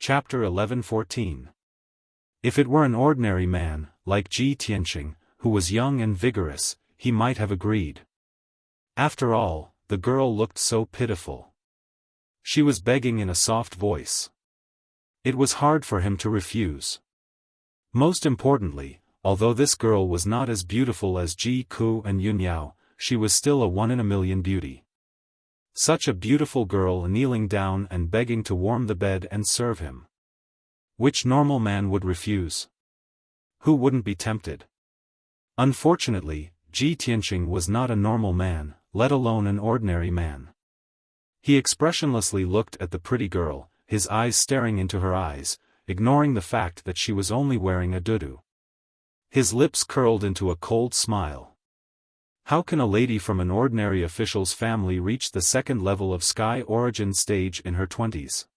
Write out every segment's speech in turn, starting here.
Chapter 11:14. If it were an ordinary man, like Ji Tianqing, who was young and vigorous, he might have agreed. After all, the girl looked so pitiful. She was begging in a soft voice. It was hard for him to refuse. Most importantly, although this girl was not as beautiful as Ji Ku and Yun Yao, she was still a one-in-a-million beauty. Such a beautiful girl kneeling down and begging to warm the bed and serve him. Which normal man would refuse? Who wouldn't be tempted? Unfortunately, Ji Tianqing was not a normal man, let alone an ordinary man. He expressionlessly looked at the pretty girl, his eyes staring into her eyes, ignoring the fact that she was only wearing a dudu. His lips curled into a cold smile. How can a lady from an ordinary official's family reach the second level of Sky origin stage in her 20s?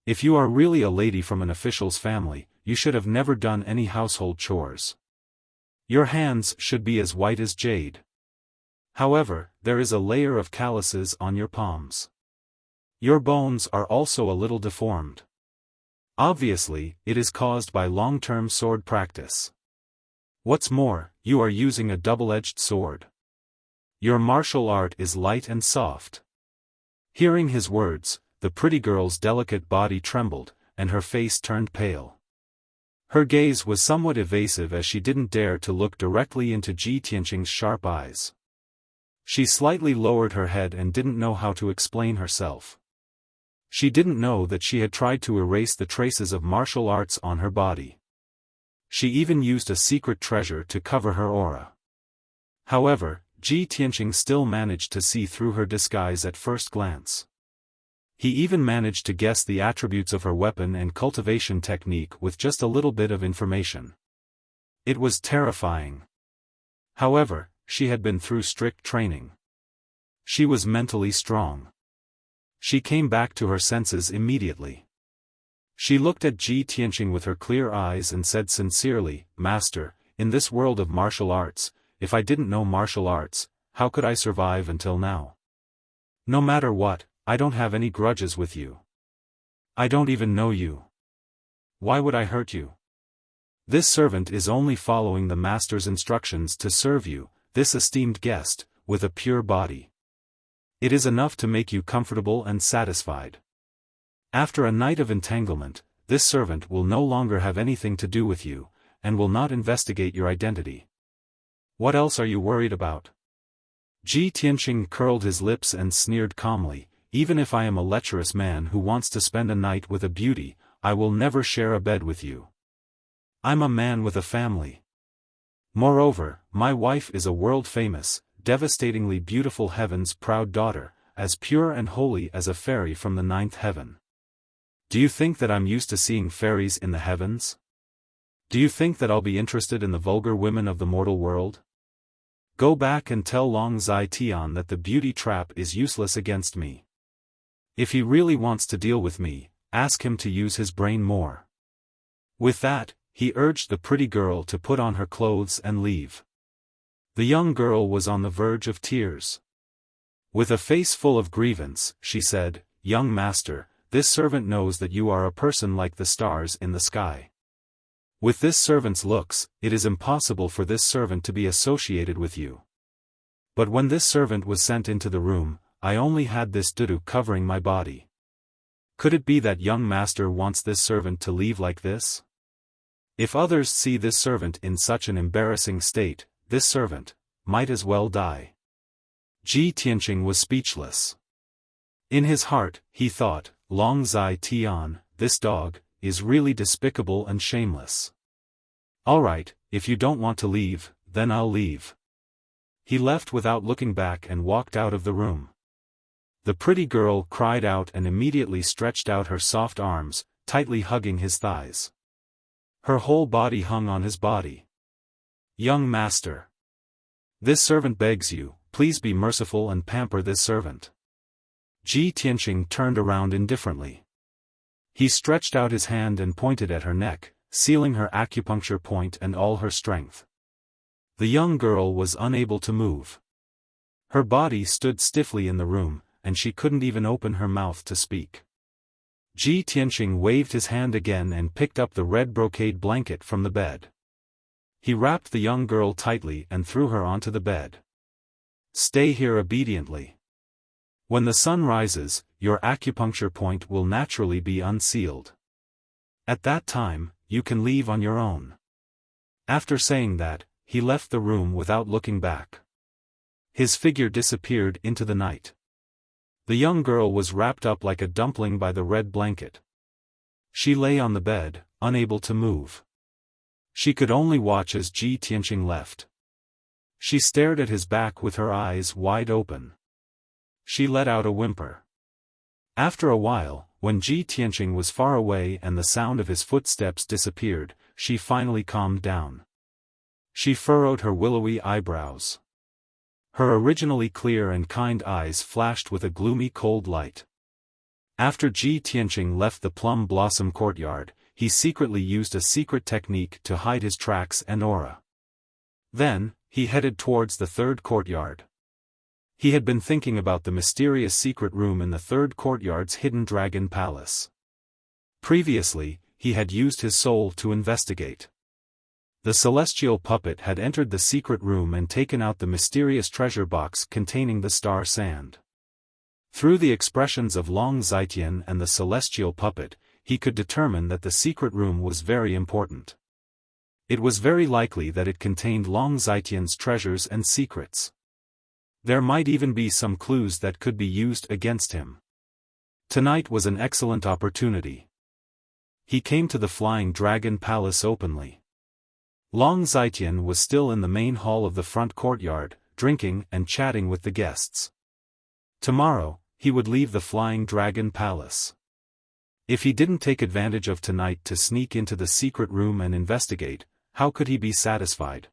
If you are really a lady from an official's family, you should have never done any household chores. Your hands should be as white as jade. However, there is a layer of calluses on your palms. Your bones are also a little deformed. Obviously, it is caused by long-term sword practice. What's more, you are using a double-edged sword. Your martial art is light and soft. Hearing his words, the pretty girl's delicate body trembled, and her face turned pale. Her gaze was somewhat evasive as she didn't dare to look directly into Ji Tianqing's sharp eyes. She slightly lowered her head and didn't know how to explain herself. She didn't know that she had tried to erase the traces of martial arts on her body. She even used a secret treasure to cover her aura. However, Ji Tianqing still managed to see through her disguise at first glance. He even managed to guess the attributes of her weapon and cultivation technique with just a little bit of information. It was terrifying. However, she had been through strict training. She was mentally strong. She came back to her senses immediately. She looked at Ji Tianqing with her clear eyes and said sincerely, "Master, in this world of martial arts, if I didn't know martial arts, how could I survive until now? No matter what, I don't have any grudges with you. I don't even know you. Why would I hurt you? This servant is only following the master's instructions to serve you, this esteemed guest, with a pure body. It is enough to make you comfortable and satisfied. After a night of entanglement, this servant will no longer have anything to do with you, and will not investigate your identity. What else are you worried about?" Ji Tianqing curled his lips and sneered calmly, "Even if I am a lecherous man who wants to spend a night with a beauty, I will never share a bed with you. I'm a man with a family. Moreover, my wife is a world-famous, devastatingly beautiful heaven's proud daughter, as pure and holy as a fairy from the ninth heaven. Do you think that I'm used to seeing fairies in the heavens? Do you think that I'll be interested in the vulgar women of the mortal world? Go back and tell Long Zai Tian that the beauty trap is useless against me. If he really wants to deal with me, ask him to use his brain more." With that, he urged the pretty girl to put on her clothes and leave. The young girl was on the verge of tears. With a face full of grievance, she said, "Young master, this servant knows that you are a person like the stars in the sky. With this servant's looks, it is impossible for this servant to be associated with you. But when this servant was sent into the room, I only had this dudu covering my body. Could it be that young master wants this servant to leave like this? If others see this servant in such an embarrassing state, this servant might as well die." Ji Tianqing was speechless. In his heart, he thought, Long Zai Tian, this dog, is really despicable and shameless. "Alright, if you don't want to leave, then I'll leave." He left without looking back and walked out of the room. The pretty girl cried out and immediately stretched out her soft arms, tightly hugging his thighs. Her whole body hung on his body. "Young master. This servant begs you, please be merciful and pamper this servant." Ji Tianqing turned around indifferently. He stretched out his hand and pointed at her neck, sealing her acupuncture point and all her strength. The young girl was unable to move. Her body stood stiffly in the room, and she couldn't even open her mouth to speak. Ji Tianqing waved his hand again and picked up the red brocade blanket from the bed. He wrapped the young girl tightly and threw her onto the bed. Stay here obediently. When the sun rises, your acupuncture point will naturally be unsealed. At that time, you can leave on your own. After saying that, he left the room without looking back. His figure disappeared into the night. The young girl was wrapped up like a dumpling by the red blanket. She lay on the bed, unable to move. She could only watch as Ji Tianqing left. She stared at his back with her eyes wide open. She let out a whimper. After a while, when Ji Tianqing was far away and the sound of his footsteps disappeared, she finally calmed down. She furrowed her willowy eyebrows. Her originally clear and kind eyes flashed with a gloomy cold light. After Ji Tianqing left the plum blossom courtyard, he secretly used a secret technique to hide his tracks and aura. Then, he headed towards the third courtyard. He had been thinking about the mysterious secret room in the third courtyard's hidden dragon palace. Previously, he had used his soul to investigate. The celestial puppet had entered the secret room and taken out the mysterious treasure box containing the star sand. Through the expressions of Long Zitian and the celestial puppet, he could determine that the secret room was very important. It was very likely that it contained Long Zitian's treasures and secrets. There might even be some clues that could be used against him. Tonight was an excellent opportunity. He came to the Flying Dragon Palace openly. Long Zitian was still in the main hall of the front courtyard, drinking and chatting with the guests. Tomorrow, he would leave the Flying Dragon Palace. If he didn't take advantage of tonight to sneak into the secret room and investigate, how could he be satisfied?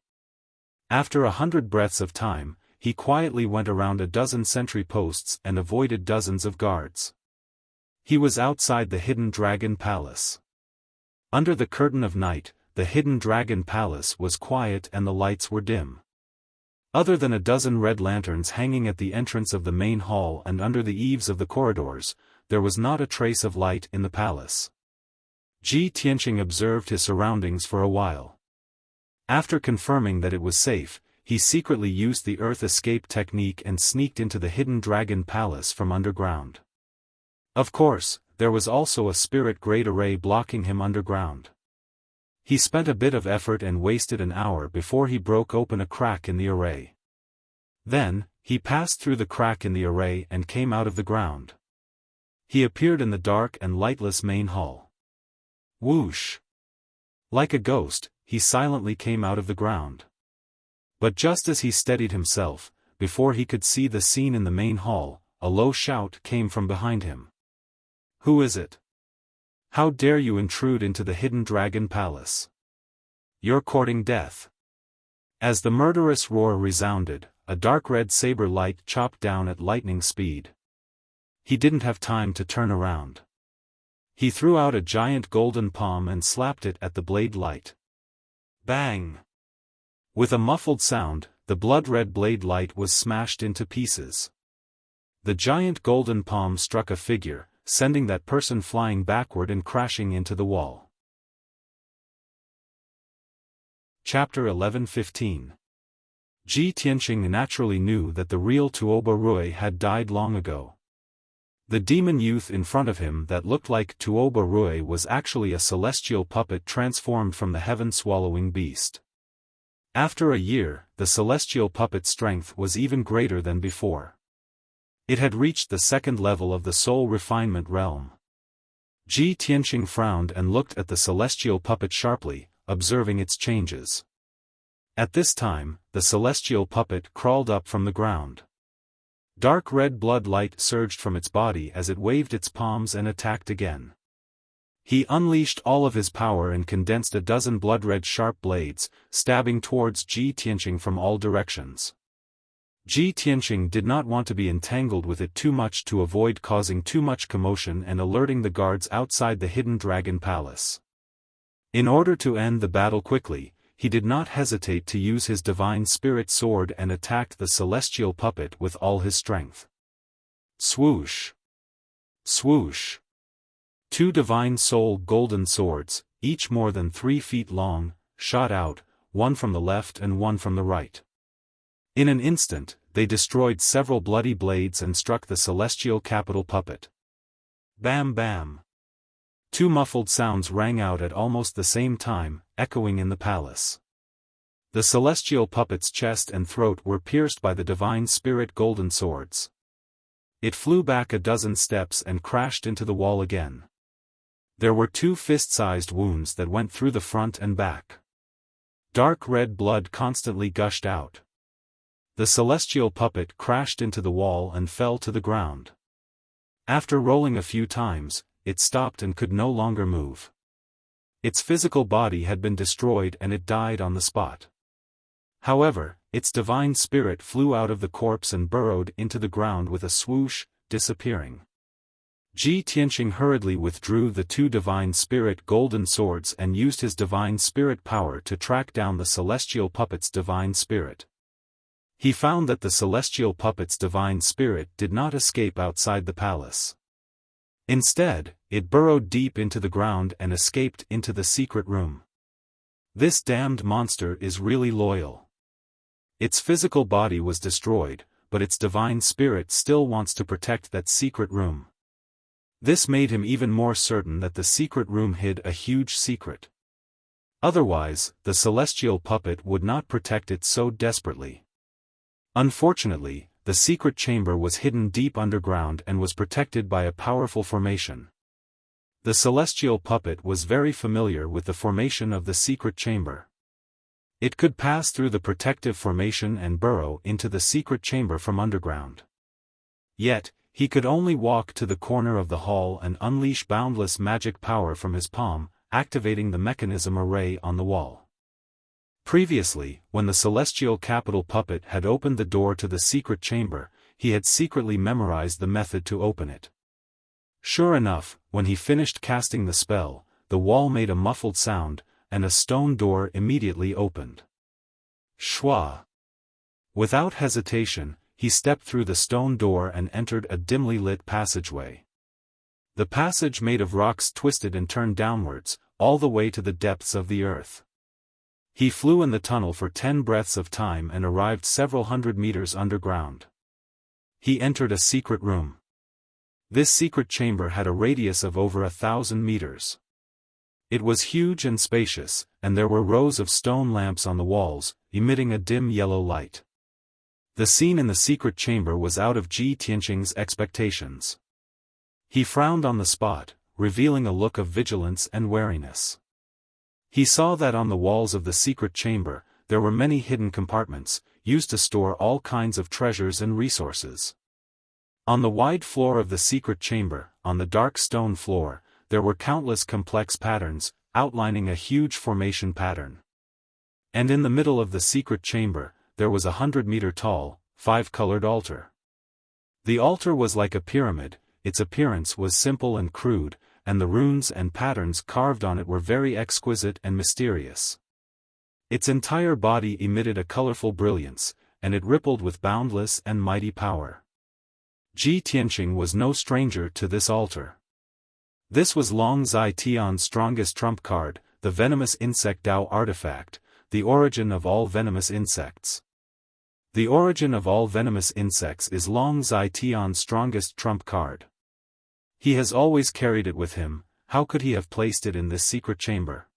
After 100 breaths of time, he quietly went around a dozen sentry posts and avoided dozens of guards. He was outside the Hidden Dragon Palace. Under the curtain of night, the Hidden Dragon Palace was quiet and the lights were dim. Other than a dozen red lanterns hanging at the entrance of the main hall and under the eaves of the corridors, there was not a trace of light in the palace. Ji Tianqing observed his surroundings for a while. After confirming that it was safe, he secretly used the earth escape technique and sneaked into the Hidden Dragon Palace from underground. Of course, there was also a spirit grade array blocking him underground. He spent a bit of effort and wasted an hour before he broke open a crack in the array. Then, he passed through the crack in the array and came out of the ground. He appeared in the dark and lightless main hall. Whoosh! Like a ghost, he silently came out of the ground. But just as he steadied himself, before he could see the scene in the main hall, a low shout came from behind him. Who is it? How dare you intrude into the Hidden Dragon Palace? You're courting death. As the murderous roar resounded, a dark red saber light chopped down at lightning speed. He didn't have time to turn around. He threw out a giant golden palm and slapped it at the blade light. Bang! With a muffled sound, the blood-red blade light was smashed into pieces. The giant golden palm struck a figure, sending that person flying backward and crashing into the wall. Chapter 11:15. Ji Tianqing naturally knew that the real Tuoba Rui had died long ago. The demon youth in front of him that looked like Tuoba Rui was actually a celestial puppet transformed from the heaven-swallowing beast. After a year, the celestial puppet's strength was even greater than before. It had reached the second level of the soul refinement realm. Ji Tianqing frowned and looked at the celestial puppet sharply, observing its changes. At this time, the celestial puppet crawled up from the ground. Dark red blood light surged from its body as it waved its palms and attacked again. He unleashed all of his power and condensed a dozen blood-red sharp blades, stabbing towards Ji Tianqing from all directions. Ji Tianqing did not want to be entangled with it too much to avoid causing too much commotion and alerting the guards outside the Hidden Dragon Palace. In order to end the battle quickly, he did not hesitate to use his divine spirit sword and attacked the celestial puppet with all his strength. Swoosh! Swoosh! 2 divine soul golden swords, each more than 3 feet long, shot out, one from the left and one from the right. In an instant, they destroyed several bloody blades and struck the celestial capital puppet. Bam bam! 2 muffled sounds rang out at almost the same time, echoing in the palace. The celestial puppet's chest and throat were pierced by the divine spirit golden swords. It flew back a dozen steps and crashed into the wall again. There were 2 fist-sized wounds that went through the front and back. Dark red blood constantly gushed out. The celestial puppet crashed into the wall and fell to the ground. After rolling a few times, it stopped and could no longer move. Its physical body had been destroyed and it died on the spot. However, its divine spirit flew out of the corpse and burrowed into the ground with a swoosh, disappearing. Ji Tianqing hurriedly withdrew the 2 divine spirit golden swords and used his divine spirit power to track down the celestial puppet's divine spirit. He found that the celestial puppet's divine spirit did not escape outside the palace. Instead, it burrowed deep into the ground and escaped into the secret room. This damned monster is really loyal. Its physical body was destroyed, but its divine spirit still wants to protect that secret room. This made him even more certain that the secret room hid a huge secret. Otherwise, the celestial puppet would not protect it so desperately. Unfortunately, the secret chamber was hidden deep underground and was protected by a powerful formation. The celestial puppet was very familiar with the formation of the secret chamber. It could pass through the protective formation and burrow into the secret chamber from underground. Yet, he could only walk to the corner of the hall and unleash boundless magic power from his palm, activating the mechanism array on the wall. Previously, when the celestial capital puppet had opened the door to the secret chamber, he had secretly memorized the method to open it. Sure enough, when he finished casting the spell, the wall made a muffled sound, and a stone door immediately opened. Shwa! Without hesitation, he stepped through the stone door and entered a dimly lit passageway. The passage made of rocks twisted and turned downwards, all the way to the depths of the earth. He flew in the tunnel for 10 breaths of time and arrived several hundred meters underground. He entered a secret room. This secret chamber had a radius of over 1,000 meters. It was huge and spacious, and there were rows of stone lamps on the walls, emitting a dim yellow light. The scene in the secret chamber was out of Ji Tianqing's expectations. He frowned on the spot, revealing a look of vigilance and wariness. He saw that on the walls of the secret chamber, there were many hidden compartments, used to store all kinds of treasures and resources. On the wide floor of the secret chamber, on the dark stone floor, there were countless complex patterns, outlining a huge formation pattern. And in the middle of the secret chamber, there was a 100-meter-tall, 5-colored altar. The altar was like a pyramid, its appearance was simple and crude, and the runes and patterns carved on it were very exquisite and mysterious. Its entire body emitted a colorful brilliance, and it rippled with boundless and mighty power. Ji Tianqing was no stranger to this altar. This was Long Zai Tian's strongest trump card, the venomous insect Dao artifact, the origin of all venomous insects. The origin of all venomous insects is Long Zai Tian's strongest trump card. He has always carried it with him. How could he have placed it in this secret chamber?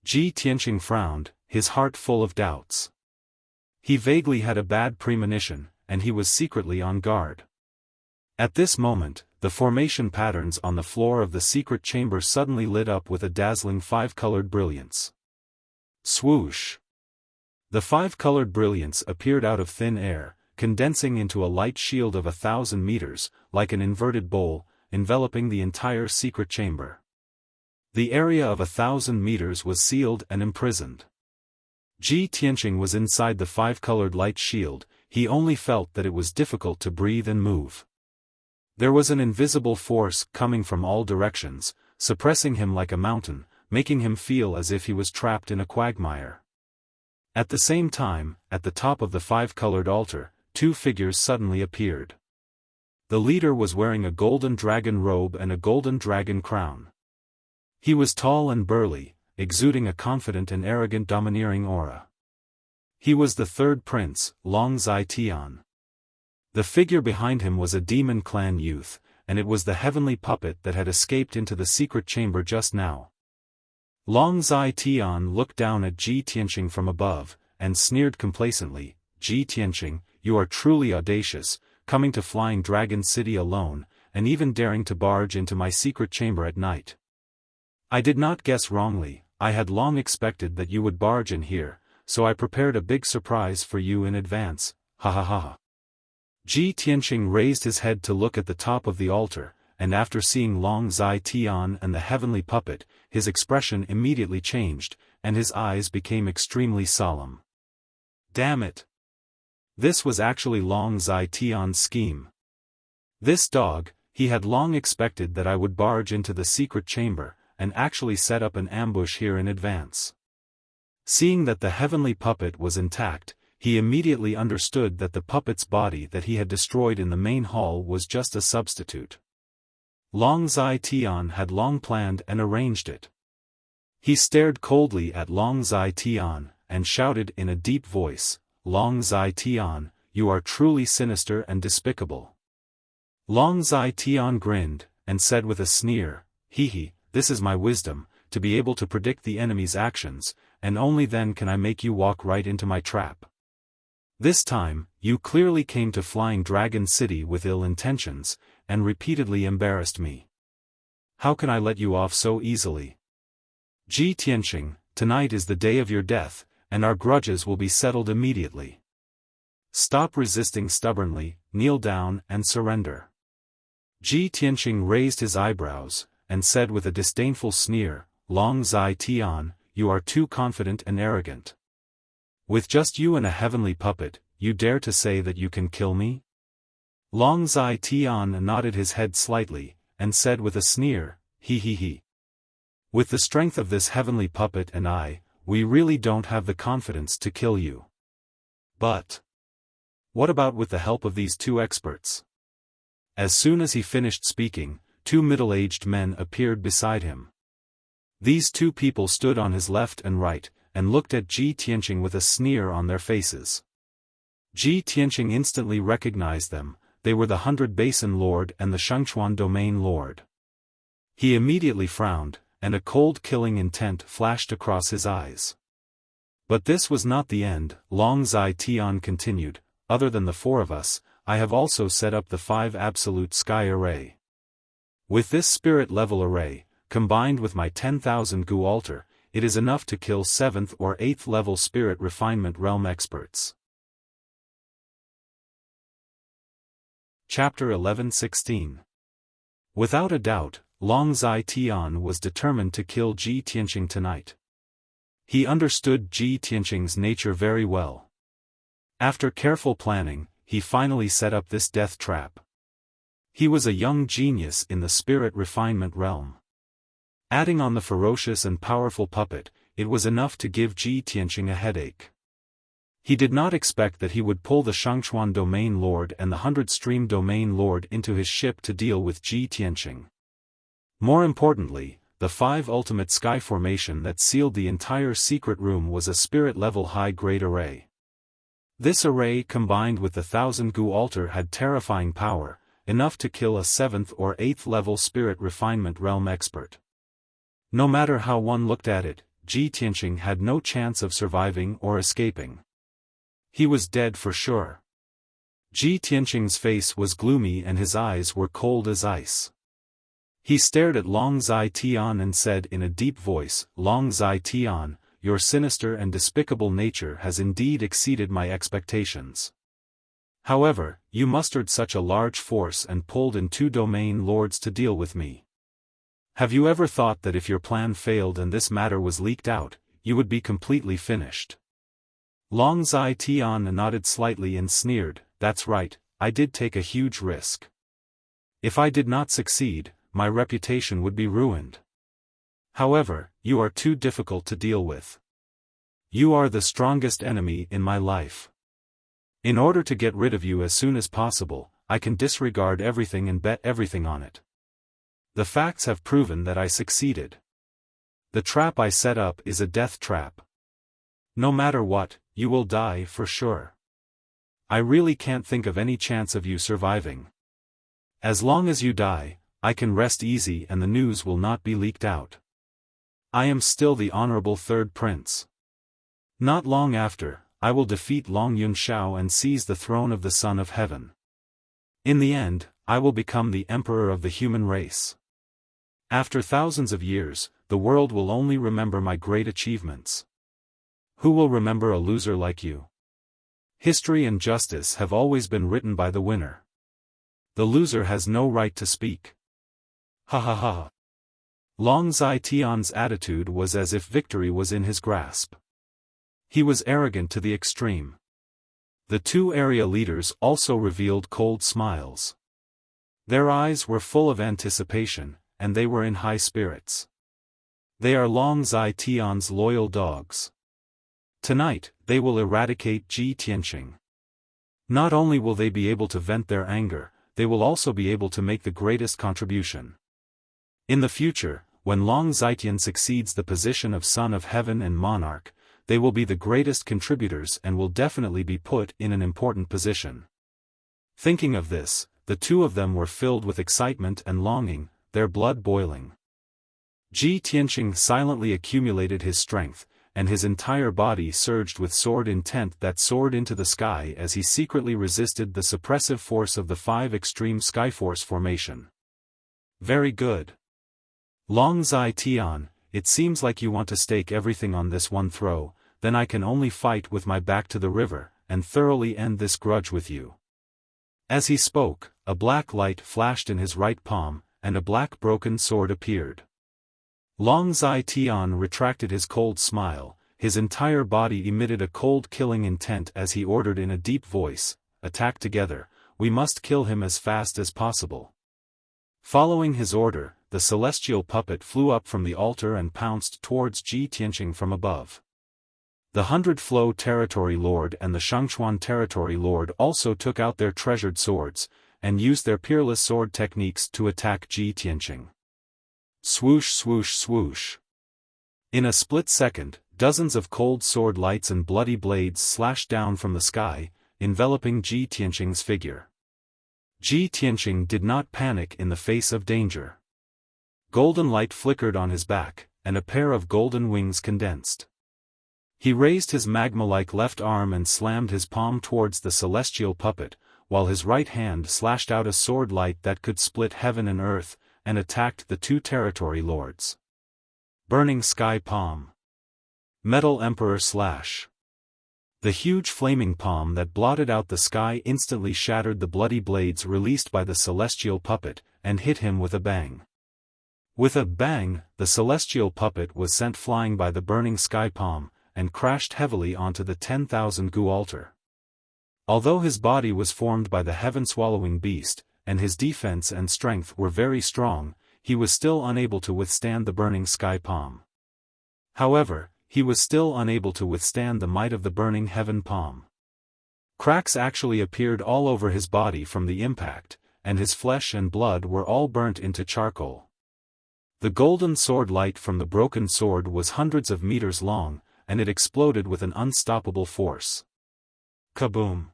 Ji Tianqing frowned, his heart full of doubts. He vaguely had a bad premonition, and he was secretly on guard. At this moment, the formation patterns on the floor of the secret chamber suddenly lit up with a dazzling 5-colored brilliance. Swoosh! The 5-colored brilliance appeared out of thin air, condensing into a light shield of 1,000 meters, like an inverted bowl, enveloping the entire secret chamber. The area of 1,000 meters was sealed and imprisoned. Ji Tianqing was inside the 5-colored light shield. He only felt that it was difficult to breathe and move. There was an invisible force coming from all directions, suppressing him like a mountain, making him feel as if he was trapped in a quagmire. At the same time, at the top of the 5-colored altar, 2 figures suddenly appeared. The leader was wearing a golden dragon robe and a golden dragon crown. He was tall and burly, exuding a confident and arrogant domineering aura. He was the third prince, Long Zai Tian. The figure behind him was a demon clan youth, and it was the heavenly puppet that had escaped into the secret chamber just now. Long Zai Tian looked down at Ji Tianqing from above, and sneered complacently, "Ji Tianqing, you are truly audacious, coming to Flying Dragon City alone, and even daring to barge into my secret chamber at night. I did not guess wrongly. I had long expected that you would barge in here, so I prepared a big surprise for you in advance, ha ha ha." Ji Tianqing raised his head to look at the top of the altar, and after seeing Long Zai Tian and the heavenly puppet, his expression immediately changed, and his eyes became extremely solemn. Damn it! This was actually Long Zai Tian's scheme. This dog, he had long expected that I would barge into the secret chamber, and actually set up an ambush here in advance. Seeing that the heavenly puppet was intact, he immediately understood that the puppet's body that he had destroyed in the main hall was just a substitute. Long Zai Tian had long planned and arranged it. He stared coldly at Long Zai Tian, and shouted in a deep voice, "Long Zai Tian, you are truly sinister and despicable." Long Zai Tian grinned, and said with a sneer, "Hee hee, this is my wisdom, to be able to predict the enemy's actions, and only then can I make you walk right into my trap. This time, you clearly came to Flying Dragon City with ill intentions, and repeatedly embarrassed me. How can I let you off so easily? Ji Tianqing, tonight is the day of your death, and our grudges will be settled immediately. Stop resisting stubbornly, kneel down and surrender." Ji Tianqing raised his eyebrows, and said with a disdainful sneer, "Long Zai Tian, you are too confident and arrogant. With just you and a heavenly puppet, you dare to say that you can kill me?" Long Zai Tian nodded his head slightly, and said with a sneer, "Hee hee hee. With the strength of this heavenly puppet and I, we really don't have the confidence to kill you. But what about with the help of these two experts?" As soon as he finished speaking, two middle-aged men appeared beside him. These two people stood on his left and right, and looked at Ji Tianqing with a sneer on their faces. Ji Tianqing instantly recognized them. They were the 100 Basin Lord and the Shengchuan Domain Lord. He immediately frowned, and a cold killing intent flashed across his eyes. But this was not the end. Long Zai Tian continued, "Other than the four of us, I have also set up the 5 absolute sky array. With this spirit-level array, combined with my 10,000 Gu altar, it is enough to kill 7th or 8th level spirit refinement realm experts." Chapter 11:16. Without a doubt, Long Zai Tian was determined to kill Ji Tianqing tonight. He understood Ji Tianqing's nature very well. After careful planning, he finally set up this death trap. He was a young genius in the spirit refinement realm. Adding on the ferocious and powerful puppet, it was enough to give Ji Tianqing a headache. He did not expect that he would pull the Shangchuan Domain Lord and the 100 Stream Domain Lord into his ship to deal with Ji Tianqing. More importantly, the 5 ultimate sky formation that sealed the entire secret room was a spirit-level high-grade array. This array combined with the 1000 Gu altar had terrifying power, enough to kill a 7th or 8th level spirit refinement realm expert. No matter how one looked at it, Ji Tianqing had no chance of surviving or escaping. He was dead for sure. Ji Tianqing's face was gloomy and his eyes were cold as ice. He stared at Long Zai Tian and said in a deep voice, "Long Zai Tian, your sinister and despicable nature has indeed exceeded my expectations. However, you mustered such a large force and pulled in 2 domain lords to deal with me. Have you ever thought that if your plan failed and this matter was leaked out, you would be completely finished?" Long Zai Tian nodded slightly and sneered, "That's right, I did take a huge risk. If I did not succeed, my reputation would be ruined. However, you are too difficult to deal with. You are the strongest enemy in my life. In order to get rid of you as soon as possible, I can disregard everything and bet everything on it. The facts have proven that I succeeded. The trap I set up is a death trap. No matter what, you will die for sure. I really can't think of any chance of you surviving. As long as you die, I can rest easy and the news will not be leaked out. I am still the honorable third prince. Not long after, I will defeat Long Yunxiao and seize the throne of the Son of Heaven. In the end, I will become the emperor of the human race. After thousands of years, the world will only remember my great achievements. Who will remember a loser like you? History and justice have always been written by the winner. The loser has no right to speak. Ha ha ha. Long Zetian's attitude was as if victory was in his grasp. He was arrogant to the extreme. The two area leaders also revealed cold smiles. Their eyes were full of anticipation, and they were in high spirits. They are Long Zetian's loyal dogs. Tonight, they will eradicate Ji Tianqing. Not only will they be able to vent their anger, they will also be able to make the greatest contribution. In the future, when Long Zetian succeeds the position of Son of Heaven and Monarch, they will be the greatest contributors and will definitely be put in an important position. Thinking of this, the two of them were filled with excitement and longing, their blood boiling. Ji Tianqing silently accumulated his strength, and his entire body surged with sword intent that soared into the sky as he secretly resisted the suppressive force of the 5 extreme Skyforce formation. Very good. Long Zetian, it seems like you want to stake everything on this one throw, then I can only fight with my back to the river, and thoroughly end this grudge with you. As he spoke, a black light flashed in his right palm, and a black broken sword appeared. Long Zetian retracted his cold smile, his entire body emitted a cold killing intent as he ordered in a deep voice, "Attack together, we must kill him as fast as possible." Following his order, the celestial puppet flew up from the altar and pounced towards Ji Tianqing from above. The 100 Flow Territory Lord and the Shangchuan Territory Lord also took out their treasured swords, and used their peerless sword techniques to attack Ji Tianqing. Swoosh swoosh swoosh. In a split second, dozens of cold sword lights and bloody blades slashed down from the sky, enveloping Ji Tianqing's figure. Ji Tianqing did not panic in the face of danger. Golden light flickered on his back, and a pair of golden wings condensed. He raised his magma-like left arm and slammed his palm towards the celestial puppet, while his right hand slashed out a sword light that could split heaven and earth, and attacked the 2 territory lords. Burning Sky Palm. Metal Emperor Slash. The huge flaming palm that blotted out the sky instantly shattered the bloody blades released by the celestial puppet, and hit him with a bang. With a bang, the celestial puppet was sent flying by the burning sky palm, and crashed heavily onto the 10,000 Gu altar. Although his body was formed by the heaven-swallowing beast, and his defense and strength were very strong, he was still unable to withstand the burning sky palm. However, he was still unable to withstand the might of the burning heaven palm. Cracks actually appeared all over his body from the impact, and his flesh and blood were all burnt into charcoal. The golden sword light from the broken sword was hundreds of meters long, and it exploded with an unstoppable force. Kaboom!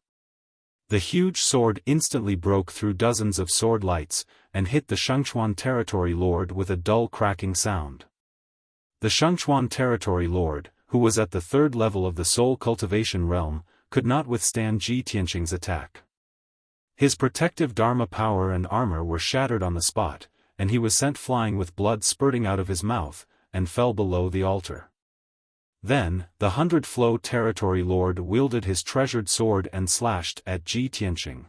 The huge sword instantly broke through dozens of sword lights, and hit the Shangchuan Territory Lord with a dull cracking sound. The Shangchuan Territory Lord, who was at the 3rd level of the Soul Cultivation Realm, could not withstand Ji Tianqing's attack. His protective Dharma power and armor were shattered on the spot, and he was sent flying with blood spurting out of his mouth, and fell below the altar. Then, the 100 Flow Territory Lord wielded his treasured sword and slashed at Ji Tianqing.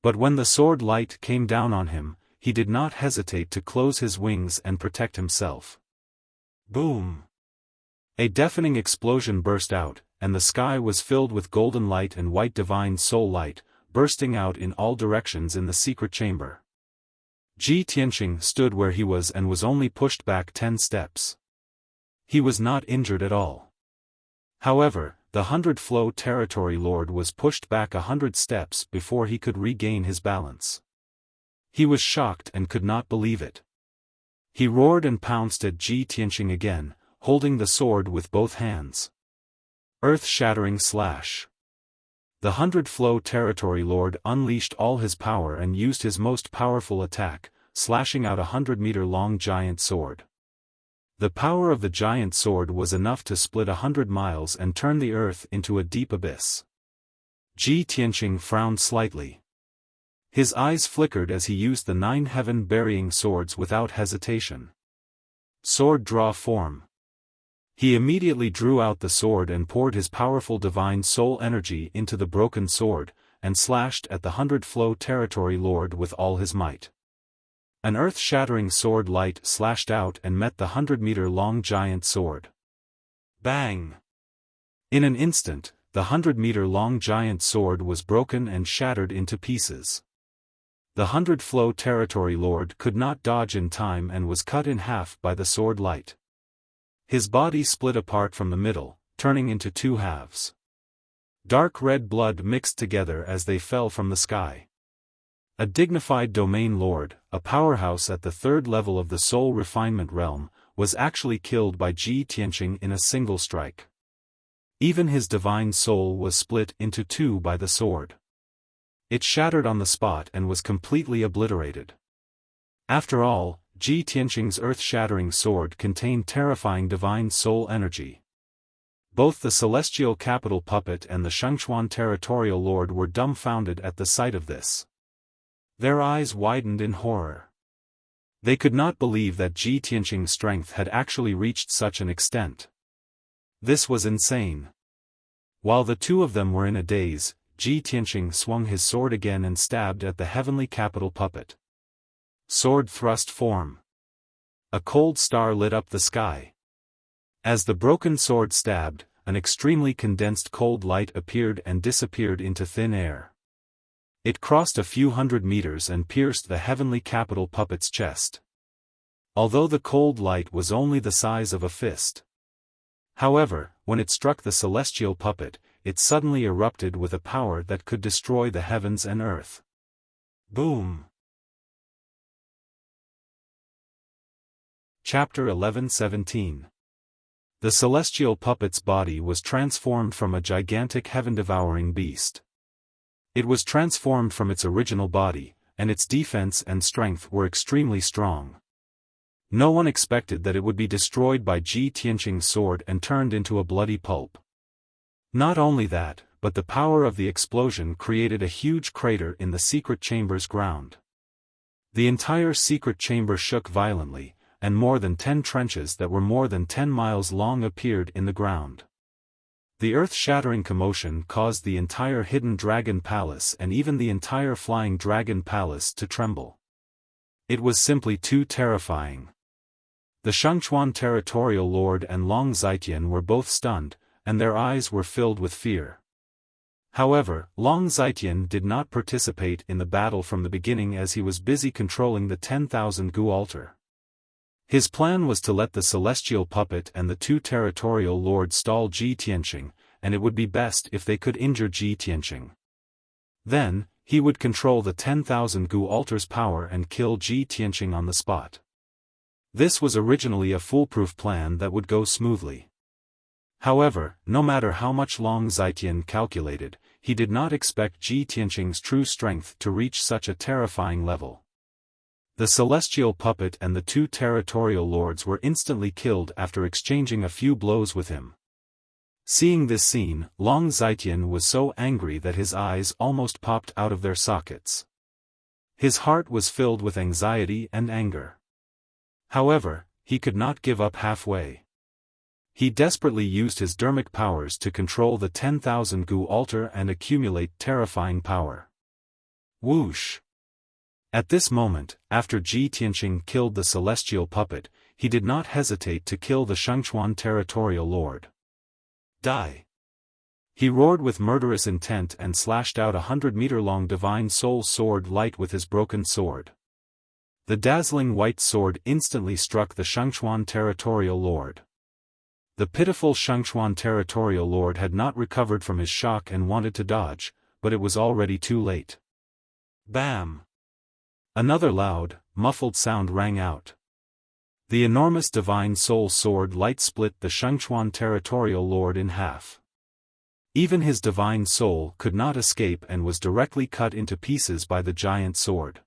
But when the sword light came down on him, he did not hesitate to close his wings and protect himself. Boom! A deafening explosion burst out, and the sky was filled with golden light and white divine soul light, bursting out in all directions in the secret chamber. Ji Tianqing stood where he was and was only pushed back 10 steps. He was not injured at all. However, the 100-flow territory lord was pushed back 100 steps before he could regain his balance. He was shocked and could not believe it. He roared and pounced at Ji Tianqing again, holding the sword with both hands. Earth-shattering slash. The 100-flow territory lord unleashed all his power and used his most powerful attack, slashing out a 100-meter-long giant sword. The power of the giant sword was enough to split 100 miles and turn the earth into a deep abyss. Ji Tianqing frowned slightly. His eyes flickered as he used the 9 heaven-burying swords without hesitation. Sword draw form. He immediately drew out the sword and poured his powerful divine soul energy into the broken sword, and slashed at the 100-flow territory lord with all his might. An earth-shattering sword light slashed out and met the 100-meter-long giant sword. Bang! In an instant, the 100-meter-long giant sword was broken and shattered into pieces. The 100-flow territory lord could not dodge in time and was cut in half by the sword light. His body split apart from the middle, turning into 2 halves. Dark red blood mixed together as they fell from the sky. A dignified domain lord, a powerhouse at the 3rd level of the soul refinement realm, was actually killed by Ji Tianqing in a single strike. Even his divine soul was split into 2 by the sword. It shattered on the spot and was completely obliterated. After all, Ji Tianqing's earth-shattering sword contained terrifying divine soul energy. Both the celestial capital puppet and the Shangchuan territorial lord were dumbfounded at the sight of this. Their eyes widened in horror. They could not believe that Ji Tianqing's strength had actually reached such an extent. This was insane. While the 2 of them were in a daze, Ji Tianqing swung his sword again and stabbed at the heavenly capital puppet. Sword thrust form. A cold star lit up the sky. As the broken sword stabbed, an extremely condensed cold light appeared and disappeared into thin air. It crossed a few 100 meters and pierced the heavenly capital puppet's chest. Although the cold light was only the size of a fist. However, when it struck the celestial puppet, it suddenly erupted with a power that could destroy the heavens and earth. Boom! Chapter 11:17. The celestial puppet's body was transformed from a gigantic heaven-devouring beast. It was transformed from its original body, and its defense and strength were extremely strong. No one expected that it would be destroyed by Ji Tianqing's sword and turned into a bloody pulp. Not only that, but the power of the explosion created a huge crater in the secret chamber's ground. The entire secret chamber shook violently, and more than 10 trenches that were more than 10 miles long appeared in the ground. The earth-shattering commotion caused the entire hidden dragon palace and even the entire flying dragon palace to tremble. It was simply too terrifying. The Shangchuan territorial lord and Long Zitian were both stunned, and their eyes were filled with fear. However, Long Zitian did not participate in the battle from the beginning as he was busy controlling the 10,000 Gu altar. His plan was to let the celestial puppet and the 2 territorial lords stall Ji Tianqing, and it would be best if they could injure Ji Tianqing. Then, he would control the 10,000 Gu altar's power and kill Ji Tianqing on the spot. This was originally a foolproof plan that would go smoothly. However, no matter how much Long Zitian calculated, he did not expect Ji Tianqing's true strength to reach such a terrifying level. The celestial puppet and the 2 territorial lords were instantly killed after exchanging a few blows with him. Seeing this scene, Long Zitian was so angry that his eyes almost popped out of their sockets. His heart was filled with anxiety and anger. However, he could not give up halfway. He desperately used his dermic powers to control the 10,000 Gu altar and accumulate terrifying power. Whoosh! At this moment, after Ji Tianqing killed the celestial puppet, he did not hesitate to kill the Shangchuan territorial lord. Die! He roared with murderous intent and slashed out a 100-meter-long divine soul sword light with his broken sword. The dazzling white sword instantly struck the Shangchuan territorial lord. The pitiful Shangchuan territorial lord had not recovered from his shock and wanted to dodge, but it was already too late. Bam! Another loud, muffled sound rang out. The enormous divine soul sword light split the Shangchuan territorial lord in half. Even his divine soul could not escape and was directly cut into pieces by the giant sword.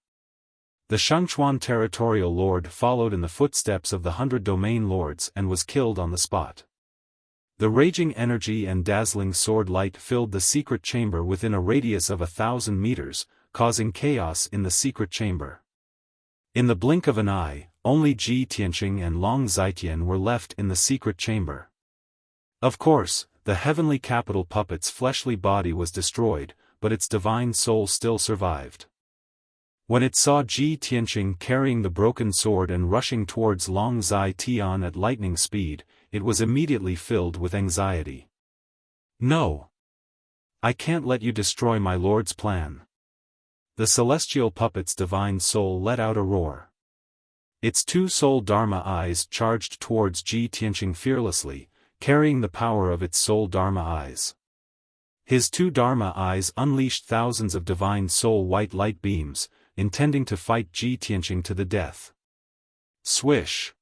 The Shangchuan territorial lord followed in the footsteps of the 100 domain lords and was killed on the spot. The raging energy and dazzling sword light filled the secret chamber within a radius of 1,000 meters, causing chaos in the secret chamber. In the blink of an eye, only Ji Tianqing and Long Zhaitian were left in the secret chamber. Of course, the heavenly capital puppet's fleshly body was destroyed, but its divine soul still survived. When it saw Ji Tianqing carrying the broken sword and rushing towards Long Zhaitian at lightning speed, it was immediately filled with anxiety. No! I can't let you destroy my lord's plan. The celestial puppet's divine soul let out a roar. Its two soul Dharma eyes charged towards Ji Tianqing fearlessly, carrying the power of its soul Dharma eyes. His two Dharma eyes unleashed thousands of divine soul white light beams, intending to fight Ji Tianqing to the death. Swish!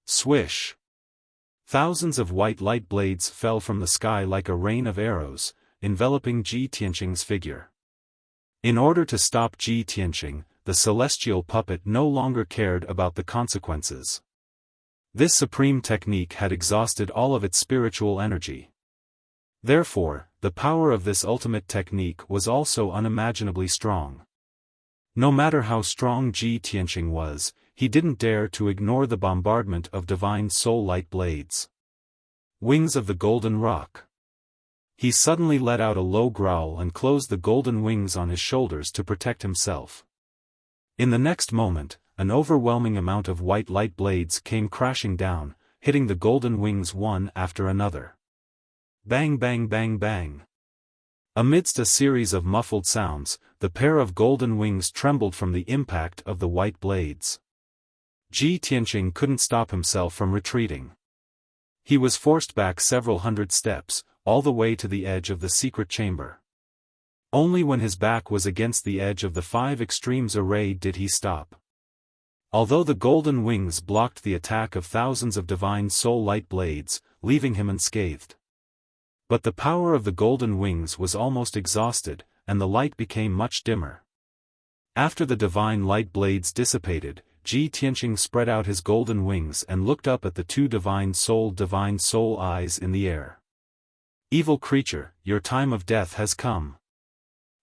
Swish! Thousands of white light blades fell from the sky like a rain of arrows, enveloping Ji Tianqing's figure. In order to stop Ji Tianqing, the celestial puppet no longer cared about the consequences. This supreme technique had exhausted all of its spiritual energy. Therefore, the power of this ultimate technique was also unimaginably strong. No matter how strong Ji Tianqing was, he didn't dare to ignore the bombardment of divine soul light blades. Wings of the Golden Rock. He suddenly let out a low growl and closed the golden wings on his shoulders to protect himself. In the next moment, an overwhelming amount of white light blades came crashing down, hitting the golden wings one after another. Bang bang bang bang. Amidst a series of muffled sounds, the pair of golden wings trembled from the impact of the white blades. Ji Tianqing couldn't stop himself from retreating. He was forced back several hundred steps, all the way to the edge of the secret chamber. Only when his back was against the edge of the 5 extremes array did he stop. Although the golden wings blocked the attack of thousands of divine soul light blades, leaving him unscathed. But the power of the golden wings was almost exhausted, and the light became much dimmer. After the divine light blades dissipated, Ji Tianqing spread out his golden wings and looked up at the two divine soul eyes in the air. Evil creature, your time of death has come.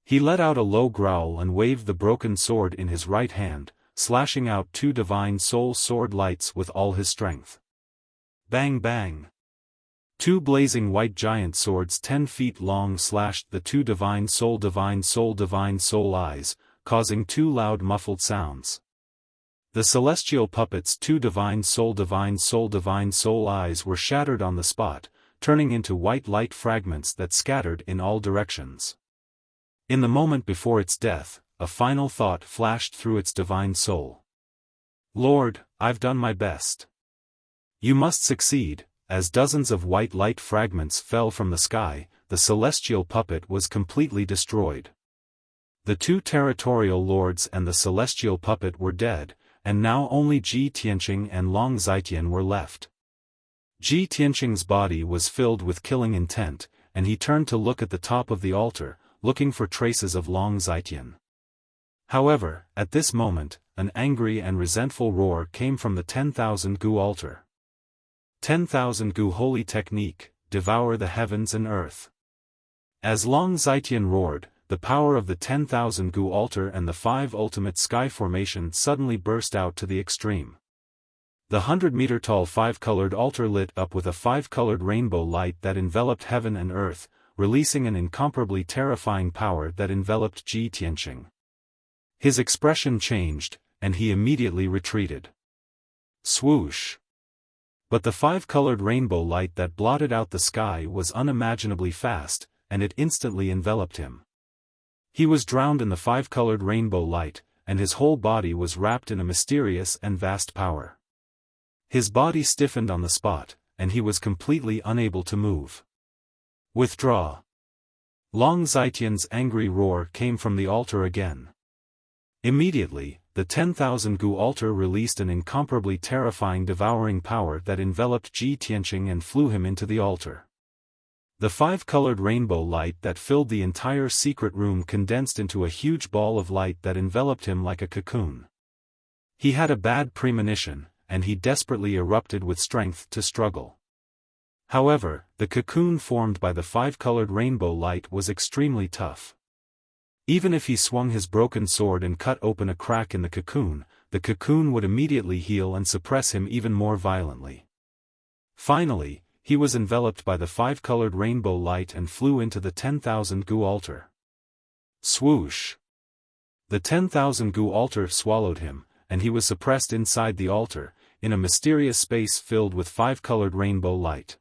He let out a low growl and waved the broken sword in his right hand, slashing out two divine soul sword lights with all his strength. Bang bang! Two blazing white giant swords 10 feet long slashed the two divine soul eyes, causing two loud muffled sounds. The celestial puppet's two divine soul eyes were shattered on the spot, turning into white light fragments that scattered in all directions. In the moment before its death, a final thought flashed through its divine soul. Lord, I've done my best. You must succeed. As dozens of white light fragments fell from the sky, the celestial puppet was completely destroyed. The two territorial lords and the celestial puppet were dead, and now only Ji Tianqing and Long Zhaitian were left. Ji Tianqing's body was filled with killing intent, and he turned to look at the top of the altar, looking for traces of Long Zhaitian. However, at this moment, an angry and resentful roar came from the 10,000 Gu altar. 10,000 Gu holy technique, devour the heavens and earth. As Long Zhaitian roared, the power of the 10,000 Gu altar and the 5 ultimate sky formation suddenly burst out to the extreme. The 100-meter-tall 5-colored altar lit up with a 5-colored rainbow light that enveloped heaven and earth, releasing an incomparably terrifying power that enveloped Ji Tianqing. His expression changed, and he immediately retreated. Swoosh! But the 5-colored rainbow light that blotted out the sky was unimaginably fast, and it instantly enveloped him. He was drowned in the 5-colored rainbow light, and his whole body was wrapped in a mysterious and vast power. His body stiffened on the spot, and he was completely unable to move. Withdraw! Long Zitian's angry roar came from the altar again. Immediately, the 10,000 Gu altar released an incomparably terrifying devouring power that enveloped Ji Tianqing and flew him into the altar. The five-colored rainbow light that filled the entire secret room condensed into a huge ball of light that enveloped him like a cocoon. He had a bad premonition, and he desperately erupted with strength to struggle. However, the cocoon formed by the five-colored rainbow light was extremely tough. Even if he swung his broken sword and cut open a crack in the cocoon would immediately heal and suppress him even more violently. Finally, he was enveloped by the five-colored rainbow light and flew into the 10,000 Gu altar. Swoosh! The 10,000 Gu altar swallowed him, and he was suppressed inside the altar, in a mysterious space filled with five-colored rainbow light.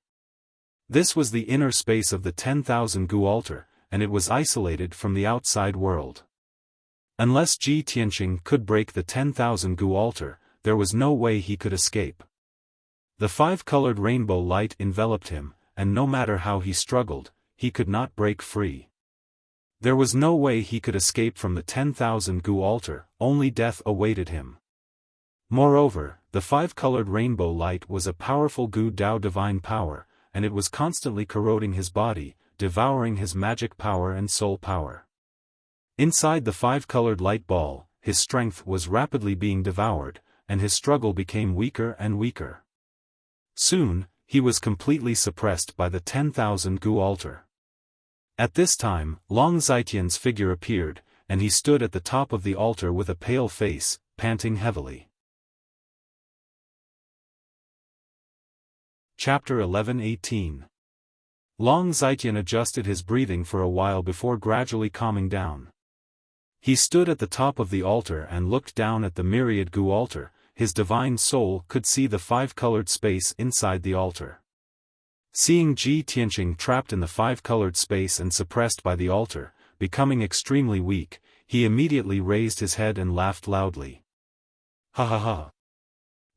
This was the inner space of the 10,000 Gu altar, and it was isolated from the outside world. Unless Ji Tianqing could break the 10,000 Gu altar, there was no way he could escape. The five-colored rainbow light enveloped him, and no matter how he struggled, he could not break free. There was no way he could escape from the 10,000 Gu altar, only death awaited him. Moreover, the five-colored rainbow light was a powerful Gu Dao divine power, and it was constantly corroding his body, devouring his magic power and soul power. Inside the five-colored light ball, his strength was rapidly being devoured, and his struggle became weaker and weaker. Soon, he was completely suppressed by the 10,000 Gu altar. At this time, Long Zitian's figure appeared, and he stood at the top of the altar with a pale face, panting heavily. Chapter 11:18. Long Zitian adjusted his breathing for a while before gradually calming down. He stood at the top of the altar and looked down at the myriad Gu altar. His divine soul could see the five-colored space inside the altar. Seeing Ji Tianqing trapped in the five-colored space and suppressed by the altar, becoming extremely weak, he immediately raised his head and laughed loudly. Ha ha ha!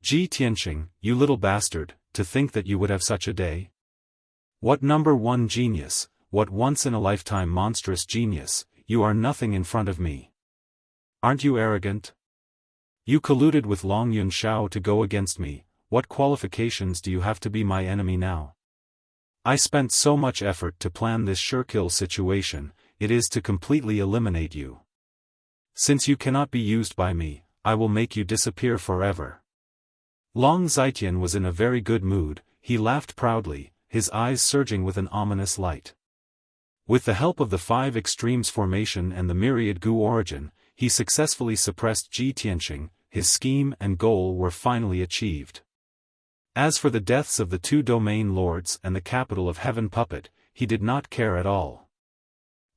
Ji Tianqing, you little bastard, to think that you would have such a day? What number one genius, what once-in-a-lifetime monstrous genius, you are nothing in front of me. Aren't you arrogant? You colluded with Long Yunshao to go against me, what qualifications do you have to be my enemy now? I spent so much effort to plan this sure-kill situation, it is to completely eliminate you. Since you cannot be used by me, I will make you disappear forever. Long Zitian was in a very good mood, he laughed proudly, his eyes surging with an ominous light. With the help of the five extremes formation and the myriad Gu origin, he successfully suppressed Ji Tianqing, his scheme and goal were finally achieved. As for the deaths of the two domain lords and the capital of Heaven Puppet, he did not care at all.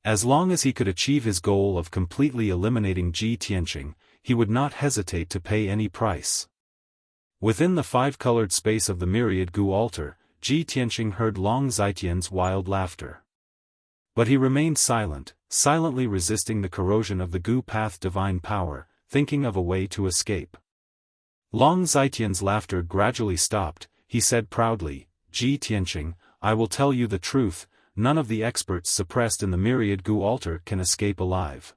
As long as he could achieve his goal of completely eliminating Ji Tianqing, he would not hesitate to pay any price. Within the five-colored space of the myriad Gu altar, Ji Tianqing heard Long Zitian's wild laughter. But he remained silent, silently resisting the corrosion of the Gu path divine power, thinking of a way to escape. Long Zitian's laughter gradually stopped, he said proudly, Ji Tianqing, I will tell you the truth, none of the experts suppressed in the myriad Gu altar can escape alive.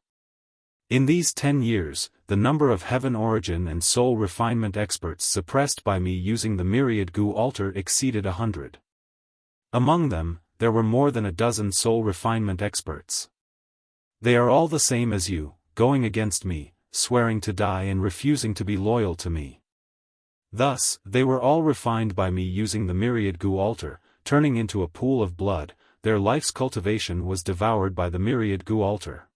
In these 10 years, the number of heaven origin and soul refinement experts suppressed by me using the myriad Gu altar exceeded 100. Among them, there were more than a dozen soul refinement experts. They are all the same as you, going against me, swearing to die and refusing to be loyal to me. Thus, they were all refined by me using the myriad Gu altar, turning into a pool of blood, their life's cultivation was devoured by the myriad Gu altar.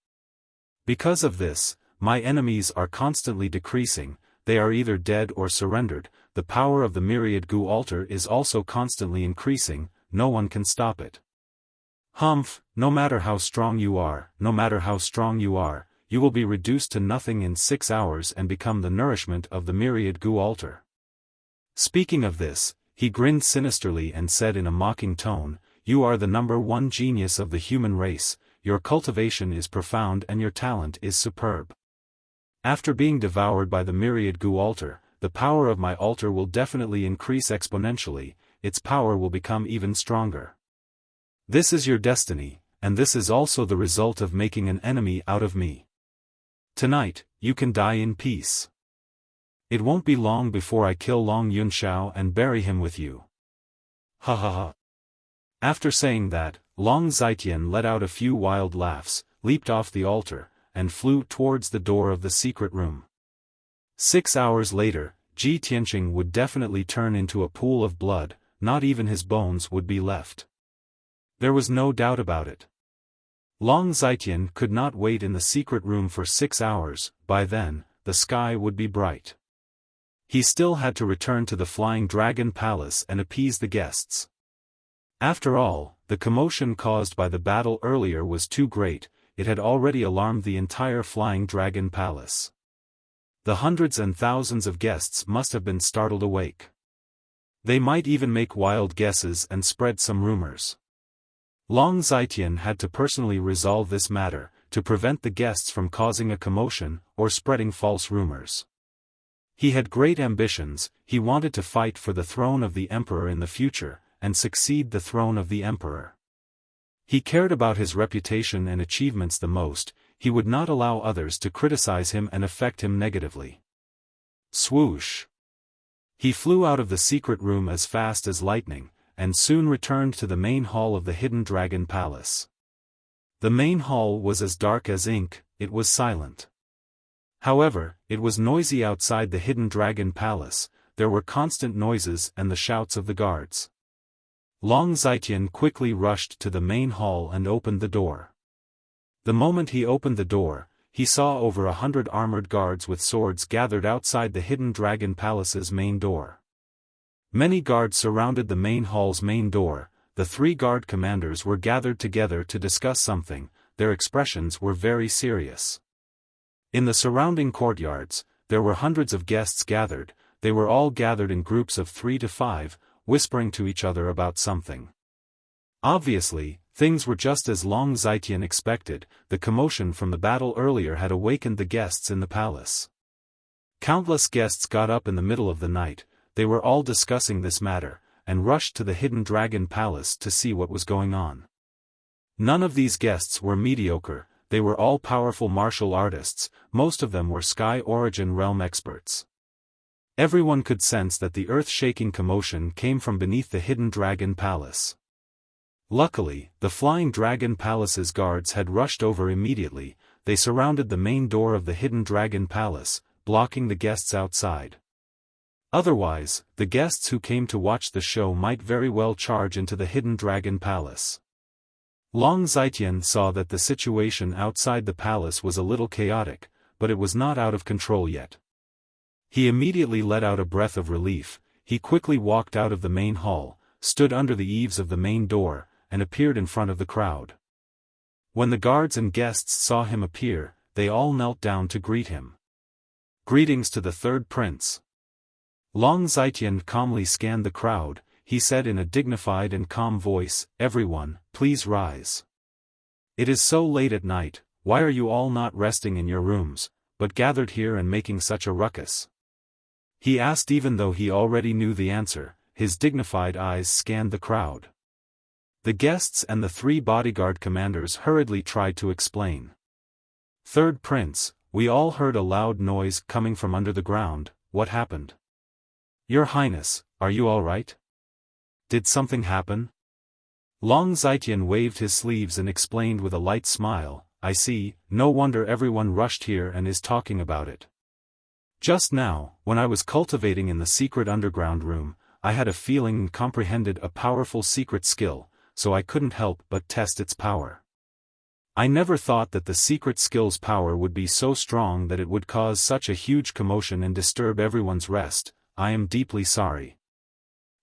Because of this, my enemies are constantly decreasing, they are either dead or surrendered, the power of the myriad Gu altar is also constantly increasing, no one can stop it. Humph, no matter how strong you are, you will be reduced to nothing in 6 hours and become the nourishment of the myriad Gu altar. Speaking of this, he grinned sinisterly and said in a mocking tone, you are the number one genius of the human race, your cultivation is profound and your talent is superb. After being devoured by the myriad Gu altar, the power of my altar will definitely increase exponentially, its power will become even stronger. This is your destiny, and this is also the result of making an enemy out of me. Tonight, you can die in peace. It won't be long before I kill Long Yunxiao and bury him with you. Ha ha ha. After saying that, Long Zitian let out a few wild laughs, leaped off the altar, and flew towards the door of the secret room. 6 hours later, Ji Tianqing would definitely turn into a pool of blood, not even his bones would be left. There was no doubt about it. Long Zitian could not wait in the secret room for 6 hours, by then, the sky would be bright. He still had to return to the Flying Dragon Palace and appease the guests. After all, the commotion caused by the battle earlier was too great, it had already alarmed the entire Flying Dragon Palace. The hundreds and thousands of guests must have been startled awake. They might even make wild guesses and spread some rumors. Long Zitian had to personally resolve this matter, to prevent the guests from causing a commotion or spreading false rumors. He had great ambitions, he wanted to fight for the throne of the emperor in the future, and succeed the throne of the emperor. He cared about his reputation and achievements the most, he would not allow others to criticize him and affect him negatively. Swoosh! He flew out of the secret room as fast as lightning, and soon returned to the main hall of the Hidden Dragon Palace. The main hall was as dark as ink, it was silent. However, it was noisy outside the Hidden Dragon Palace, there were constant noises and the shouts of the guards. Long Zitian quickly rushed to the main hall and opened the door. The moment he opened the door, he saw over 100 armored guards with swords gathered outside the Hidden Dragon Palace's main door. Many guards surrounded the main hall's main door, the 3 guard commanders were gathered together to discuss something, their expressions were very serious. In the surrounding courtyards, there were hundreds of guests gathered, they were all gathered in groups of 3 to 5, whispering to each other about something. Obviously, things were just as Long Zitian expected, the commotion from the battle earlier had awakened the guests in the palace. Countless guests got up in the middle of the night, they were all discussing this matter, and rushed to the Hidden Dragon Palace to see what was going on. None of these guests were mediocre, they were all powerful martial artists, most of them were Sky Origin Realm experts. Everyone could sense that the earth-shaking commotion came from beneath the Hidden Dragon Palace. Luckily, the Flying Dragon Palace's guards had rushed over immediately, they surrounded the main door of the Hidden Dragon Palace, blocking the guests outside. Otherwise, the guests who came to watch the show might very well charge into the Hidden Dragon Palace. Long Zitian saw that the situation outside the palace was a little chaotic, but it was not out of control yet. He immediately let out a breath of relief, he quickly walked out of the main hall, stood under the eaves of the main door, and appeared in front of the crowd. When the guards and guests saw him appear, they all knelt down to greet him. Greetings to the third prince. Long Zitian calmly scanned the crowd, he said in a dignified and calm voice, "Everyone, please rise. It is so late at night, why are you all not resting in your rooms, but gathered here and making such a ruckus?" He asked even though he already knew the answer, his dignified eyes scanned the crowd. The guests and the 3 bodyguard commanders hurriedly tried to explain. "Third prince, we all heard a loud noise coming from under the ground, what happened? Your Highness, are you all right? Did something happen?" Long Zitian waved his sleeves and explained with a light smile, "I see, no wonder everyone rushed here and is talking about it. Just now, when I was cultivating in the secret underground room, I had a feeling and comprehended a powerful secret skill, so I couldn't help but test its power. I never thought that the secret skill's power would be so strong that it would cause such a huge commotion and disturb everyone's rest, I am deeply sorry."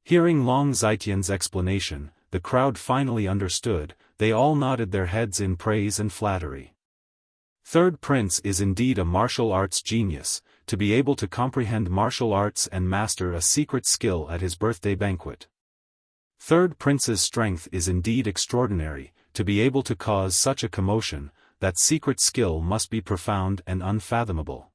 Hearing Long Zitian's explanation, the crowd finally understood, they all nodded their heads in praise and flattery. Third Prince is indeed a martial arts genius, to be able to comprehend martial arts and master a secret skill at his birthday banquet. Third Prince's strength is indeed extraordinary, to be able to cause such a commotion, that secret skill must be profound and unfathomable.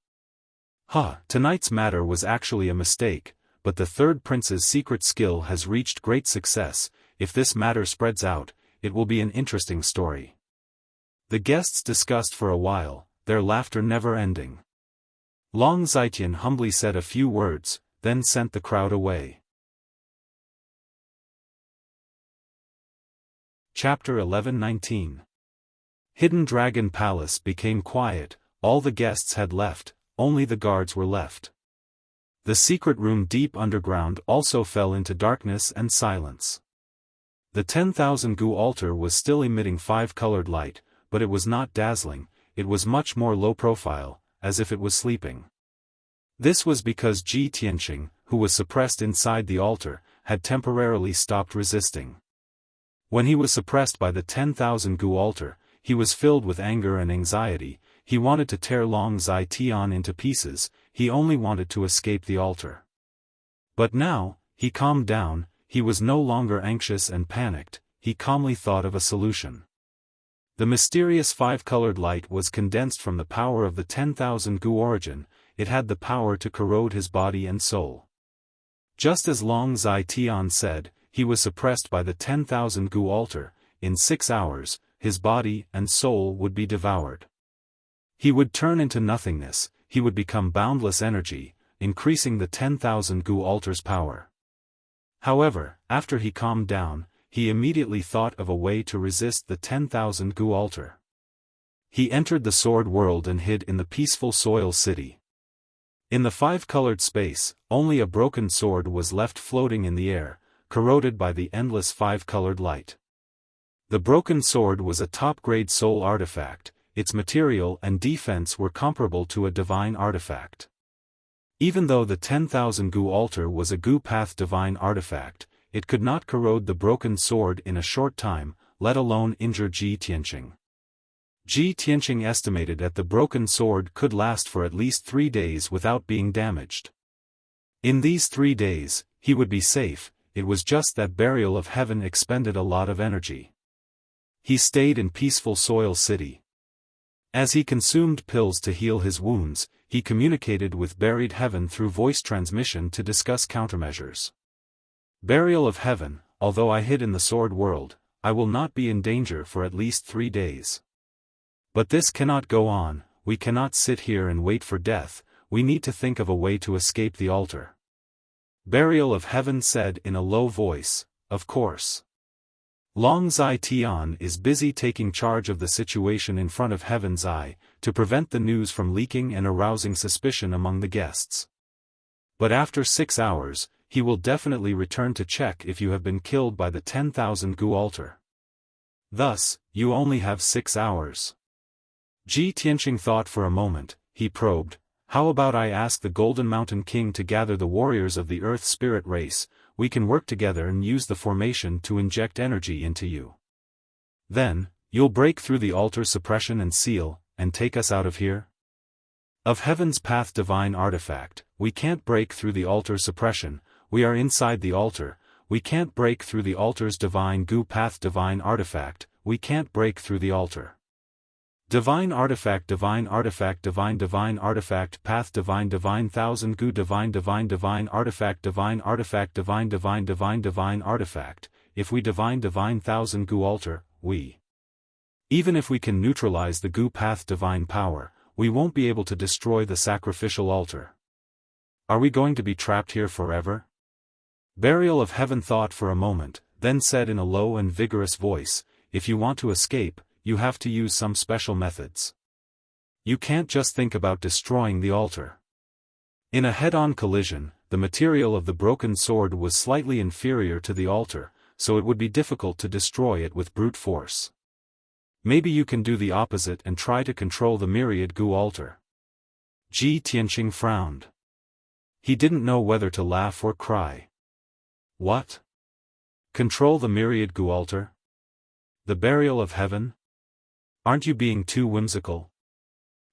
Tonight's matter was actually a mistake, but the third prince's secret skill has reached great success. If this matter spreads out, it will be an interesting story. The guests discussed for a while, their laughter never ending. Long Zetian humbly said a few words, then sent the crowd away. Chapter 11:19. Hidden Dragon Palace became quiet. All the guests had left, only the guards were left. The secret room deep underground also fell into darkness and silence. The 10,000 gu altar was still emitting 5-colored light, but it was not dazzling, it was much more low profile, as if it was sleeping. This was because Ji Tianqing, who was suppressed inside the altar, had temporarily stopped resisting. When he was suppressed by the 10,000 gu altar, he was filled with anger and anxiety. He wanted to tear Long Zetian into pieces, he only wanted to escape the altar. But now, he calmed down, he was no longer anxious and panicked, he calmly thought of a solution. The mysterious 5-colored light was condensed from the power of the 10,000 gu origin, it had the power to corrode his body and soul. Just as Long Zetian said, he was suppressed by the 10,000 gu altar, in 6 hours, his body and soul would be devoured. He would turn into nothingness, he would become boundless energy, increasing the 10,000 gu altar's power. However, after he calmed down, he immediately thought of a way to resist the 10,000 gu altar. He entered the sword world and hid in the peaceful soil city. In the 5-colored space, only a broken sword was left floating in the air, corroded by the endless 5-colored light. The broken sword was a top-grade soul artifact, its material and defense were comparable to a divine artifact. Even though the 10,000 gu altar was a gu path divine artifact, it could not corrode the broken sword in a short time, let alone injure Ji Tianqing. Ji Tianqing estimated that the broken sword could last for at least 3 days without being damaged. In these 3 days, he would be safe, it was just that Burial of Heaven expended a lot of energy. He stayed in peaceful soil city. As he consumed pills to heal his wounds, he communicated with Buried Heaven through voice transmission to discuss countermeasures. Burial of Heaven, although I hid in the sword world, I will not be in danger for at least 3 days. But this cannot go on, we cannot sit here and wait for death, we need to think of a way to escape the altar. Burial of Heaven said in a low voice, of course. Long Zetian is busy taking charge of the situation in front of Heaven's eye, to prevent the news from leaking and arousing suspicion among the guests. But after 6 hours, he will definitely return to check if you have been killed by the 10,000 gu altar. Thus, you only have 6 hours. Ji Tianqing thought for a moment, he probed, how about I ask the Golden Mountain King to gather the warriors of the Earth Spirit race, we can work together and use the formation to inject energy into you. Then, you'll break through the altar suppression and seal, and take us out of here? Of Heaven's Path divine artifact, we can't break through the altar suppression, we are inside the altar, we can't break through the altar's divine gu path divine artifact, we can't break through the altar. Divine artifact divine artifact divine divine artifact path divine divine 1000 gu divine divine divine artifact divine artifact divine divine divine divine artifact, if we divine 1000 gu altar, we. Even if we can neutralize the gu path divine power, we won't be able to destroy the sacrificial altar. Are we going to be trapped here forever? Burial of Heaven thought for a moment, then said in a low and vigorous voice, if you want to escape, you have to use some special methods. You can't just think about destroying the altar. In a head-on collision, the material of the broken sword was slightly inferior to the altar, so it would be difficult to destroy it with brute force. Maybe you can do the opposite and try to control the myriad gu altar. Ji Tianqing frowned. He didn't know whether to laugh or cry. What? Control the myriad gu altar? The Burial of Heaven? Aren't you being too whimsical?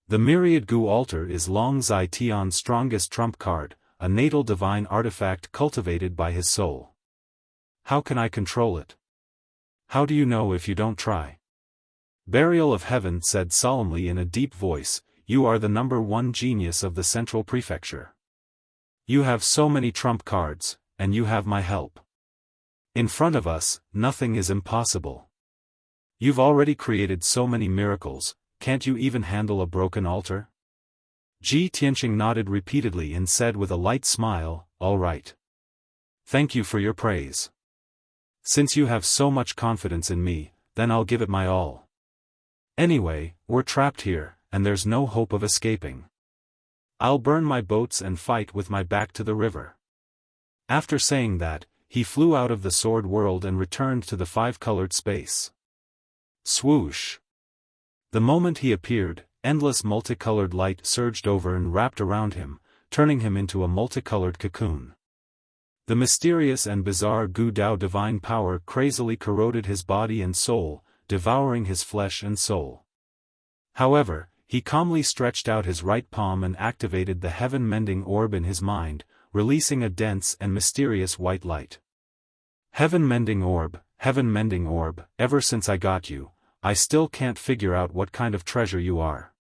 The myriad gu altar is Long Zetian's strongest trump card, a natal divine artifact cultivated by his soul. How can I control it? How do you know if you don't try? Burial of Heaven said solemnly in a deep voice, you are the #1 genius of the Central Prefecture. You have so many trump cards, and you have my help. In front of us, nothing is impossible. You've already created so many miracles, can't you even handle a broken altar? Ji Tianqing nodded repeatedly and said with a light smile, all right. Thank you for your praise. Since you have so much confidence in me, then I'll give it my all. Anyway, we're trapped here, and there's no hope of escaping. I'll burn my boats and fight with my back to the river. After saying that, he flew out of the sword world and returned to the five-colored space. Swoosh! The moment he appeared, endless multicolored light surged over and wrapped around him, turning him into a multicolored cocoon. The mysterious and bizarre Gu Dao divine power crazily corroded his body and soul, devouring his flesh and soul. However, he calmly stretched out his right palm and activated the heaven-mending orb in his mind, releasing a dense and mysterious white light. Heaven-mending orb, ever since I got you, I still can't figure out what kind of treasure you are.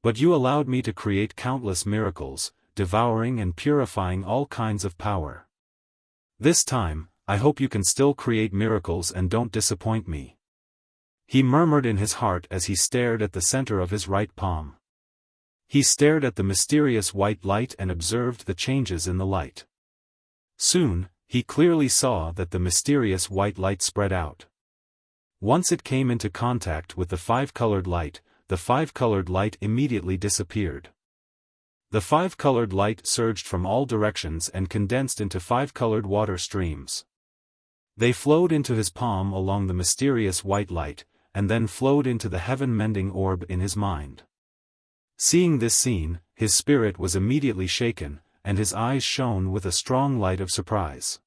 But you allowed me to create countless miracles, devouring and purifying all kinds of power. This time, I hope you can still create miracles and don't disappoint me. He murmured in his heart as he stared at the center of his right palm. He stared at the mysterious white light and observed the changes in the light. Soon, he clearly saw that the mysterious white light spread out. Once it came into contact with the five-colored light, the five-colored light immediately disappeared. The five-colored light surged from all directions and condensed into five-colored water streams. They flowed into his palm along the mysterious white light, and then flowed into the heaven-mending orb in his mind. Seeing this scene, his spirit was immediately shaken, and his eyes shone with a strong light of surprise.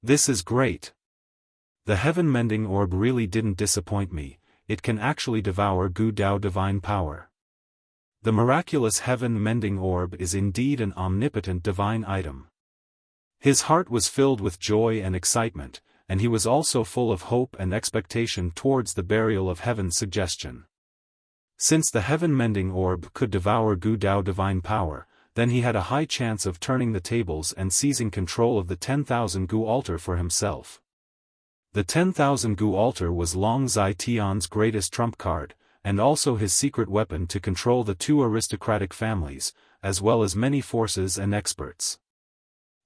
This is great! The heaven-mending orb really didn't disappoint me, it can actually devour Gu Dao divine power. The miraculous heaven-mending orb is indeed an omnipotent divine item. His heart was filled with joy and excitement, and he was also full of hope and expectation towards the burial of heaven's suggestion. Since the heaven-mending orb could devour Gu Dao divine power, then he had a high chance of turning the tables and seizing control of the 10,000 Gu altar for himself. The 10,000 Gu altar was Long Zai Tian's greatest trump card, and also his secret weapon to control the two aristocratic families, as well as many forces and experts.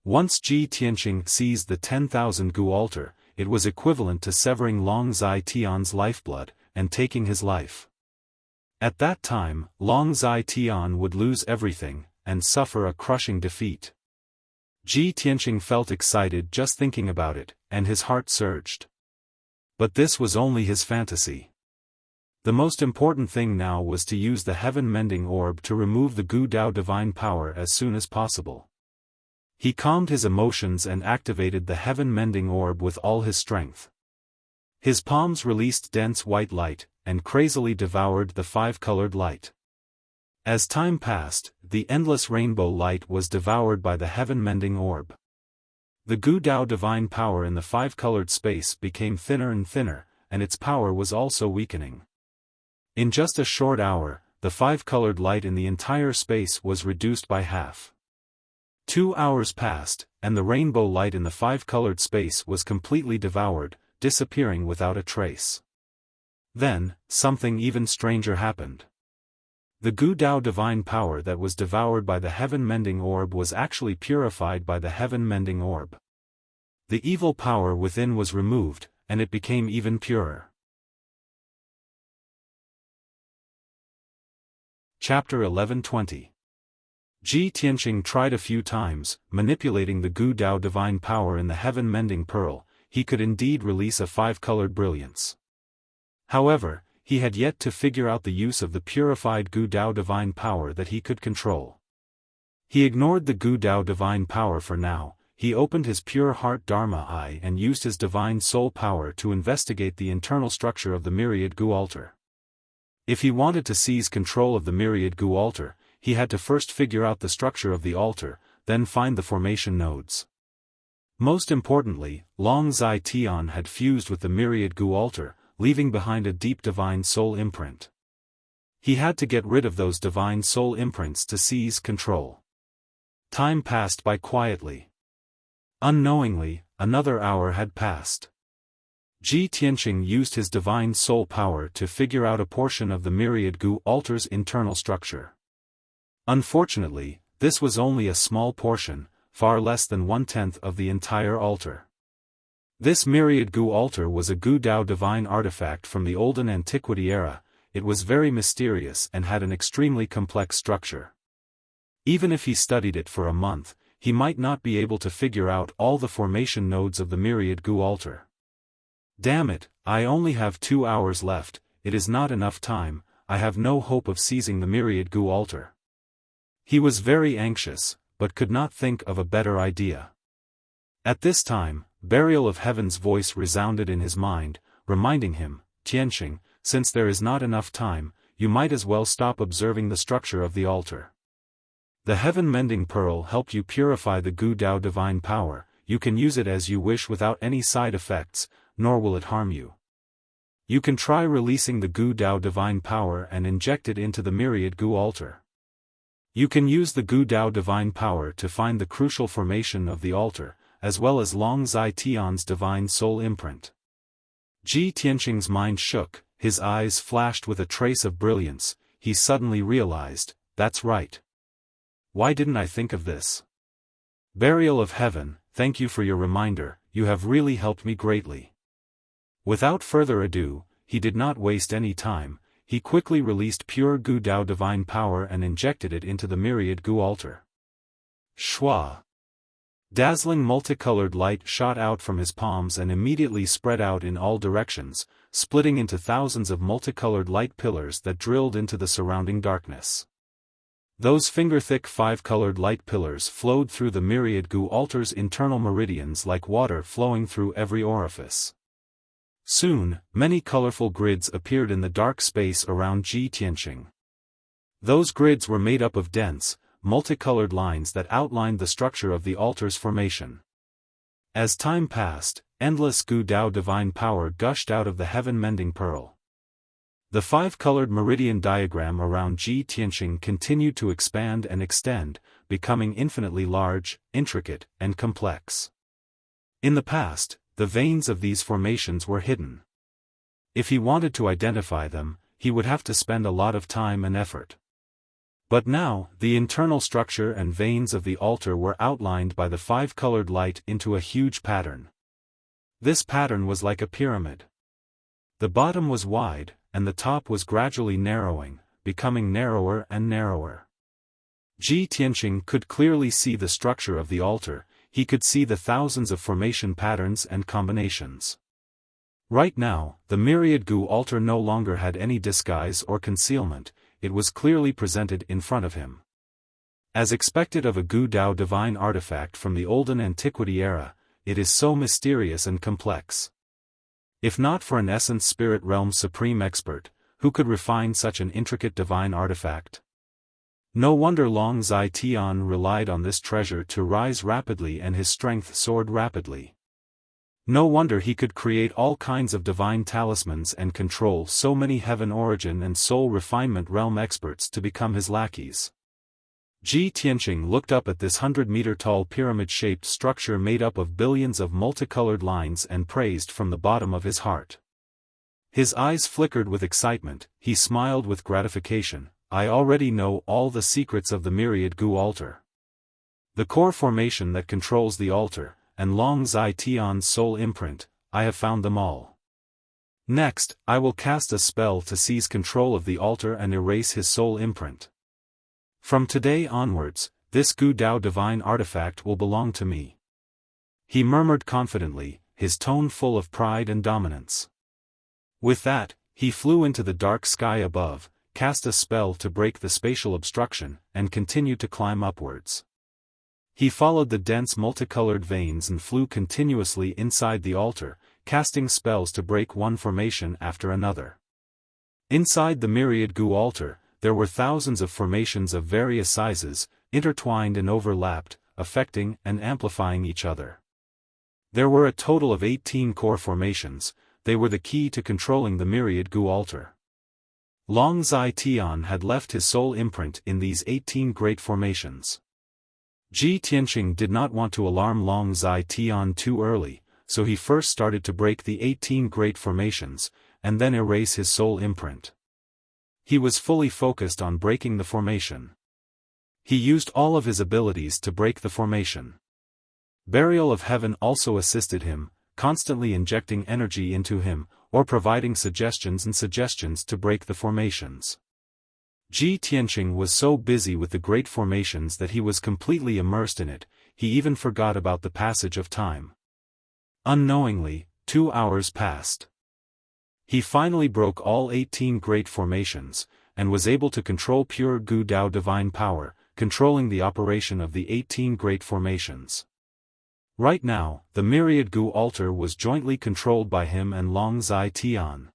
Once Ji Tianqing seized the 10,000 Gu altar, it was equivalent to severing Long Zai Tian's lifeblood, and taking his life. At that time, Long Zai Tian would lose everything, and suffer a crushing defeat. Ji Tianqing felt excited just thinking about it, and his heart surged. But this was only his fantasy. The most important thing now was to use the heaven-mending orb to remove the Gu Dao divine power as soon as possible. He calmed his emotions and activated the heaven-mending orb with all his strength. His palms released dense white light, and crazily devoured the five-colored light. As time passed, the endless rainbow light was devoured by the heaven-mending orb. The Gu Dao divine power in the five-colored space became thinner and thinner, and its power was also weakening. In just a short hour, the five-colored light in the entire space was reduced by half. 2 hours passed, and the rainbow light in the five-colored space was completely devoured, disappearing without a trace. Then, something even stranger happened. The Gu Dao divine power that was devoured by the heaven-mending orb was actually purified by the heaven-mending orb. The evil power within was removed, and it became even purer. Chapter 11:20. Ji Tianqing tried a few times, manipulating the Gu Dao divine power in the heaven-mending pearl. He could indeed release a five-colored brilliance. However, he had yet to figure out the use of the purified Gu Dao divine power that he could control. He ignored the Gu Dao divine power for now. He opened his pure heart Dharma eye and used his divine soul power to investigate the internal structure of the myriad Gu altar. If he wanted to seize control of the myriad Gu altar, he had to first figure out the structure of the altar, then find the formation nodes. Most importantly, Long Zai Tian had fused with the myriad Gu altar, leaving behind a deep divine soul imprint. He had to get rid of those divine soul imprints to seize control. Time passed by quietly. Unknowingly, another hour had passed. Ji Tianqing used his divine soul power to figure out a portion of the myriad gu altar's internal structure. Unfortunately, this was only a small portion, far less than 1/10 of the entire altar. This myriad gu altar was a gu dao divine artifact from the olden antiquity era. It was very mysterious and had an extremely complex structure. Even if he studied it for a month, he might not be able to figure out all the formation nodes of the myriad gu altar. Damn it, I only have 2 hours left, it is not enough time, I have no hope of seizing the myriad gu altar. He was very anxious, but could not think of a better idea. At this time, Burial of Heaven's voice resounded in his mind, reminding him, Tianqing, since there is not enough time, you might as well stop observing the structure of the altar. The heaven-mending pearl helped you purify the gu dao divine power, you can use it as you wish without any side effects, nor will it harm you. You can try releasing the gu dao divine power and inject it into the myriad gu altar. You can use the gu dao divine power to find the crucial formation of the altar, as well as Long Zai Tian's divine soul imprint. Ji Tianqing's mind shook, his eyes flashed with a trace of brilliance, he suddenly realized, that's right. Why didn't I think of this? Burial of Heaven, thank you for your reminder, you have really helped me greatly. Without further ado, he did not waste any time, he quickly released pure gu dao divine power and injected it into the myriad gu altar. Shwa! Dazzling multicolored light shot out from his palms and immediately spread out in all directions, splitting into thousands of multicolored light pillars that drilled into the surrounding darkness. Those finger-thick 5-colored light pillars flowed through the myriad gu altar's internal meridians like water flowing through every orifice. Soon, many colorful grids appeared in the dark space around Ji Tianqing. Those grids were made up of dense, multicolored lines that outlined the structure of the altar's formation. As time passed, endless gu dao divine power gushed out of the heaven-mending pearl. The 5-colored meridian diagram around Ji Tianqing continued to expand and extend, becoming infinitely large, intricate, and complex. In the past, the veins of these formations were hidden. If he wanted to identify them, he would have to spend a lot of time and effort. But now, the internal structure and veins of the altar were outlined by the 5-colored light into a huge pattern. This pattern was like a pyramid. The bottom was wide, and the top was gradually narrowing, becoming narrower and narrower. Ji Tianqing could clearly see the structure of the altar, he could see the thousands of formation patterns and combinations. Right now, the myriad gu altar no longer had any disguise or concealment, it was clearly presented in front of him. As expected of a gu dao divine artifact from the olden antiquity era, it is so mysterious and complex. If not for an essence spirit realm supreme expert, who could refine such an intricate divine artifact? No wonder Long Zai Tian relied on this treasure to rise rapidly and his strength soared rapidly. No wonder he could create all kinds of divine talismans and control so many heaven origin and soul refinement realm experts to become his lackeys. Ji Tianqing looked up at this 100-meter-tall pyramid-shaped structure made up of billions of multicolored lines and praised from the bottom of his heart. His eyes flickered with excitement, he smiled with gratification, I already know all the secrets of the myriad gu altar. The core formation that controls the altar, and Long Zai Tian's soul imprint, I have found them all. Next, I will cast a spell to seize control of the altar and erase his soul imprint. From today onwards, this gu dao divine artifact will belong to me. He murmured confidently, his tone full of pride and dominance. With that, he flew into the dark sky above, cast a spell to break the spatial obstruction, and continued to climb upwards. He followed the dense multicolored veins and flew continuously inside the altar, casting spells to break one formation after another. Inside the myriad gu altar, there were thousands of formations of various sizes, intertwined and overlapped, affecting and amplifying each other. There were a total of 18 core formations, they were the key to controlling the myriad gu altar. Long Zai Tian had left his soul imprint in these 18 great formations. Ji Tianqing did not want to alarm Long Zai Tian too early, so he first started to break the 18 great formations, and then erase his soul imprint. He was fully focused on breaking the formation. He used all of his abilities to break the formation. Burial of Heaven also assisted him, constantly injecting energy into him, or providing suggestions to break the formations. Ji Tianqing was so busy with the great formations that he was completely immersed in it, he even forgot about the passage of time. Unknowingly, 2 hours passed. He finally broke all 18 great formations, and was able to control pure Gu Dao divine power, controlling the operation of the 18 great formations. Right now, the myriad Gu altar was jointly controlled by him and Long Zai Tian.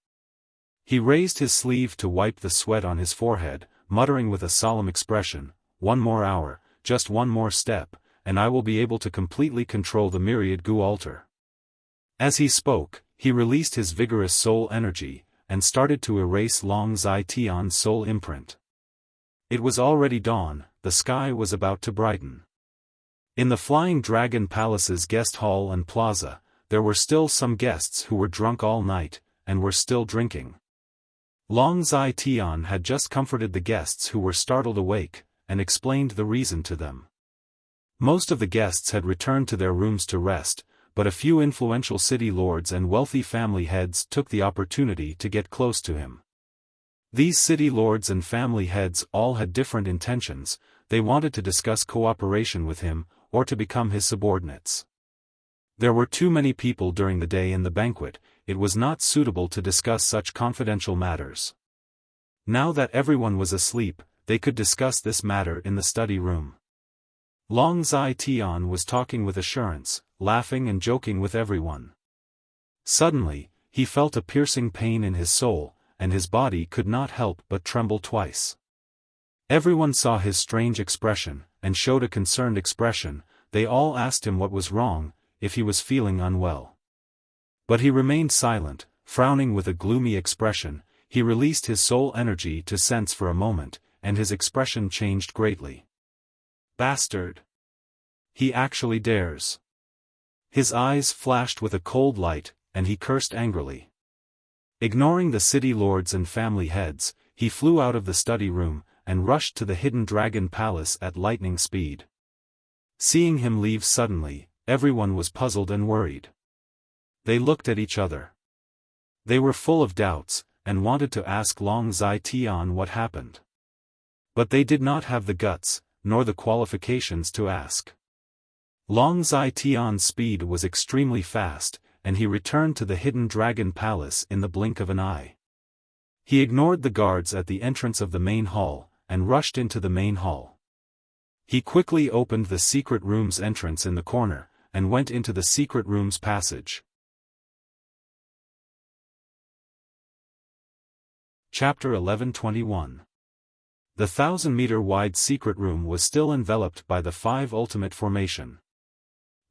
He raised his sleeve to wipe the sweat on his forehead, muttering with a solemn expression, "One more hour, just one more step, and I will be able to completely control the myriad Gu altar." As he spoke, he released his vigorous soul energy, and started to erase Long Zai Tian's soul imprint. It was already dawn, the sky was about to brighten. In the Flying Dragon Palace's guest hall and plaza, there were still some guests who were drunk all night, and were still drinking. Long Zai Tian had just comforted the guests who were startled awake, and explained the reason to them. Most of the guests had returned to their rooms to rest, but a few influential city lords and wealthy family heads took the opportunity to get close to him. These city lords and family heads all had different intentions. They wanted to discuss cooperation with him, or to become his subordinates. There were too many people during the day in the banquet, it was not suitable to discuss such confidential matters. Now that everyone was asleep, they could discuss this matter in the study room. Long Zai Tian was talking with assurance, laughing and joking with everyone. Suddenly, he felt a piercing pain in his soul, and his body could not help but tremble twice. Everyone saw his strange expression, and showed a concerned expression. They all asked him what was wrong, if he was feeling unwell. But he remained silent, frowning with a gloomy expression. He released his soul energy to sense for a moment, and his expression changed greatly. "Bastard! He actually dares." His eyes flashed with a cold light, and he cursed angrily. Ignoring the city lords and family heads, he flew out of the study room, and rushed to the Hidden Dragon Palace at lightning speed. Seeing him leave suddenly, everyone was puzzled and worried. They looked at each other. They were full of doubts, and wanted to ask Long Zai Tian what happened. But they did not have the guts, nor the qualifications to ask. Long Zai Tian's speed was extremely fast, and he returned to the Hidden Dragon Palace in the blink of an eye. He ignored the guards at the entrance of the main hall, and rushed into the main hall. He quickly opened the secret room's entrance in the corner, and went into the secret room's passage. Chapter 11:21. The 1,000-meter-wide secret room was still enveloped by the 5 ultimate formation.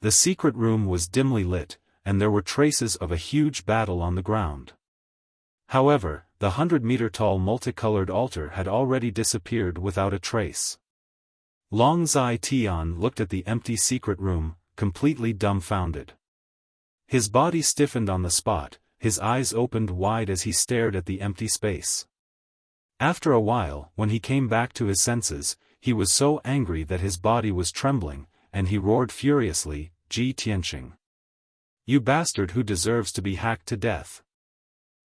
The secret room was dimly lit, and there were traces of a huge battle on the ground. However, the 100-meter-tall multicolored altar had already disappeared without a trace. Long Zai Tian looked at the empty secret room, completely dumbfounded. His body stiffened on the spot, his eyes opened wide as he stared at the empty space. After a while, when he came back to his senses, he was so angry that his body was trembling, and he roared furiously, "Ji Tianqing! You bastard who deserves to be hacked to death!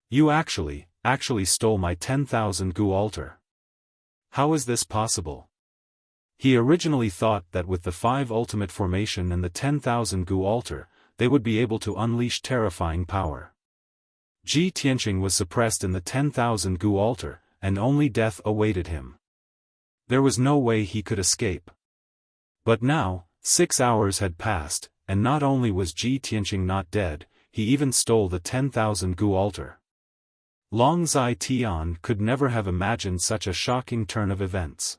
You actually stole my 10,000 Gu altar. How is this possible?" He originally thought that with the 5 ultimate formation and the 10,000 Gu altar, they would be able to unleash terrifying power. Ji Tianqing was suppressed in the 10,000 Gu altar, and only death awaited him. There was no way he could escape. But now, 6 hours had passed, and not only was Ji Tianqing not dead, he even stole the 10,000 Gu altar. Long Zai Tian could never have imagined such a shocking turn of events.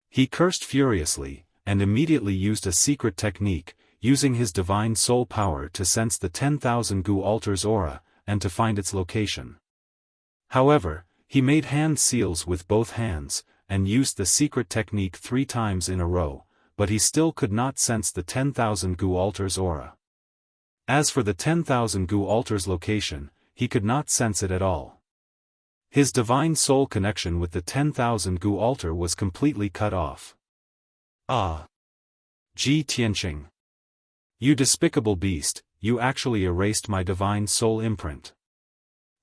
He cursed furiously, and immediately used a secret technique, using his divine soul power to sense the 10,000 Gu altar's aura, and to find its location. However, he made hand seals with both hands, and used the secret technique 3 times in a row, but he still could not sense the 10,000 Gu Altar's aura. As for the 10,000 Gu Altar's location, he could not sense it at all. His divine soul connection with the 10,000 Gu Altar was completely cut off. Ah! Ji Tianqing! You despicable beast, you actually erased my divine soul imprint.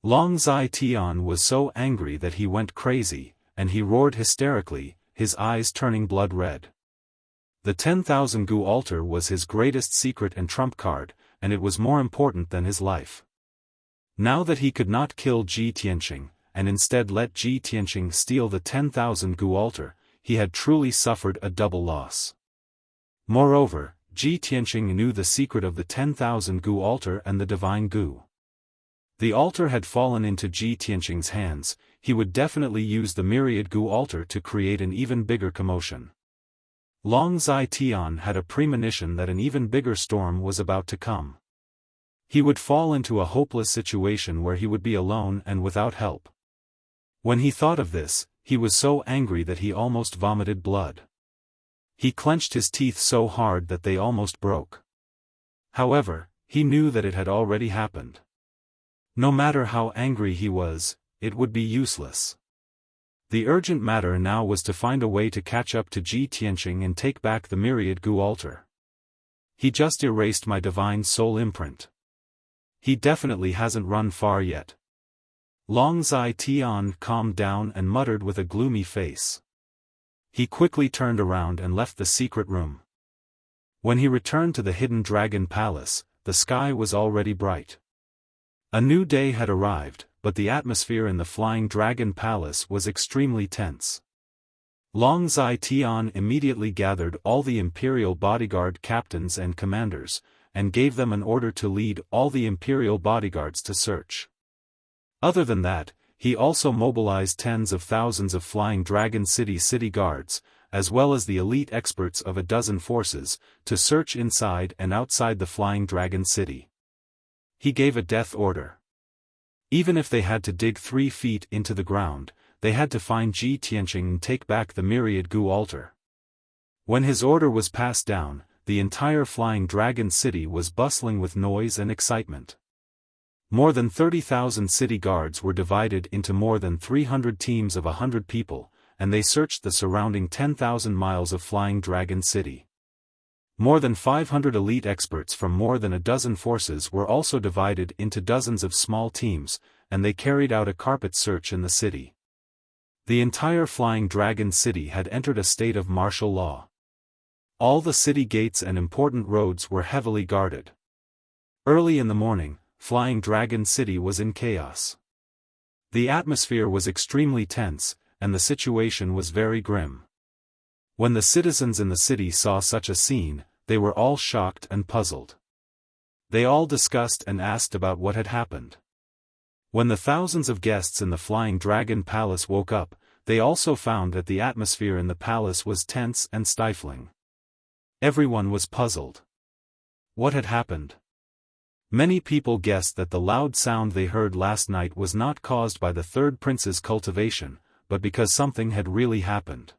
Long Zai Tian was so angry that he went crazy, and he roared hysterically, his eyes turning blood red. The 10,000 Gu Altar was his greatest secret and trump card, and it was more important than his life. Now that he could not kill Ji Tianqing, and instead let Ji Tianqing steal the 10,000 Gu Altar, he had truly suffered a double loss. Moreover, Ji Tianqing knew the secret of the 10,000 Gu Altar and the divine Gu. The altar had fallen into Ji Tianqing's hands, he would definitely use the myriad Gu Altar to create an even bigger commotion. Long Zai Tian had a premonition that an even bigger storm was about to come. He would fall into a hopeless situation where he would be alone and without help. When he thought of this, he was so angry that he almost vomited blood. He clenched his teeth so hard that they almost broke. However, he knew that it had already happened. No matter how angry he was, it would be useless. The urgent matter now was to find a way to catch up to Ji Tianqing and take back the myriad Gu Altar. He just erased my divine soul imprint. He definitely hasn't run far yet. Long Zai Tian calmed down and muttered with a gloomy face. He quickly turned around and left the secret room. When he returned to the hidden dragon palace, the sky was already bright. A new day had arrived, but the atmosphere in the flying dragon palace was extremely tense. Long Zai Tian immediately gathered all the imperial bodyguard captains and commanders, and gave them an order to lead all the imperial bodyguards to search. Other than that, he also mobilized tens of thousands of Flying Dragon city guards, as well as the elite experts of a dozen forces, to search inside and outside the Flying Dragon city. He gave a death order. Even if they had to dig 3 feet into the ground, they had to find Ji Tianqing and take back the myriad Gu Altar. When his order was passed down, the entire Flying Dragon city was bustling with noise and excitement. More than 30,000 city guards were divided into more than 300 teams of 100 people, and they searched the surrounding 10,000 miles of Flying Dragon City. More than 500 elite experts from more than a dozen forces were also divided into dozens of small teams, and they carried out a carpet search in the city. The entire Flying Dragon City had entered a state of martial law. All the city gates and important roads were heavily guarded. Early in the morning, Flying Dragon City was in chaos. The atmosphere was extremely tense, and the situation was very grim. When the citizens in the city saw such a scene, they were all shocked and puzzled. They all discussed and asked about what had happened. When the thousands of guests in the Flying Dragon Palace woke up, they also found that the atmosphere in the palace was tense and stifling. Everyone was puzzled. What had happened? Many people guessed that the loud sound they heard last night was not caused by the third prince's cultivation, but because something had really happened.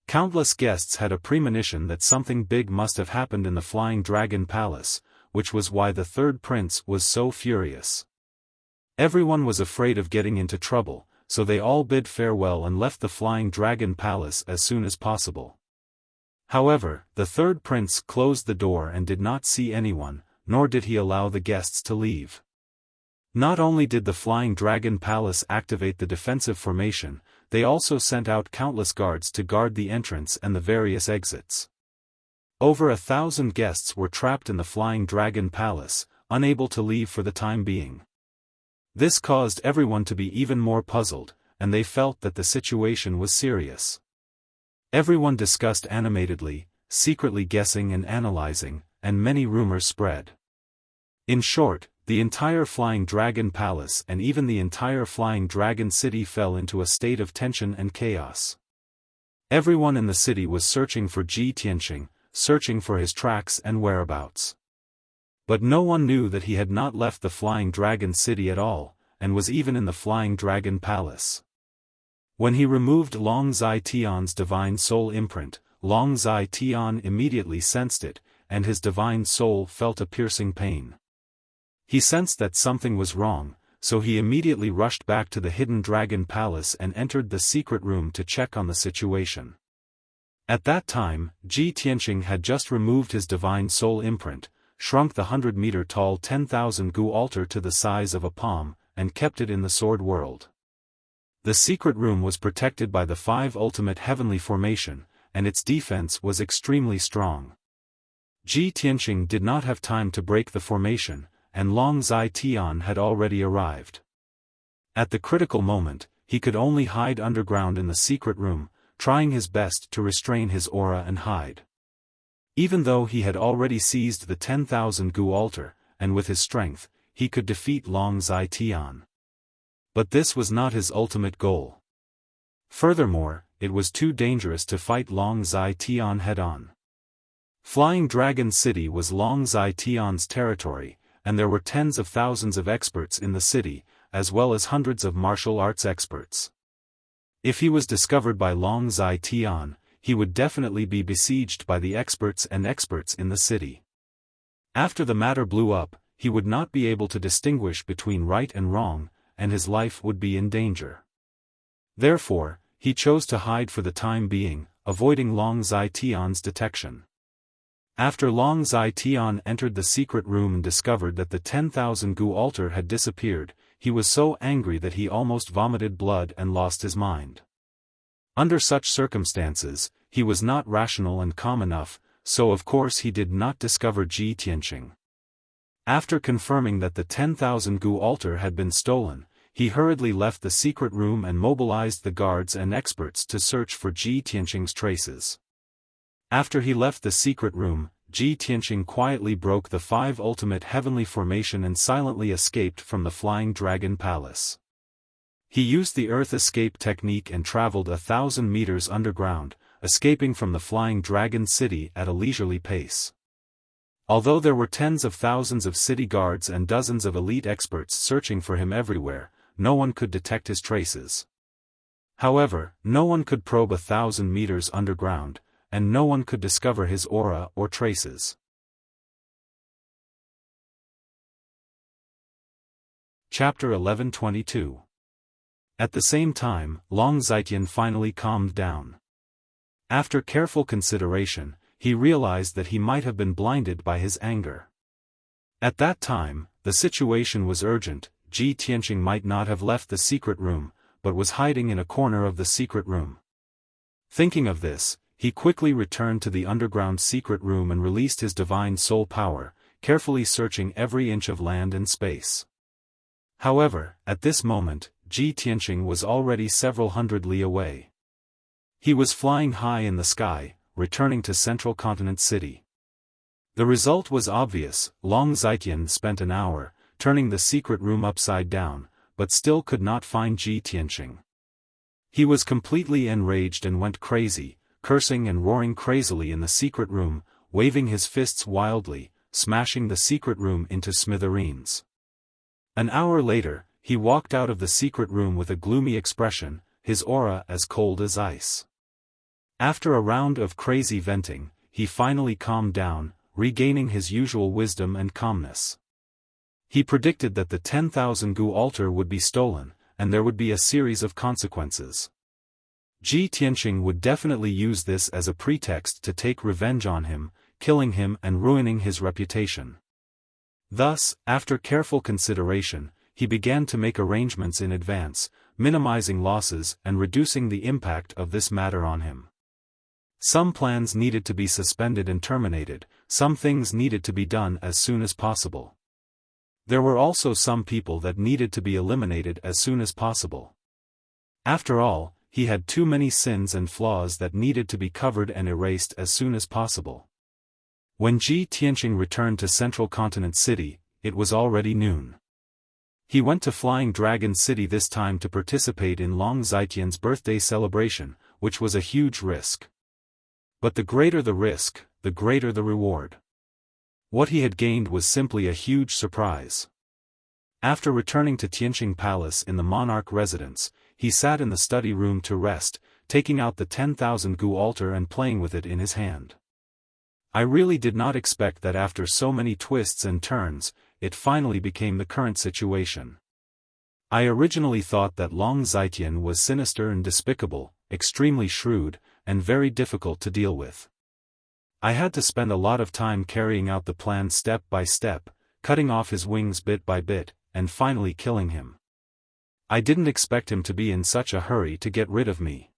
Countless guests had a premonition that something big must have happened in the Flying Dragon Palace, which was why the third prince was so furious. Everyone was afraid of getting into trouble, so they all bid farewell and left the Flying Dragon Palace as soon as possible. However, the third prince closed the door and did not see anyone, nor did he allow the guests to leave. Not only did the Flying Dragon Palace activate the defensive formation, they also sent out countless guards to guard the entrance and the various exits. Over 1,000 guests were trapped in the Flying Dragon Palace, unable to leave for the time being. This caused everyone to be even more puzzled, and they felt that the situation was serious. Everyone discussed animatedly, secretly guessing and analyzing, and many rumors spread. In short, the entire Flying Dragon Palace and even the entire Flying Dragon City fell into a state of tension and chaos. Everyone in the city was searching for Ji Tianqing, searching for his tracks and whereabouts. But no one knew that he had not left the Flying Dragon City at all, and was even in the Flying Dragon Palace. When he removed Long Zai Tian's divine soul imprint, Long Zai Tian immediately sensed it, and his divine soul felt a piercing pain. He sensed that something was wrong, so he immediately rushed back to the hidden dragon palace and entered the secret room to check on the situation. At that time, Ji Tianqing had just removed his divine soul imprint, shrunk the 100-meter-tall 10,000 gu altar to the size of a palm, and kept it in the sword world. The secret room was protected by the 5 ultimate heavenly formation, and its defense was extremely strong. Ji Tianqing did not have time to break the formation, and Long Zai Tian had already arrived. At the critical moment, he could only hide underground in the secret room, trying his best to restrain his aura and hide. Even though he had already seized the 10,000 gu altar, and with his strength, he could defeat Long Zai Tian. But this was not his ultimate goal. Furthermore, it was too dangerous to fight Long Zai Tian head-on. Flying Dragon City was Long Zai Tian's territory, and there were tens of thousands of experts in the city, as well as hundreds of martial arts experts. If he was discovered by Long Zai Tian, he would definitely be besieged by the experts in the city. After the matter blew up, he would not be able to distinguish between right and wrong, and his life would be in danger. Therefore, he chose to hide for the time being, avoiding Long Zai Tian's detection. After Long Zai Tian entered the secret room and discovered that the 10,000 gu altar had disappeared, he was so angry that he almost vomited blood and lost his mind. Under such circumstances, he was not rational and calm enough, so of course he did not discover Ji Tianqing. After confirming that the 10,000 gu altar had been stolen, he hurriedly left the secret room and mobilized the guards and experts to search for Ji Tianqing's traces. After he left the secret room, Ji Tianqing quietly broke the 5 ultimate heavenly formation and silently escaped from the Flying Dragon Palace. He used the Earth Escape technique and traveled 1,000 meters underground, escaping from the Flying Dragon City at a leisurely pace. Although there were tens of thousands of city guards and dozens of elite experts searching for him everywhere, no one could detect his traces. However, no one could probe 1,000 meters underground, and no one could discover his aura or traces. Chapter 11:22. At the same time, Long Zaitian finally calmed down. After careful consideration, he realized that he might have been blinded by his anger. At that time, the situation was urgent. Ji Tianqing might not have left the secret room, but was hiding in a corner of the secret room. Thinking of this, he quickly returned to the underground secret room and released his divine soul power, carefully searching every inch of land and space. However, at this moment, Ji Tianqing was already several hundred li away. He was flying high in the sky, returning to Central Continent City. The result was obvious. Long Zaitian spent an hour, turning the secret room upside down, but still could not find Ji Tianqing. He was completely enraged and went crazy, cursing and roaring crazily in the secret room, waving his fists wildly, smashing the secret room into smithereens. An hour later, he walked out of the secret room with a gloomy expression, his aura as cold as ice. After a round of crazy venting, he finally calmed down, regaining his usual wisdom and calmness. He predicted that the 10,000 gu altar would be stolen, and there would be a series of consequences. Ji Tianqing would definitely use this as a pretext to take revenge on him, killing him and ruining his reputation. Thus, after careful consideration, he began to make arrangements in advance, minimizing losses and reducing the impact of this matter on him. Some plans needed to be suspended and terminated, some things needed to be done as soon as possible. There were also some people that needed to be eliminated as soon as possible. After all, he had too many sins and flaws that needed to be covered and erased as soon as possible. When Ji Tianqing returned to Central Continent City, it was already noon. He went to Flying Dragon City this time to participate in Long Zaitian's birthday celebration, which was a huge risk. But the greater the risk, the greater the reward. What he had gained was simply a huge surprise. After returning to Tianqing Palace in the monarch residence, he sat in the study room to rest, taking out the 10,000 gu altar and playing with it in his hand. I really did not expect that after so many twists and turns, it finally became the current situation. I originally thought that Long Zitian was sinister and despicable, extremely shrewd, and very difficult to deal with. I had to spend a lot of time carrying out the plan step by step, cutting off his wings bit by bit, and finally killing him. I didn't expect him to be in such a hurry to get rid of me.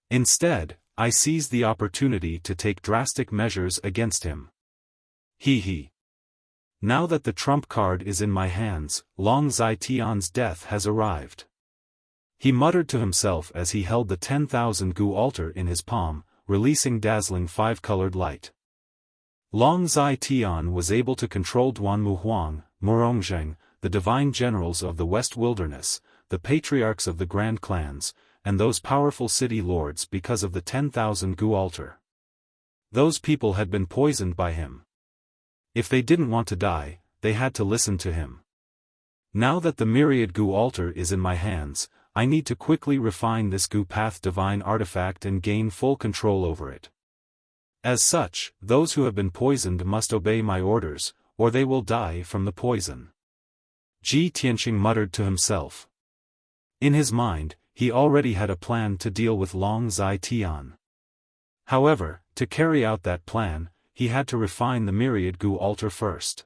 Instead, I seized the opportunity to take drastic measures against him. He. Now that the trump card is in my hands, Long Zitian's death has arrived. He muttered to himself as he held the 10,000 gu altar in his palm, releasing dazzling five-colored light. Long Zitian was able to control Duanmu Huang, Murongzheng, the divine generals of the West Wilderness, the patriarchs of the grand clans, and those powerful city lords because of the 10,000 gu altar. Those people had been poisoned by him. If they didn't want to die, they had to listen to him. Now that the myriad gu altar is in my hands, I need to quickly refine this gu path divine artifact and gain full control over it. As such, those who have been poisoned must obey my orders, or they will die from the poison. Ji Tianqing muttered to himself. In his mind, he already had a plan to deal with Long Zitian. However, to carry out that plan, he had to refine the myriad gu altar first.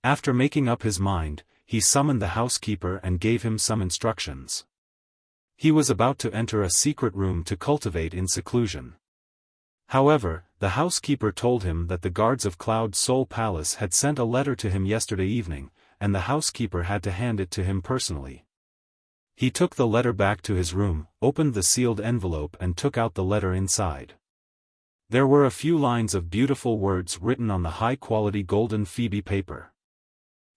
After making up his mind, he summoned the housekeeper and gave him some instructions. He was about to enter a secret room to cultivate in seclusion. However, the housekeeper told him that the guards of Cloud Soul Palace had sent a letter to him yesterday evening, and the housekeeper had to hand it to him personally. He took the letter back to his room, opened the sealed envelope and took out the letter inside. There were a few lines of beautiful words written on the high-quality golden phoebe paper.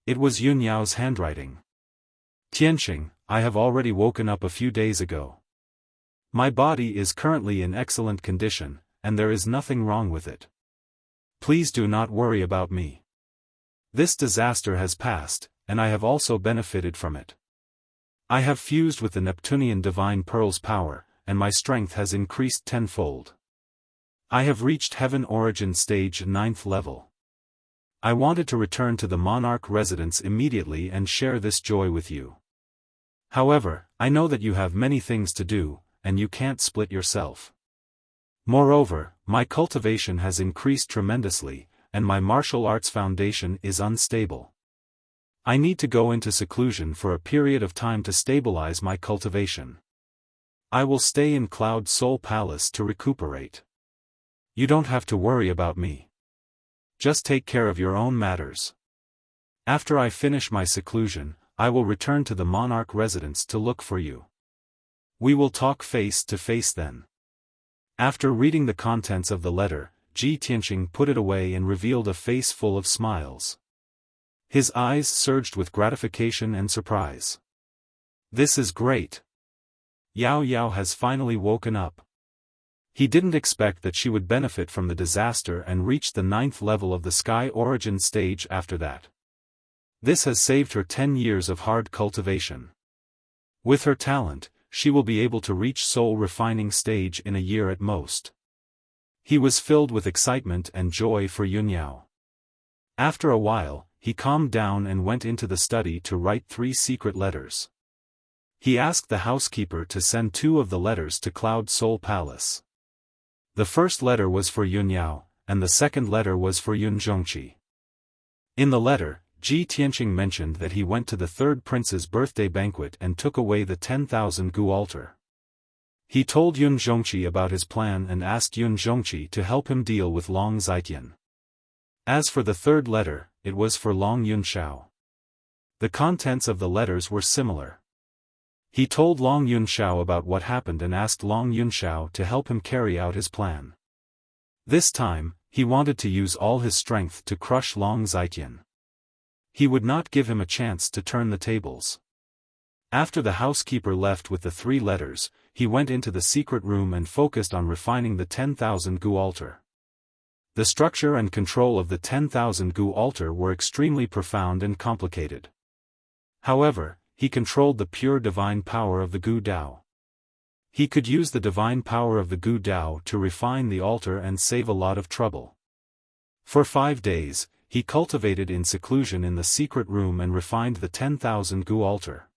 It was Yun Yao's handwriting. Tianqing, I have already woken up a few days ago. My body is currently in excellent condition, and there is nothing wrong with it. Please do not worry about me. This disaster has passed, and I have also benefited from it. I have fused with the Neptunian Divine Pearl's power, and my strength has increased tenfold. I have reached Heaven Origin Stage 9th level. I wanted to return to the monarch residence immediately and share this joy with you. However, I know that you have many things to do, and you can't split yourself. Moreover, my cultivation has increased tremendously, and my martial arts foundation is unstable. I need to go into seclusion for a period of time to stabilize my cultivation. I will stay in Cloud Soul Palace to recuperate. You don't have to worry about me. Just take care of your own matters. After I finish my seclusion, I will return to the monarch residence to look for you. We will talk face to face then. After reading the contents of the letter, Ji Tianqing put it away and revealed a face full of smiles. His eyes surged with gratification and surprise. This is great. Yao Yao has finally woken up. He didn't expect that she would benefit from the disaster and reach the 9th level of the Sky Origin stage after that. This has saved her 10 years of hard cultivation. With her talent, she will be able to reach soul refining stage in a year at most. He was filled with excitement and joy for Yun Yao. After a while, he calmed down and went into the study to write 3 secret letters. He asked the housekeeper to send 2 of the letters to Cloud Soul Palace. The first letter was for Yun Yao, and the second letter was for Yun Zhongqi. In the letter, Ji Tianqing mentioned that he went to the 3rd prince's birthday banquet and took away the 10,000 gu altar. He told Yun Zhongqi about his plan and asked Yun Zhongqi to help him deal with Long Zitian. As for the 3rd letter, it was for Long Yunshao. The contents of the letters were similar. He told Long Yunshao about what happened and asked Long Yunshao to help him carry out his plan. This time, he wanted to use all his strength to crush Long Zitian. He would not give him a chance to turn the tables. After the housekeeper left with the 3 letters, he went into the secret room and focused on refining the 10,000 gu altar. The structure and control of the 10,000 gu altar were extremely profound and complicated. However, he controlled the pure divine power of the Gu Dao. He could use the divine power of the Gu Dao to refine the altar and save a lot of trouble. For 5 days, he cultivated in seclusion in the secret room and refined the 10,000 Gu altar.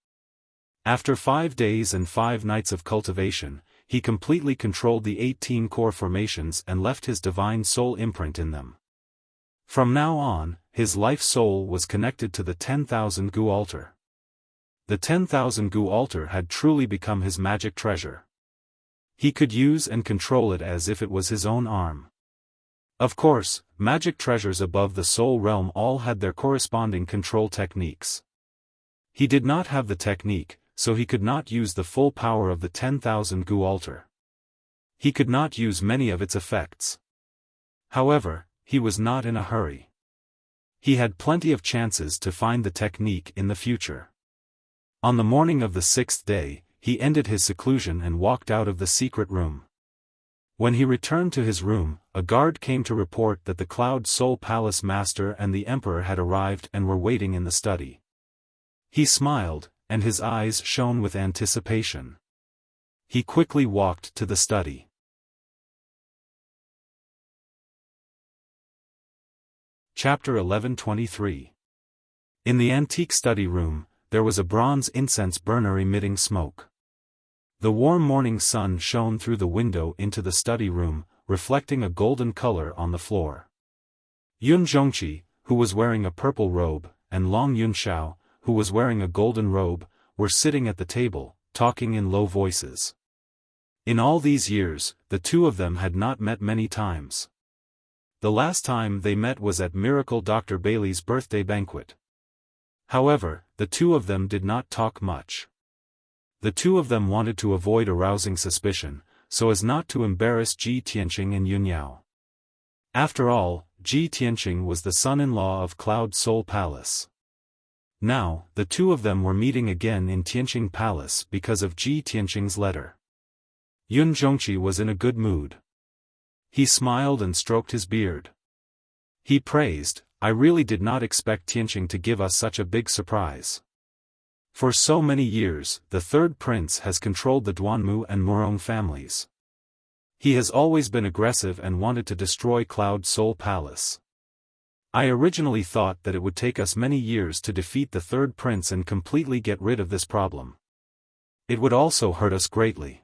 After 5 days and 5 nights of cultivation, he completely controlled the 18 core formations and left his divine soul imprint in them. From now on, his life soul was connected to the 10,000 Gu altar. The 10,000 Gu altar had truly become his magic treasure. He could use and control it as if it was his own arm. Of course, magic treasures above the soul realm all had their corresponding control techniques. He did not have the technique, so he could not use the full power of the 10,000 Gu altar. He could not use many of its effects. However, he was not in a hurry. He had plenty of chances to find the technique in the future. On the morning of the 6th day, he ended his seclusion and walked out of the secret room. When he returned to his room, a guard came to report that the Cloud Soul Palace Master and the Emperor had arrived and were waiting in the study. He smiled, and his eyes shone with anticipation. He quickly walked to the study. Chapter 11:23. In the antique study room, there was a bronze incense burner emitting smoke. The warm morning sun shone through the window into the study room, reflecting a golden color on the floor. Yun Zhongqi, who was wearing a purple robe, and Long Yunxiao, who was wearing a golden robe, were sitting at the table, talking in low voices. In all these years, the two of them had not met many times. The last time they met was at Miracle Dr. Bailey's birthday banquet. However, the two of them did not talk much. The two of them wanted to avoid arousing suspicion, so as not to embarrass Ji Tianqing and Yun Yao. After all, Ji Tianqing was the son-in-law of Cloud Soul Palace. Now, the two of them were meeting again in Tianqing Palace because of Ji Tianqing's letter. Yun Zhongqi was in a good mood. He smiled and stroked his beard. He praised, "I really did not expect Tianqing to give us such a big surprise. For so many years, the third prince has controlled the Duanmu and Murong families. He has always been aggressive and wanted to destroy Cloud Soul Palace. I originally thought that it would take us many years to defeat the third prince and completely get rid of this problem. It would also hurt us greatly.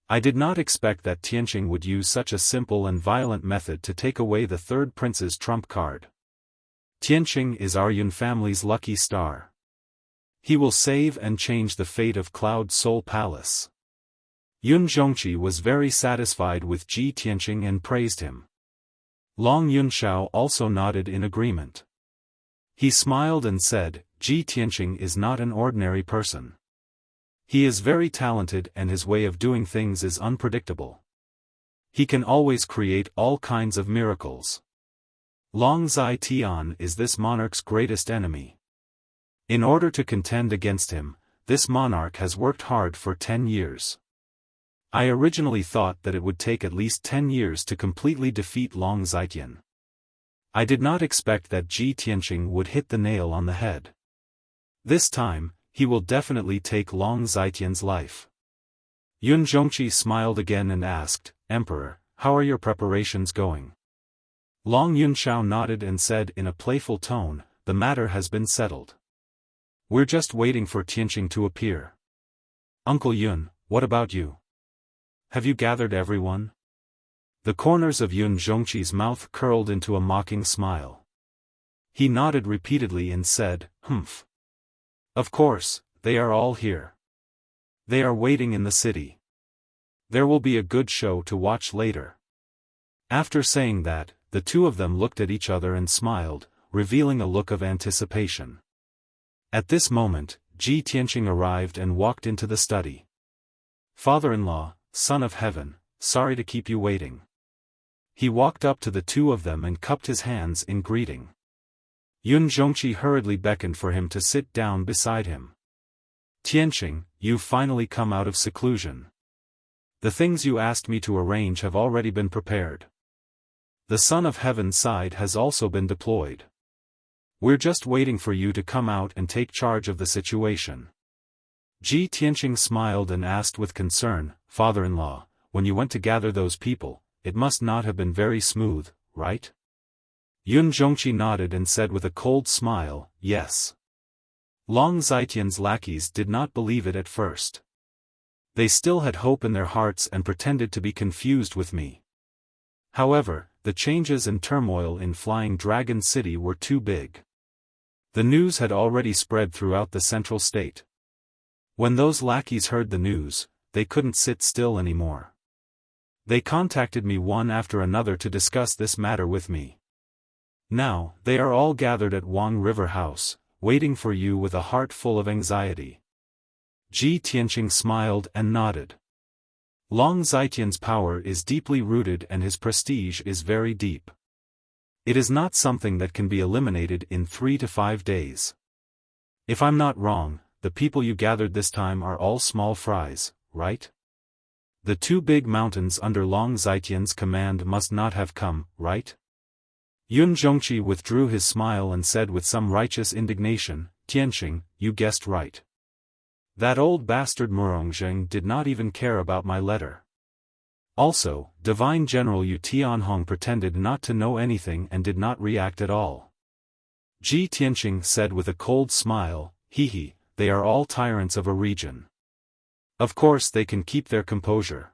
I did not expect that Tianqing would use such a simple and violent method to take away the third prince's trump card. Tianqing is our Yun family's lucky star. He will save and change the fate of Cloud Soul Palace." Yun Zhongqi was very satisfied with Ji Tianqing and praised him. Long Yunxiao also nodded in agreement. He smiled and said, "Ji Tianqing is not an ordinary person. He is very talented and his way of doing things is unpredictable. He can always create all kinds of miracles. Long Zai Tian is this monarch's greatest enemy. In order to contend against him, this monarch has worked hard for 10 years. I originally thought that it would take at least 10 years to completely defeat Long Zaitian. I did not expect that Ji Tianqing would hit the nail on the head. This time, he will definitely take Long Zaitian's life." Yun Zhongqi smiled again and asked, "Emperor, how are your preparations going?" Long Yunxiao nodded and said in a playful tone, "The matter has been settled. We're just waiting for Tianqing to appear. Uncle Yun, what about you? Have you gathered everyone?" The corners of Yun Zhongqi's mouth curled into a mocking smile. He nodded repeatedly and said, "Humph. Of course, they are all here. They are waiting in the city. There will be a good show to watch later." After saying that, the two of them looked at each other and smiled, revealing a look of anticipation. At this moment, Ji Tianqing arrived and walked into the study. "Father-in-law, son of heaven, sorry to keep you waiting." He walked up to the two of them and cupped his hands in greeting. Yun Zhongqi hurriedly beckoned for him to sit down beside him. "Tianqing, you've finally come out of seclusion. The things you asked me to arrange have already been prepared. The Son of Heaven side has also been deployed. We're just waiting for you to come out and take charge of the situation." Ji Tianqing smiled and asked with concern, "Father-in-law, when you went to gather those people, it must not have been very smooth, right?" Yun Zhongqi nodded and said with a cold smile, "Yes." Long Zitian's lackeys did not believe it at first. They still had hope in their hearts and pretended to be confused with me. However, the changes and turmoil in Flying Dragon City were too big. The news had already spread throughout the central state. When those lackeys heard the news, they couldn't sit still anymore. They contacted me one after another to discuss this matter with me. Now, they are all gathered at Wang River House, waiting for you with a heart full of anxiety. Ji Tianqing smiled and nodded. Long Zitian's power is deeply rooted and his prestige is very deep. It is not something that can be eliminated in 3 to 5 days. If I'm not wrong, the people you gathered this time are all small fries, right? The 2 big mountains under Long Zitian's command must not have come, right? Yun Zhongqi withdrew his smile and said with some righteous indignation, "Tianqing, you guessed right. That old bastard Murongzheng did not even care about my letter. Also, Divine General Yu Tianhong pretended not to know anything and did not react at all." Ji Tianqing said with a cold smile, "He, they are all tyrants of a region. Of course they can keep their composure.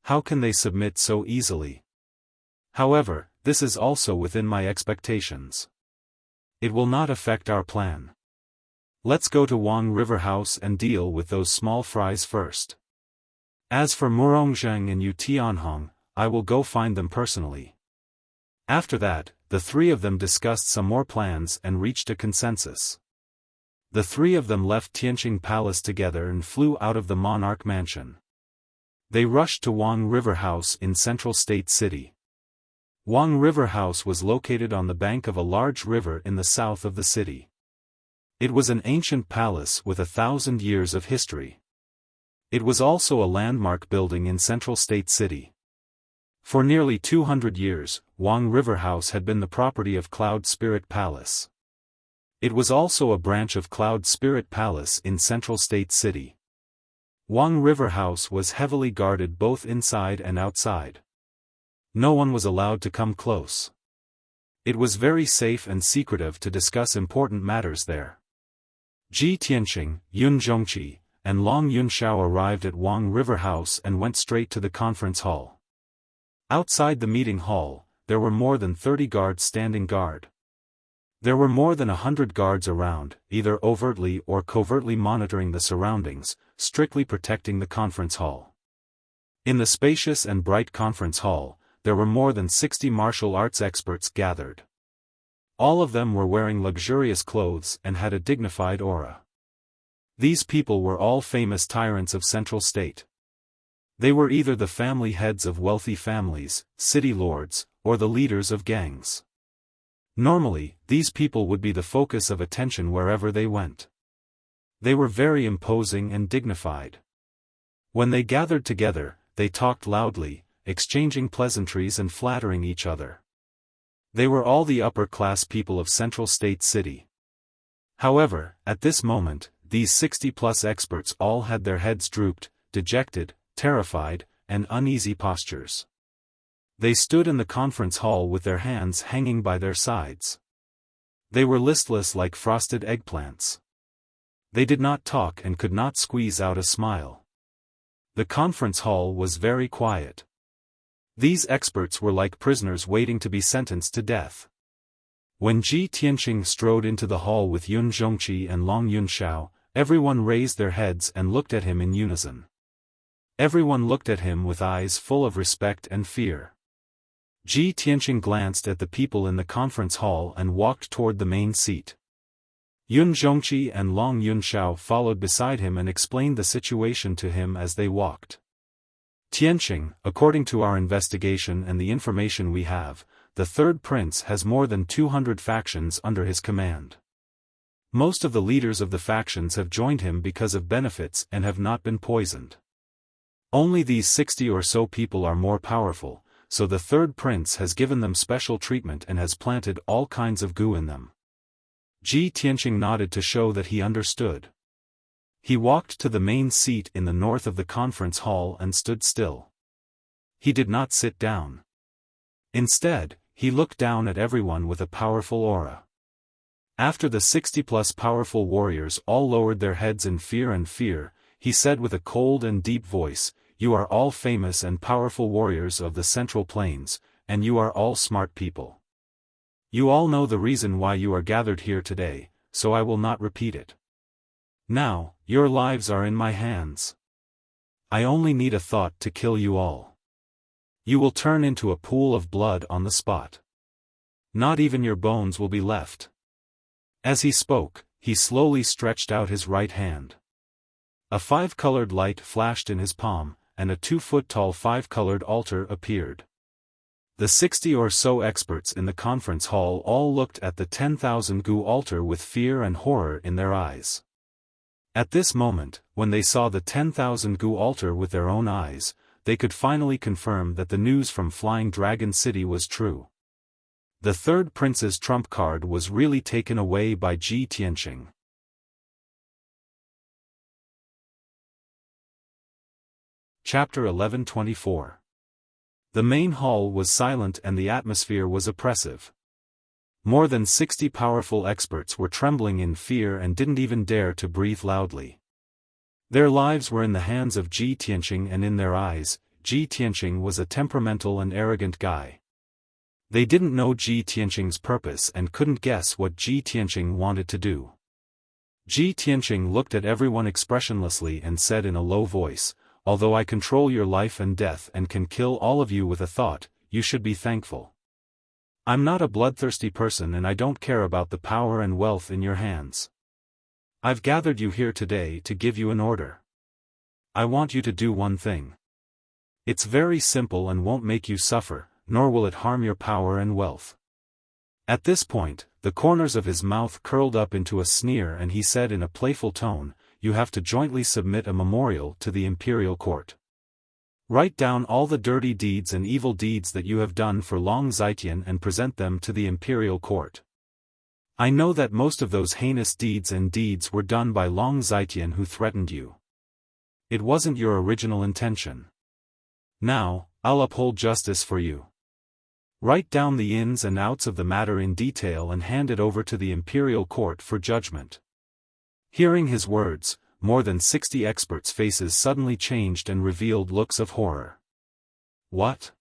How can they submit so easily? However, this is also within my expectations. It will not affect our plan. Let's go to Wang River House and deal with those small fries first. As for Murongzheng and Yu Tianhong, I will go find them personally." After that, the 3 of them discussed some more plans and reached a consensus. The 3 of them left Tianqing Palace together and flew out of the Monarch Mansion. They rushed to Wang River House in Central State City. Wang River House was located on the bank of a large river in the south of the city. It was an ancient palace with 1,000 years of history. It was also a landmark building in Central State City. For nearly 200 years, Wang River House had been the property of Cloud Spirit Palace. It was also a branch of Cloud Spirit Palace in Central State City. Wang River House was heavily guarded both inside and outside. No one was allowed to come close. It was very safe and secretive to discuss important matters there. Ji Tianqing, Yun Zhongqi, and Long Yunxiao arrived at Wang River House and went straight to the conference hall. Outside the meeting hall, there were more than 30 guards standing guard. There were more than 100 guards around, either overtly or covertly monitoring the surroundings, strictly protecting the conference hall. In the spacious and bright conference hall, there were more than 60 martial arts experts gathered. All of them were wearing luxurious clothes and had a dignified aura. These people were all famous tyrants of Central State. They were either the family heads of wealthy families, city lords, or the leaders of gangs. Normally, these people would be the focus of attention wherever they went. They were very imposing and dignified. When they gathered together, they talked loudly, exchanging pleasantries and flattering each other. They were all the upper-class people of Central State City. However, at this moment, these 60-plus experts all had their heads drooped, dejected, terrified, and uneasy postures. They stood in the conference hall with their hands hanging by their sides. They were listless like frosted eggplants. They did not talk and could not squeeze out a smile. The conference hall was very quiet. These experts were like prisoners waiting to be sentenced to death. When Ji Tianqing strode into the hall with Yun Zhongqi and Long Yunxiao, everyone raised their heads and looked at him in unison. Everyone looked at him with eyes full of respect and fear. Ji Tianqing glanced at the people in the conference hall and walked toward the main seat. Yun Zhongqi and Long Yunxiao followed beside him and explained the situation to him as they walked. "Tianqing, according to our investigation and the information we have, the third prince has more than 200 factions under his command. Most of the leaders of the factions have joined him because of benefits and have not been poisoned. Only these 60 or so people are more powerful, so the third prince has given them special treatment and has planted all kinds of goo in them." Ji Tianqing nodded to show that he understood. He walked to the main seat in the north of the conference hall and stood still. He did not sit down. Instead, he looked down at everyone with a powerful aura. After the 60-plus powerful warriors all lowered their heads in fear, he said with a cold and deep voice, "You are all famous and powerful warriors of the Central Plains, and you are all smart people. You all know the reason why you are gathered here today, so I will not repeat it. Now, your lives are in my hands. I only need a thought to kill you all. You will turn into a pool of blood on the spot. Not even your bones will be left." As he spoke, he slowly stretched out his right hand. A 5-colored light flashed in his palm, and a 2-foot-tall 5-colored altar appeared. The 60 or so experts in the conference hall all looked at the 10,000 gu altar with fear and horror in their eyes. At this moment, when they saw the 10,000 gu altar with their own eyes, they could finally confirm that the news from Flying Dragon City was true. The third prince's trump card was really taken away by Ji Tianqing. Chapter 1124. The main hall was silent and the atmosphere was oppressive. More than 60 powerful experts were trembling in fear and didn't even dare to breathe loudly. Their lives were in the hands of Ji Tianqing, and in their eyes, Ji Tianqing was a temperamental and arrogant guy. They didn't know Ji Tianqing's purpose and couldn't guess what Ji Tianqing wanted to do. Ji Tianqing looked at everyone expressionlessly and said in a low voice, "Although I control your life and death and can kill all of you with a thought, you should be thankful. I'm not a bloodthirsty person and I don't care about the power and wealth in your hands. I've gathered you here today to give you an order. I want you to do one thing. It's very simple and won't make you suffer, nor will it harm your power and wealth." At this point, the corners of his mouth curled up into a sneer and he said in a playful tone, "You have to jointly submit a memorial to the imperial court. Write down all the dirty deeds and evil deeds that you have done for Long Zitian and present them to the imperial court. I know that most of those heinous deeds were done by Long Zitian who threatened you. It wasn't your original intention. Now, I'll uphold justice for you. Write down the ins and outs of the matter in detail and hand it over to the imperial court for judgment." Hearing his words, more than 60 experts' faces suddenly changed and revealed looks of horror. "What?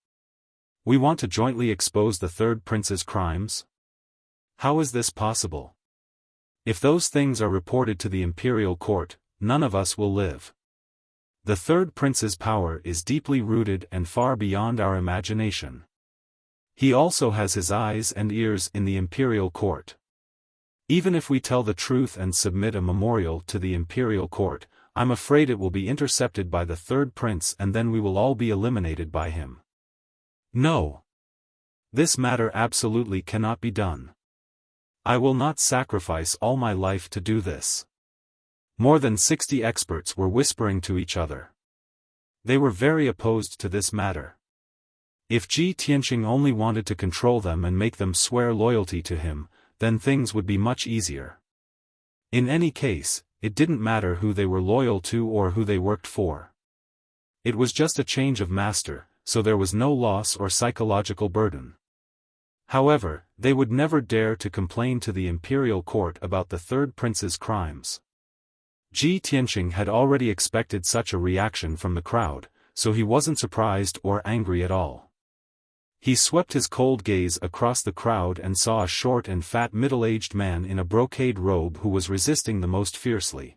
We want to jointly expose the third prince's crimes? How is this possible? If those things are reported to the imperial court, none of us will live. The third prince's power is deeply rooted and far beyond our imagination. He also has his eyes and ears in the imperial court. Even if we tell the truth and submit a memorial to the imperial court, I'm afraid it will be intercepted by the third prince and then we will all be eliminated by him. No. This matter absolutely cannot be done. I will not sacrifice all my life to do this." More than 60 experts were whispering to each other. They were very opposed to this matter. If Ji Tianqing only wanted to control them and make them swear loyalty to him, then things would be much easier. In any case, it didn't matter who they were loyal to or who they worked for. It was just a change of master, so there was no loss or psychological burden. However, they would never dare to complain to the imperial court about the third prince's crimes. Ji Tianqing had already expected such a reaction from the crowd, so he wasn't surprised or angry at all. He swept his cold gaze across the crowd and saw a short and fat middle-aged man in a brocade robe who was resisting the most fiercely.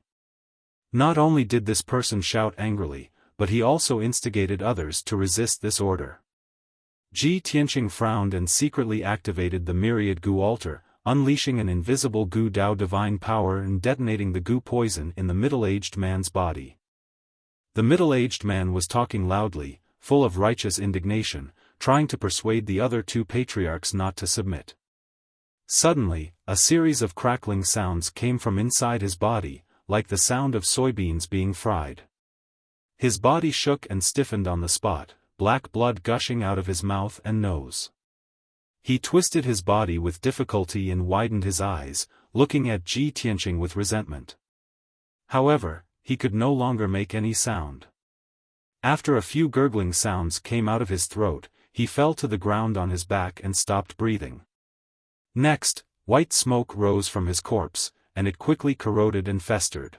Not only did this person shout angrily, but he also instigated others to resist this order. Ji Tianqing frowned and secretly activated the myriad gu altar, unleashing an invisible gu Dao divine power and detonating the gu poison in the middle-aged man's body. The middle-aged man was talking loudly, full of righteous indignation, trying to persuade the other two patriarchs not to submit. Suddenly, a series of crackling sounds came from inside his body, like the sound of soybeans being fried. His body shook and stiffened on the spot, black blood gushing out of his mouth and nose. He twisted his body with difficulty and widened his eyes, looking at Ji Tianqing with resentment. However, he could no longer make any sound. After a few gurgling sounds came out of his throat, he fell to the ground on his back and stopped breathing. Next, white smoke rose from his corpse, and it quickly corroded and festered.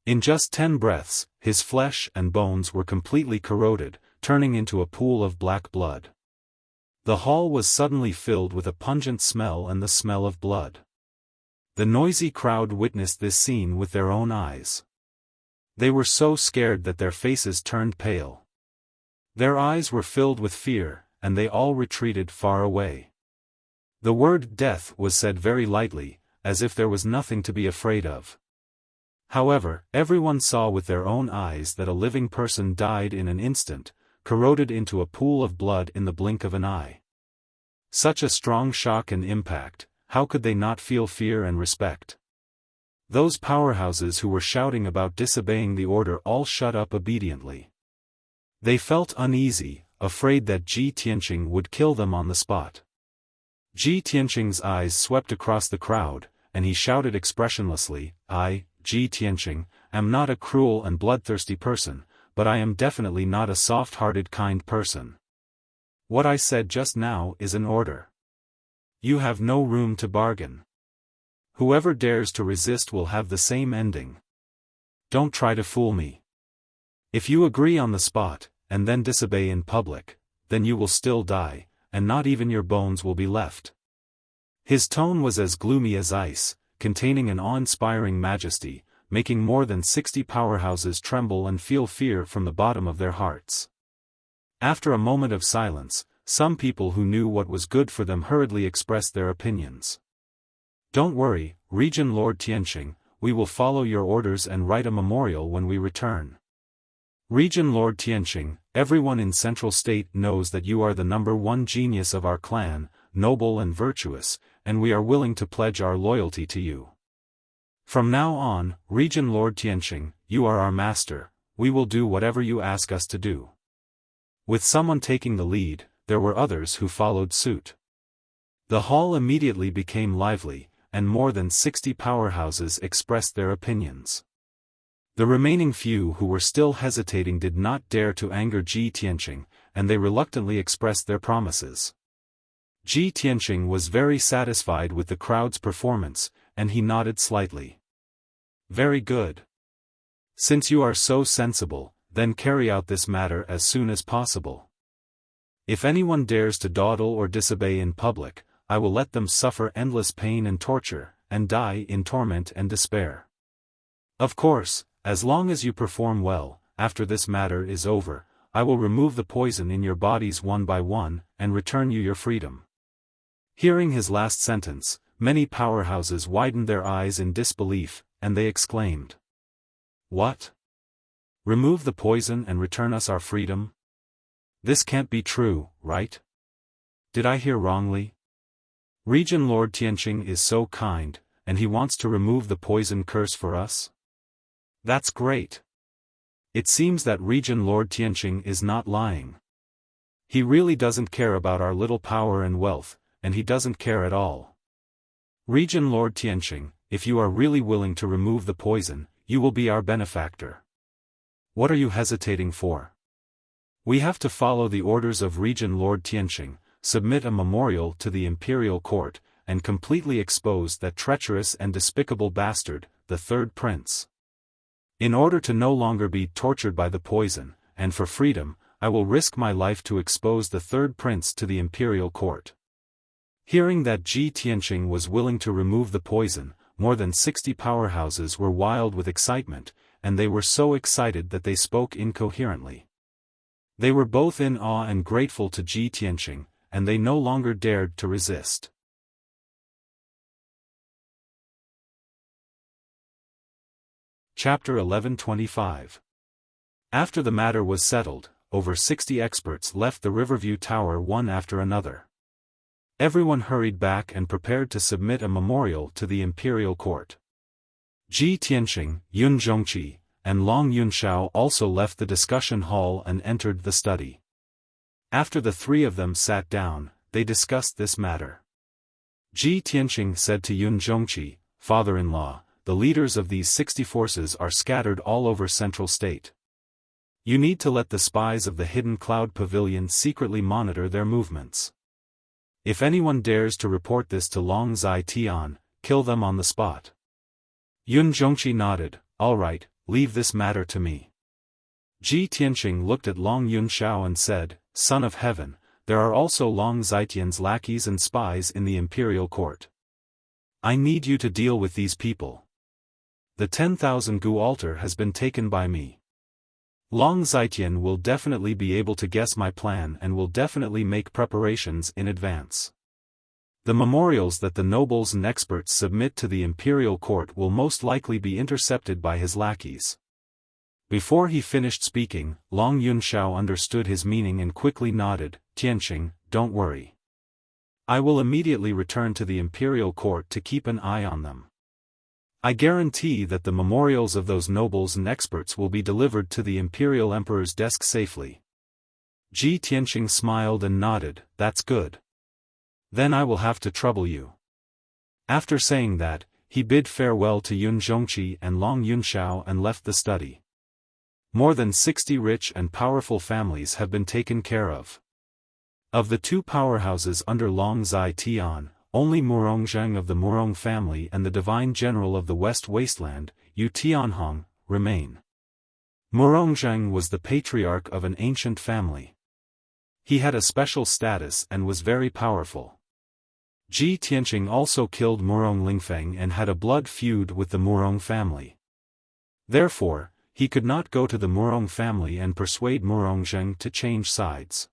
In just 10 breaths, his flesh and bones were completely corroded, turning into a pool of black blood. The hall was suddenly filled with a pungent smell and the smell of blood. The noisy crowd witnessed this scene with their own eyes. They were so scared that their faces turned pale. Their eyes were filled with fear, and they all retreated far away. The word death was said very lightly, as if there was nothing to be afraid of. However, everyone saw with their own eyes that a living person died in an instant, corroded into a pool of blood in the blink of an eye. Such a strong shock and impact, how could they not feel fear and respect? Those powerhouses who were shouting about disobeying the order all shut up obediently. They felt uneasy, afraid that Ji Tianqing would kill them on the spot. Ji Tianqing's eyes swept across the crowd, and he shouted expressionlessly, "I, Ji Tianqing, am not a cruel and bloodthirsty person, but I am definitely not a soft-hearted kind person. What I said just now is an order. You have no room to bargain. Whoever dares to resist will have the same ending. Don't try to fool me. If you agree on the spot, and then disobey in public, then you will still die, and not even your bones will be left." His tone was as gloomy as ice, containing an awe-inspiring majesty, making more than 60 powerhouses tremble and feel fear from the bottom of their hearts. After a moment of silence, some people who knew what was good for them hurriedly expressed their opinions. "Don't worry, Regent Lord Tianqing, we will follow your orders and write a memorial when we return. Regent Lord Tianqing, everyone in Central State knows that you are the #1 genius of our clan, noble and virtuous, and we are willing to pledge our loyalty to you. From now on, Regent Lord Tianqing, you are our master, we will do whatever you ask us to do." With someone taking the lead, there were others who followed suit. The hall immediately became lively, and more than 60 powerhouses expressed their opinions. The remaining few who were still hesitating did not dare to anger Ji Tianqing, and they reluctantly expressed their promises. Ji Tianqing was very satisfied with the crowd's performance, and he nodded slightly. "Very good. Since you are so sensible, then carry out this matter as soon as possible. If anyone dares to dawdle or disobey in public, I will let them suffer endless pain and torture, and die in torment and despair. Of course, as long as you perform well, after this matter is over, I will remove the poison in your bodies one by one, and return you your freedom." Hearing his last sentence, many powerhouses widened their eyes in disbelief, and they exclaimed, "What? Remove the poison and return us our freedom? This can't be true, right? Did I hear wrongly? Regent Lord Tianqing is so kind, and he wants to remove the poison curse for us? That's great. It seems that Regent Lord Tianqing is not lying. He really doesn't care about our little power and wealth, and he doesn't care at all. Regent Lord Tianqing, if you are really willing to remove the poison, you will be our benefactor. What are you hesitating for? We have to follow the orders of Regent Lord Tianqing, submit a memorial to the imperial court, and completely expose that treacherous and despicable bastard, the third prince. In order to no longer be tortured by the poison, and for freedom, I will risk my life to expose the third prince to the imperial court." Hearing that Ji Tianqing was willing to remove the poison, more than 60 powerhouses were wild with excitement, and they were so excited that they spoke incoherently. They were both in awe and grateful to Ji Tianqing, and they no longer dared to resist. Chapter 1125. After the matter was settled, over 60 experts left the Riverview Tower one after another. Everyone hurried back and prepared to submit a memorial to the imperial court. Ji Tianqing, Yun Zhongqi, and Long Yunshao also left the discussion hall and entered the study. After the three of them sat down, they discussed this matter. Ji Tianqing said to Yun Zhongqi, "Father-in-law, the leaders of these 60 forces are scattered all over Central State. You need to let the spies of the Hidden Cloud Pavilion secretly monitor their movements. If anyone dares to report this to Long Zai Tian, kill them on the spot. Yun Zhongqi nodded, all right, leave this matter to me. Ji Tianqing looked at Long Yunxiao and said, Son of Heaven, there are also Long Zaitian's lackeys and spies in the imperial court. I need you to deal with these people. The 10,000 Gu altar has been taken by me. Long Zaitian will definitely be able to guess my plan and will definitely make preparations in advance. The memorials that the nobles and experts submit to the imperial court will most likely be intercepted by his lackeys. Before he finished speaking, Long Yunxiao understood his meaning and quickly nodded, Tianqing, don't worry. I will immediately return to the imperial court to keep an eye on them. I guarantee that the memorials of those nobles and experts will be delivered to the imperial emperor's desk safely. Ji Tianqing smiled and nodded, that's good. Then I will have to trouble you. After saying that, he bid farewell to Yun Zhongqi and Long Yunxiao and left the study. More than 60 rich and powerful families have been taken care of. Of the two powerhouses under Long Zai Tian, only Murongzheng of the Murong family and the divine general of the West Wasteland, Yu Tianhong, remain. Murongzheng was the patriarch of an ancient family. He had a special status and was very powerful. Ji Tianqing also killed Murong Lingfeng and had a blood feud with the Murong family. Therefore, he could not go to the Murong family and persuade Murongzheng to change sides.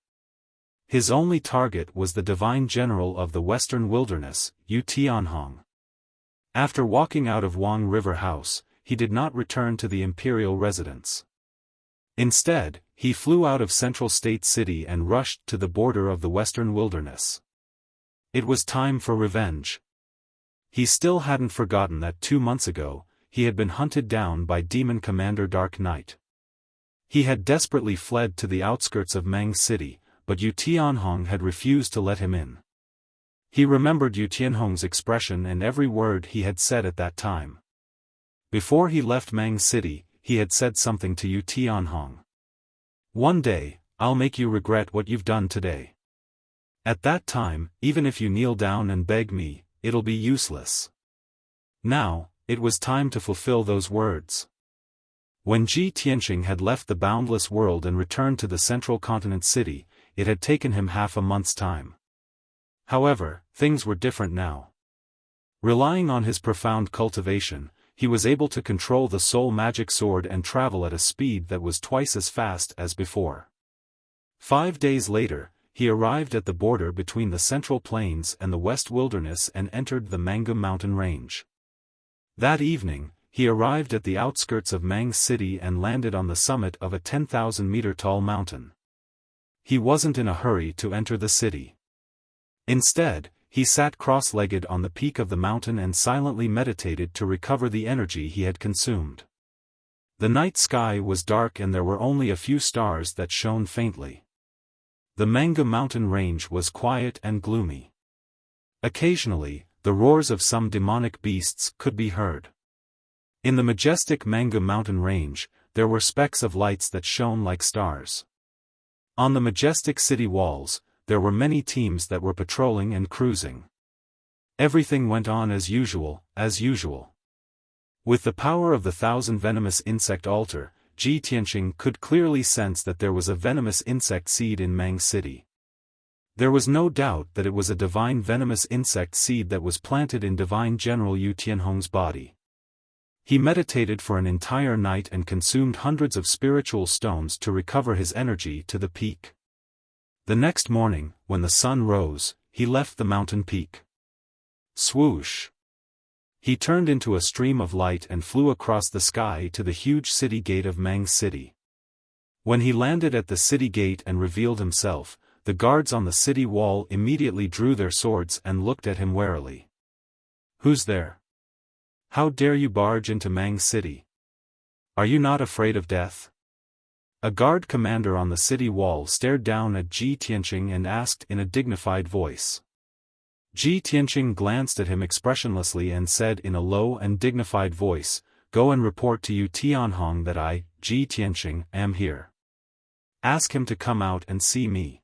His only target was the divine general of the Western Wilderness, Yu Tianhong. After walking out of Wang River House, he did not return to the imperial residence. Instead, he flew out of Central State City and rushed to the border of the Western Wilderness. It was time for revenge. He still hadn't forgotten that 2 months ago, he had been hunted down by Demon Commander Dark Knight. He had desperately fled to the outskirts of Mang City, but Yu Tianhong had refused to let him in. He remembered Yu Tianhong's expression and every word he had said at that time. Before he left Mang City, he had said something to Yu Tianhong. One day, I'll make you regret what you've done today. At that time, even if you kneel down and beg me, it'll be useless. Now, it was time to fulfill those words. When Ji Tianqing had left the boundless world and returned to the central continent city, it had taken him half a month's time. However, things were different now. Relying on his profound cultivation, he was able to control the soul magic sword and travel at a speed that was twice as fast as before. 5 days later, he arrived at the border between the Central Plains and the West Wilderness and entered the Mangum mountain range. That evening, he arrived at the outskirts of Mang City and landed on the summit of a 10,000-meter tall mountain. He wasn't in a hurry to enter the city. Instead, he sat cross-legged on the peak of the mountain and silently meditated to recover the energy he had consumed. The night sky was dark and there were only a few stars that shone faintly. The Mangum mountain range was quiet and gloomy. Occasionally, the roars of some demonic beasts could be heard. In the majestic Mangum mountain range, there were specks of lights that shone like stars. On the majestic city walls, there were many teams that were patrolling and cruising. Everything went on as usual, as usual. With the power of the 1,000 venomous insect altar, Ji Tianqing could clearly sense that there was a venomous insect seed in Mang City. There was no doubt that it was a divine venomous insect seed that was planted in divine General Yu Tianhong's body. He meditated for an entire night and consumed hundreds of spiritual stones to recover his energy to the peak. The next morning, when the sun rose, he left the mountain peak. Swoosh! He turned into a stream of light and flew across the sky to the huge city gate of Mang City. When he landed at the city gate and revealed himself, the guards on the city wall immediately drew their swords and looked at him warily. "Who's there? How dare you barge into Mang City? Are you not afraid of death?" A guard commander on the city wall stared down at Ji Tianqing and asked in a dignified voice. Ji Tianqing glanced at him expressionlessly and said in a low and dignified voice, "Go and report to Yu Tianhong that I, Ji Tianqing, am here. Ask him to come out and see me."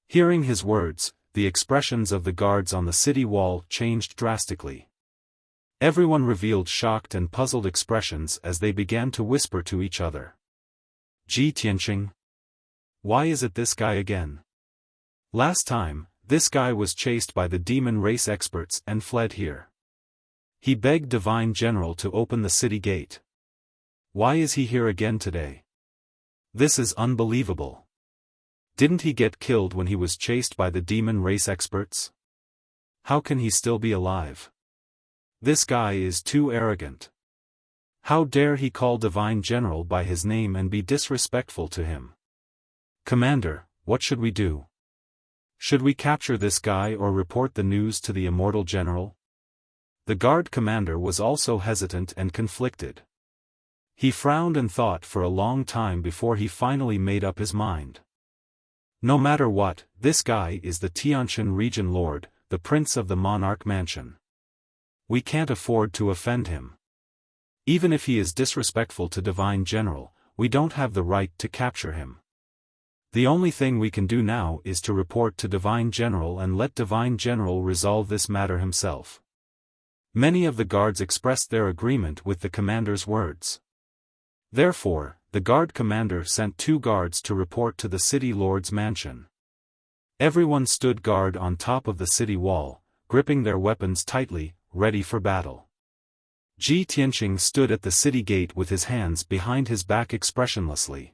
Hearing his words, the expressions of the guards on the city wall changed drastically. Everyone revealed shocked and puzzled expressions as they began to whisper to each other. "Ji Tianqing? Why is it this guy again? Last time, this guy was chased by the demon race experts and fled here. He begged Divine General to open the city gate. Why is he here again today? This is unbelievable. Didn't he get killed when he was chased by the demon race experts? How can he still be alive? This guy is too arrogant. How dare he call Divine General by his name and be disrespectful to him? Commander, what should we do? Should we capture this guy or report the news to the Immortal General?" The guard commander was also hesitant and conflicted. He frowned and thought for a long time before he finally made up his mind. No matter what, this guy is the Tianshan region lord, the prince of the monarch mansion. We can't afford to offend him. Even if he is disrespectful to Divine General, we don't have the right to capture him. The only thing we can do now is to report to Divine General and let Divine General resolve this matter himself. Many of the guards expressed their agreement with the commander's words. Therefore, the guard commander sent 2 guards to report to the city lord's mansion. Everyone stood guard on top of the city wall, gripping their weapons tightly, ready for battle. Ji Tianqing stood at the city gate with his hands behind his back expressionlessly.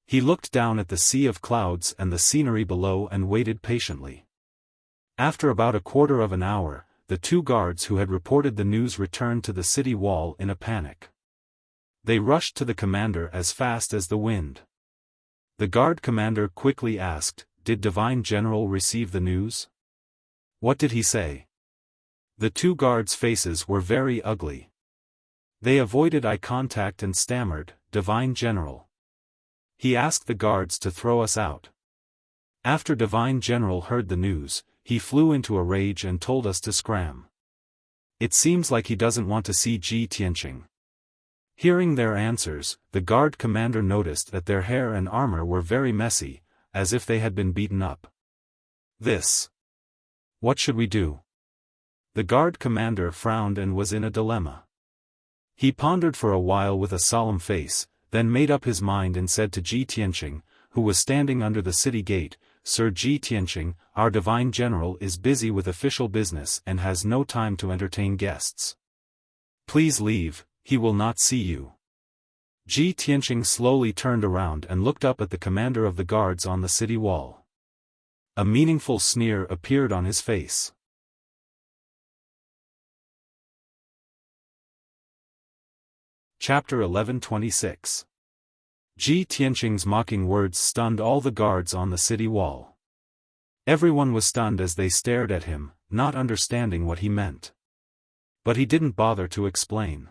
He looked down at the sea of clouds and the scenery below and waited patiently. After about a quarter of an hour, the 2 guards who had reported the news returned to the city wall in a panic. They rushed to the commander as fast as the wind. The guard commander quickly asked, "Did Divine General receive the news? What did he say?" The 2 guards' faces were very ugly. They avoided eye contact and stammered, "Divine General. He asked the guards to throw us out." After Divine General heard the news, he flew into a rage and told us to scram. It seems like he doesn't want to see Ji Tianqing. Hearing their answers, the guard commander noticed that their hair and armor were very messy, as if they had been beaten up. What should we do? The guard commander frowned and was in a dilemma. He pondered for a while with a solemn face, then made up his mind and said to Ji Tianqing, who was standing under the city gate, "Sir Ji Tianqing, our Divine General is busy with official business and has no time to entertain guests. Please leave, he will not see you." Ji Tianqing slowly turned around and looked up at the commander of the guards on the city wall. A meaningful sneer appeared on his face. Chapter 11:26. Ji Tianqing's mocking words stunned all the guards on the city wall. Everyone was stunned as they stared at him, not understanding what he meant. But he didn't bother to explain.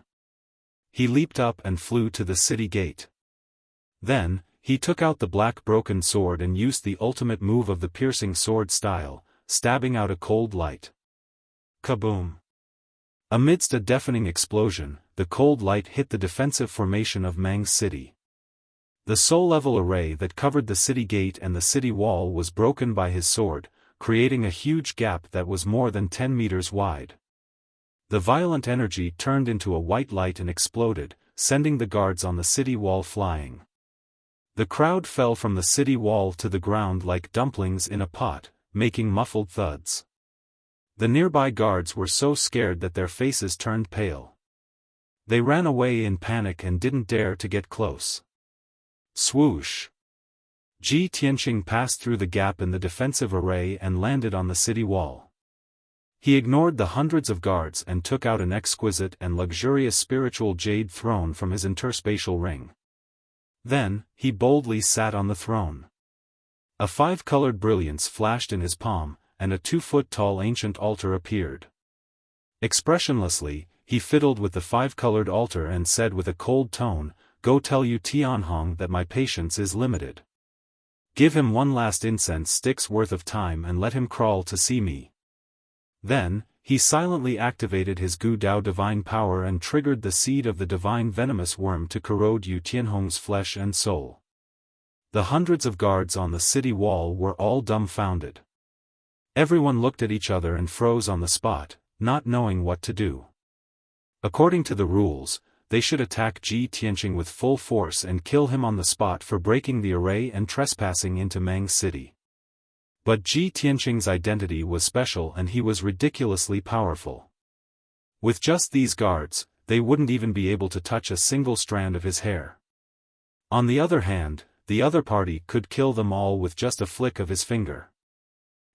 He leaped up and flew to the city gate. Then, he took out the black broken sword and used the ultimate move of the piercing sword style, stabbing out a cold light. Kaboom! Amidst a deafening explosion, the cold light hit the defensive formation of Mang's city. The soul-level array that covered the city gate and the city wall was broken by his sword, creating a huge gap that was more than 10 meters wide. The violent energy turned into a white light and exploded, sending the guards on the city wall flying. The crowd fell from the city wall to the ground like dumplings in a pot, making muffled thuds. The nearby guards were so scared that their faces turned pale. They ran away in panic and didn't dare to get close. Swoosh! Ji Tianqing passed through the gap in the defensive array and landed on the city wall. He ignored the hundreds of guards and took out an exquisite and luxurious spiritual jade throne from his interspatial ring. Then, he boldly sat on the throne. A 5-colored brilliance flashed in his palm, and a 2-foot-tall ancient altar appeared. Expressionlessly, he fiddled with the 5-colored altar and said with a cold tone, "Go tell Yu Tianhong that my patience is limited. Give him one last incense stick's worth of time and let him crawl to see me." Then, he silently activated his Gu Dao divine power and triggered the seed of the divine venomous worm to corrode Yu Tianhong's flesh and soul. The hundreds of guards on the city wall were all dumbfounded. Everyone looked at each other and froze on the spot, not knowing what to do. According to the rules, they should attack Ji Tianqing with full force and kill him on the spot for breaking the array and trespassing into Meng's city. But Ji Tianqing's identity was special and he was ridiculously powerful. With just these guards, they wouldn't even be able to touch a single strand of his hair. On the other hand, the other party could kill them all with just a flick of his finger.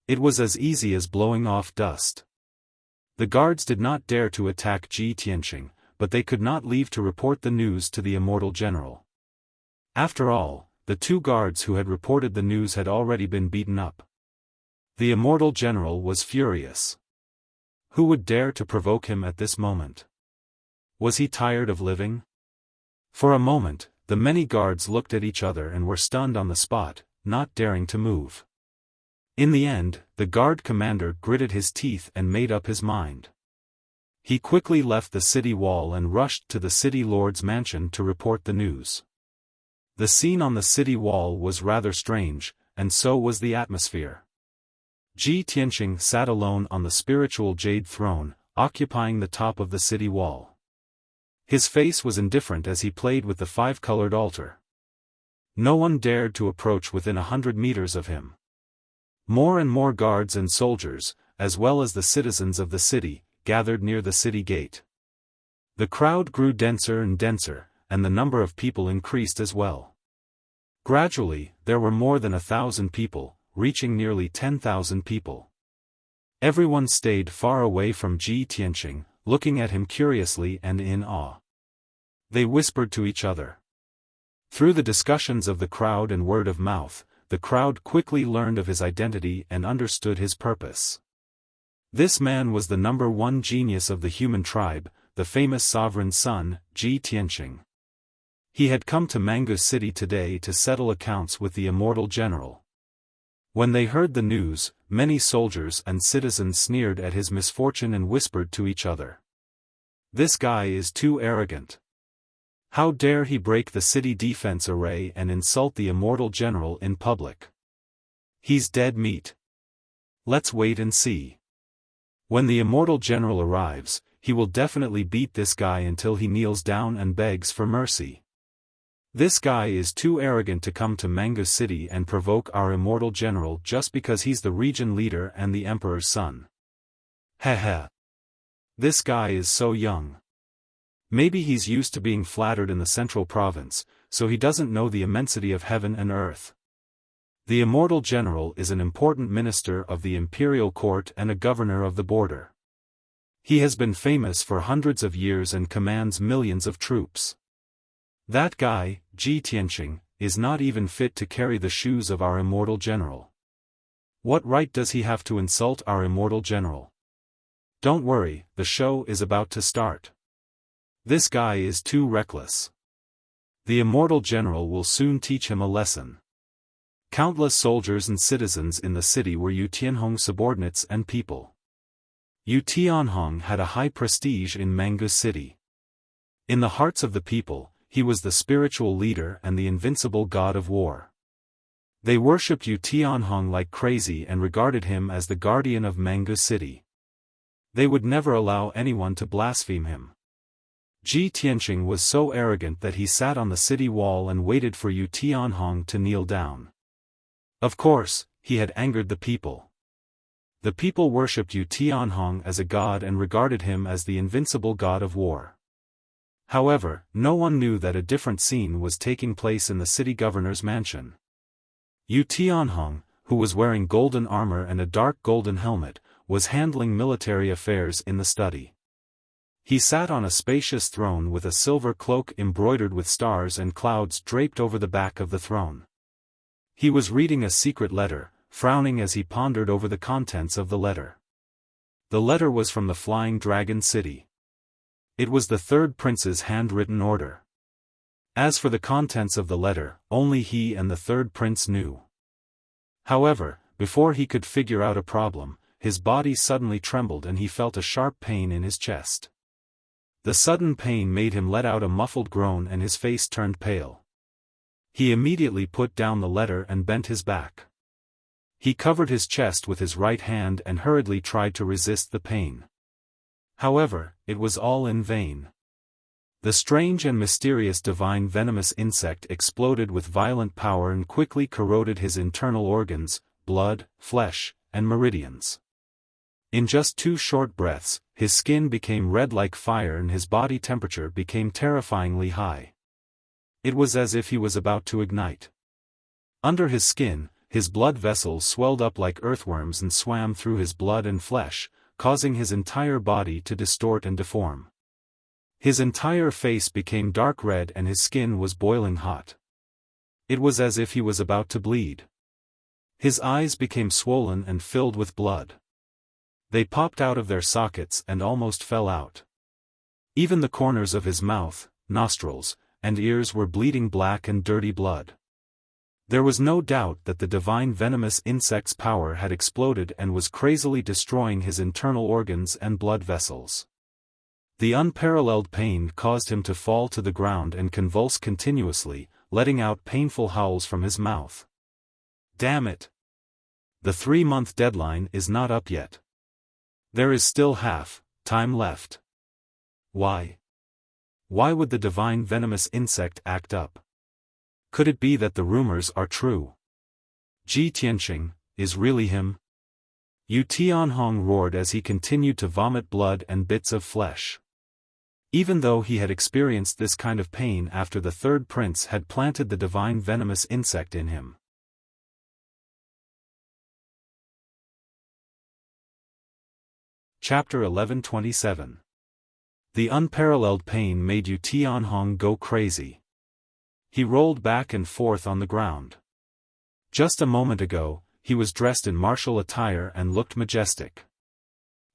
It was as easy as blowing off dust. The guards did not dare to attack Ji Tianqing, but they could not leave to report the news to the immortal general. After all, the two guards who had reported the news had already been beaten up. The immortal general was furious. Who would dare to provoke him at this moment? Was he tired of living? For a moment, the many guards looked at each other and were stunned on the spot, not daring to move. In the end, the guard commander gritted his teeth and made up his mind. He quickly left the city wall and rushed to the city lord's mansion to report the news. The scene on the city wall was rather strange, and so was the atmosphere. Ji Tianqing sat alone on the spiritual jade throne, occupying the top of the city wall. His face was indifferent as he played with the five-colored altar. No one dared to approach within 100 meters of him. More and more guards and soldiers, as well as the citizens of the city, gathered near the city gate. The crowd grew denser and denser, and the number of people increased as well. Gradually, there were more than 1,000 people, reaching nearly 10,000 people. Everyone stayed far away from Ji Tianqing, looking at him curiously and in awe. They whispered to each other. Through the discussions of the crowd and word of mouth, the crowd quickly learned of his identity and understood his purpose. This man was the number one genius of the human tribe, the famous sovereign's son, Ji Tianqing. He had come to Mangu City today to settle accounts with the immortal general. When they heard the news, many soldiers and citizens sneered at his misfortune and whispered to each other. This guy is too arrogant. How dare he break the city defense array and insult the immortal general in public? He's dead meat. Let's wait and see. When the immortal general arrives, he will definitely beat this guy until he kneels down and begs for mercy. This guy is too arrogant to come to Mangu City and provoke our immortal general just because he's the region leader and the emperor's son. Heh. This guy is so young. Maybe he's used to being flattered in the central province, so he doesn't know the immensity of heaven and earth. The immortal general is an important minister of the imperial court and a governor of the border. He has been famous for hundreds of years and commands millions of troops. That guy, Ji Tianqing, is not even fit to carry the shoes of our immortal general. What right does he have to insult our immortal general? Don't worry, the show is about to start. This guy is too reckless. The immortal general will soon teach him a lesson. Countless soldiers and citizens in the city were Yu Tianhong's subordinates and people. Yu Tianhong had a high prestige in Mangu City. In the hearts of the people, he was the spiritual leader and the invincible god of war. They worshipped Yu Tianhong like crazy and regarded him as the guardian of Mangu City. They would never allow anyone to blaspheme him. Ji Tianqing was so arrogant that he sat on the city wall and waited for Yu Tianhong to kneel down. Of course, he had angered the people. The people worshipped Yu Tianhong as a god and regarded him as the invincible god of war. However, no one knew that a different scene was taking place in the city governor's mansion. Yu Tianhong, who was wearing golden armor and a dark golden helmet, was handling military affairs in the study. He sat on a spacious throne with a silver cloak embroidered with stars and clouds draped over the back of the throne. He was reading a secret letter, frowning as he pondered over the contents of the letter. The letter was from the Flying Dragon City. It was the third prince's handwritten order. As for the contents of the letter, only he and the third prince knew. However, before he could figure out a problem, his body suddenly trembled and he felt a sharp pain in his chest. The sudden pain made him let out a muffled groan and his face turned pale. He immediately put down the letter and bent his back. He covered his chest with his right hand and hurriedly tried to resist the pain. However, it was all in vain. The strange and mysterious divine venomous insect exploded with violent power and quickly corroded his internal organs, blood, flesh, and meridians. In just 2 short breaths, his skin became red like fire and his body temperature became terrifyingly high. It was as if he was about to ignite. Under his skin, his blood vessels swelled up like earthworms and swam through his blood and flesh, causing his entire body to distort and deform. His entire face became dark red and his skin was boiling hot. It was as if he was about to bleed. His eyes became swollen and filled with blood. They popped out of their sockets and almost fell out. Even the corners of his mouth, nostrils, and ears were bleeding black and dirty blood. There was no doubt that the divine venomous insect's power had exploded and was crazily destroying his internal organs and blood vessels. The unparalleled pain caused him to fall to the ground and convulse continuously, letting out painful howls from his mouth. Damn it! The 3-month deadline is not up yet. There is still time left. Why? Why would the divine venomous insect act up? Could it be that the rumors are true? Ji Tianqing, is really him? Yu Tianhong roared as he continued to vomit blood and bits of flesh. Even though he had experienced this kind of pain after the 3rd prince had planted the divine venomous insect in him. Chapter 1127. The unparalleled pain made Yu Tianhong go crazy. He rolled back and forth on the ground. Just a moment ago, he was dressed in martial attire and looked majestic.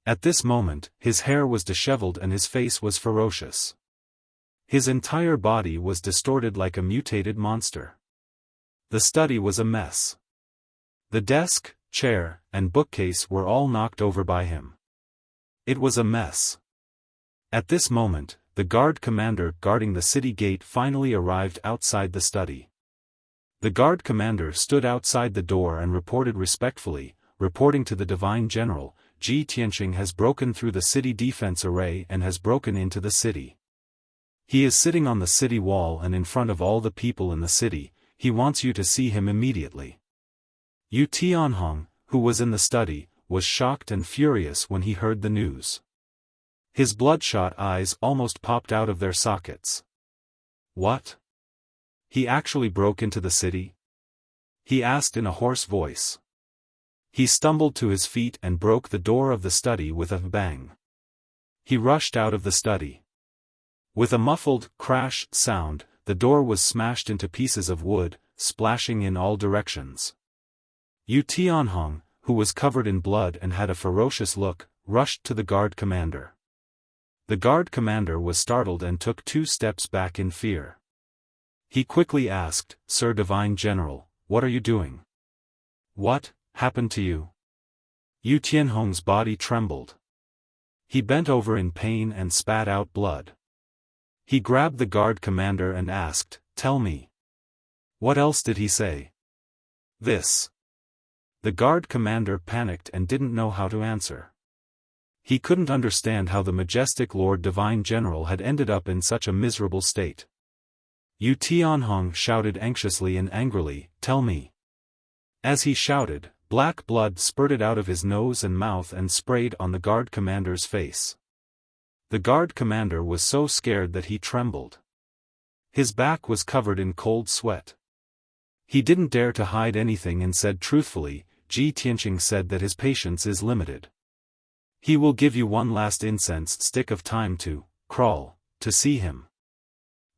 At this moment, his hair was disheveled and his face was ferocious. His entire body was distorted like a mutated monster. The study was a mess. The desk, chair, and bookcase were all knocked over by him. It was a mess. At this moment, the guard commander guarding the city gate finally arrived outside the study. The guard commander stood outside the door and reported respectfully, reporting to the divine general, Ji Tianqing has broken through the city defense array and has broken into the city. He is sitting on the city wall and in front of all the people in the city. He wants you to see him immediately. Yu Tianhong, who was in the study, was shocked and furious when he heard the news. His bloodshot eyes almost popped out of their sockets. What? He actually broke into the city? He asked in a hoarse voice. He stumbled to his feet and broke the door of the study with a bang. He rushed out of the study. With a muffled crash sound, the door was smashed into pieces of wood, splashing in all directions. Yu Tianhong, who was covered in blood and had a ferocious look, rushed to the guard commander. The guard commander was startled and took 2 steps back in fear. He quickly asked, "Sir Divine General, what are you doing? What happened to you?" Yu Tianhong's body trembled. He bent over in pain and spat out blood. He grabbed the guard commander and asked, "Tell me. What else did he say?" "This." The guard commander panicked and didn't know how to answer. He couldn't understand how the majestic Lord Divine General had ended up in such a miserable state. Yu Tianhong shouted anxiously and angrily, "Tell me." As he shouted, black blood spurted out of his nose and mouth and sprayed on the guard commander's face. The guard commander was so scared that he trembled. His back was covered in cold sweat. He didn't dare to hide anything and said truthfully, "Ji Tianqing said that his patience is limited. He will give you one last incense stick of time to crawl to see him."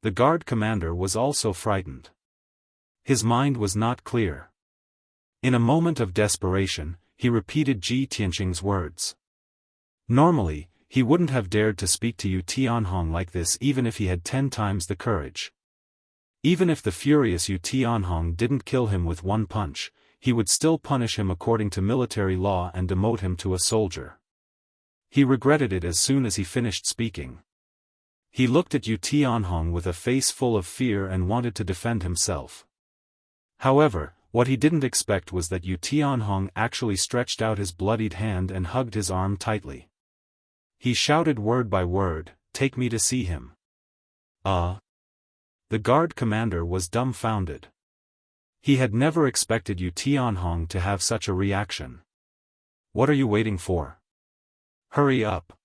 The guard commander was also frightened. His mind was not clear. In a moment of desperation, he repeated Ji Tianqing's words. Normally, he wouldn't have dared to speak to Yu Tianhong like this even if he had 10 times the courage. Even if the furious Yu Tianhong didn't kill him with one punch, he would still punish him according to military law and demote him to a soldier. He regretted it as soon as he finished speaking. He looked at Yu Tianhong with a face full of fear and wanted to defend himself. However, what he didn't expect was that Yu Tianhong actually stretched out his bloodied hand and hugged his arm tightly. He shouted word by word, "Take me to see him." The guard commander was dumbfounded. He had never expected Yu Tianhong to have such a reaction. "What are you waiting for? Hurry up."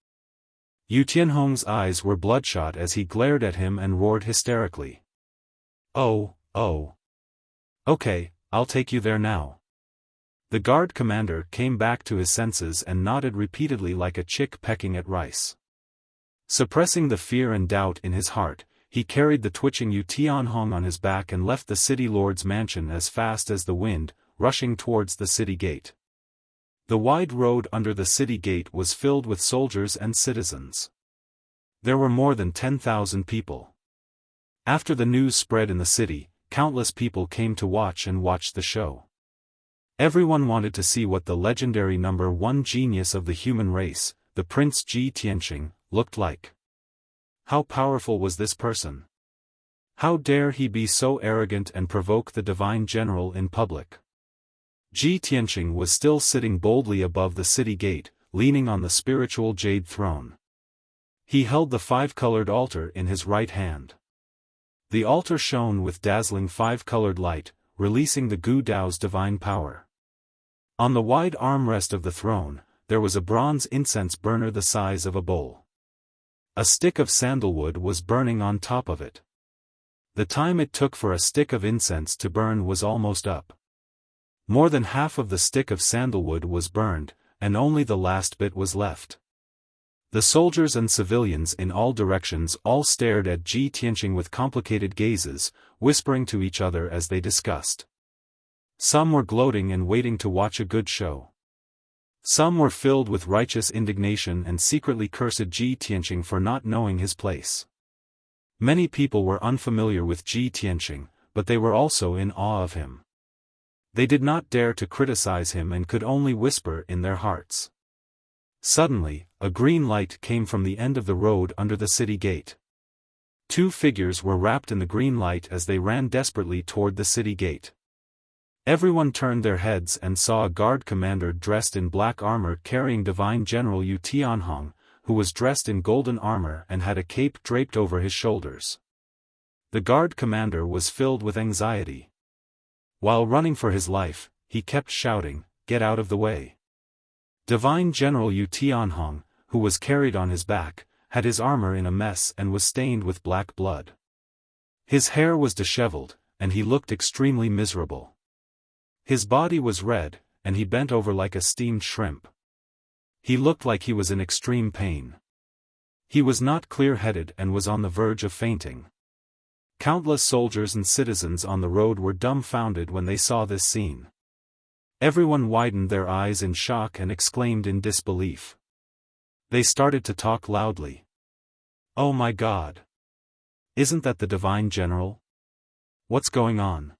Yu Tianhong's eyes were bloodshot as he glared at him and roared hysterically. Oh. Okay, I'll take you there now." The guard commander came back to his senses and nodded repeatedly like a chick pecking at rice. Suppressing the fear and doubt in his heart, he carried the twitching Yu Tianhong on his back and left the city lord's mansion as fast as the wind, rushing towards the city gate. The wide road under the city gate was filled with soldiers and citizens. There were more than 10,000 people. After the news spread in the city, countless people came to watch the show. Everyone wanted to see what the legendary number 1 genius of the human race, the Prince Ji Tianqing, looked like. How powerful was this person? How dare he be so arrogant and provoke the divine general in public? Ji Tianqing was still sitting boldly above the city gate, leaning on the spiritual jade throne. He held the 5-colored altar in his right hand. The altar shone with dazzling 5-colored light, releasing the Gu Dao's divine power. On the wide armrest of the throne, there was a bronze incense burner the size of a bowl. A stick of sandalwood was burning on top of it. The time it took for a stick of incense to burn was almost up. More than half of the stick of sandalwood was burned, and only the last bit was left. The soldiers and civilians in all directions all stared at Ji Tianqing with complicated gazes, whispering to each other as they discussed. Some were gloating and waiting to watch a good show. Some were filled with righteous indignation and secretly cursed Ji Tianqing for not knowing his place. Many people were unfamiliar with Ji Tianqing, but they were also in awe of him. They did not dare to criticize him and could only whisper in their hearts. Suddenly, a green light came from the end of the road under the city gate. 2 figures were wrapped in the green light as they ran desperately toward the city gate. Everyone turned their heads and saw a guard commander dressed in black armor carrying Divine General Yu Tianhong, who was dressed in golden armor and had a cape draped over his shoulders. The guard commander was filled with anxiety. While running for his life, he kept shouting, "Get out of the way." Divine General Yu Tianhong, who was carried on his back, had his armor in a mess and was stained with black blood. His hair was disheveled, and he looked extremely miserable. His body was red, and he bent over like a steamed shrimp. He looked like he was in extreme pain. He was not clear-headed and was on the verge of fainting. Countless soldiers and citizens on the road were dumbfounded when they saw this scene. Everyone widened their eyes in shock and exclaimed in disbelief. They started to talk loudly. "Oh my God! Isn't that the Divine General? What's going on?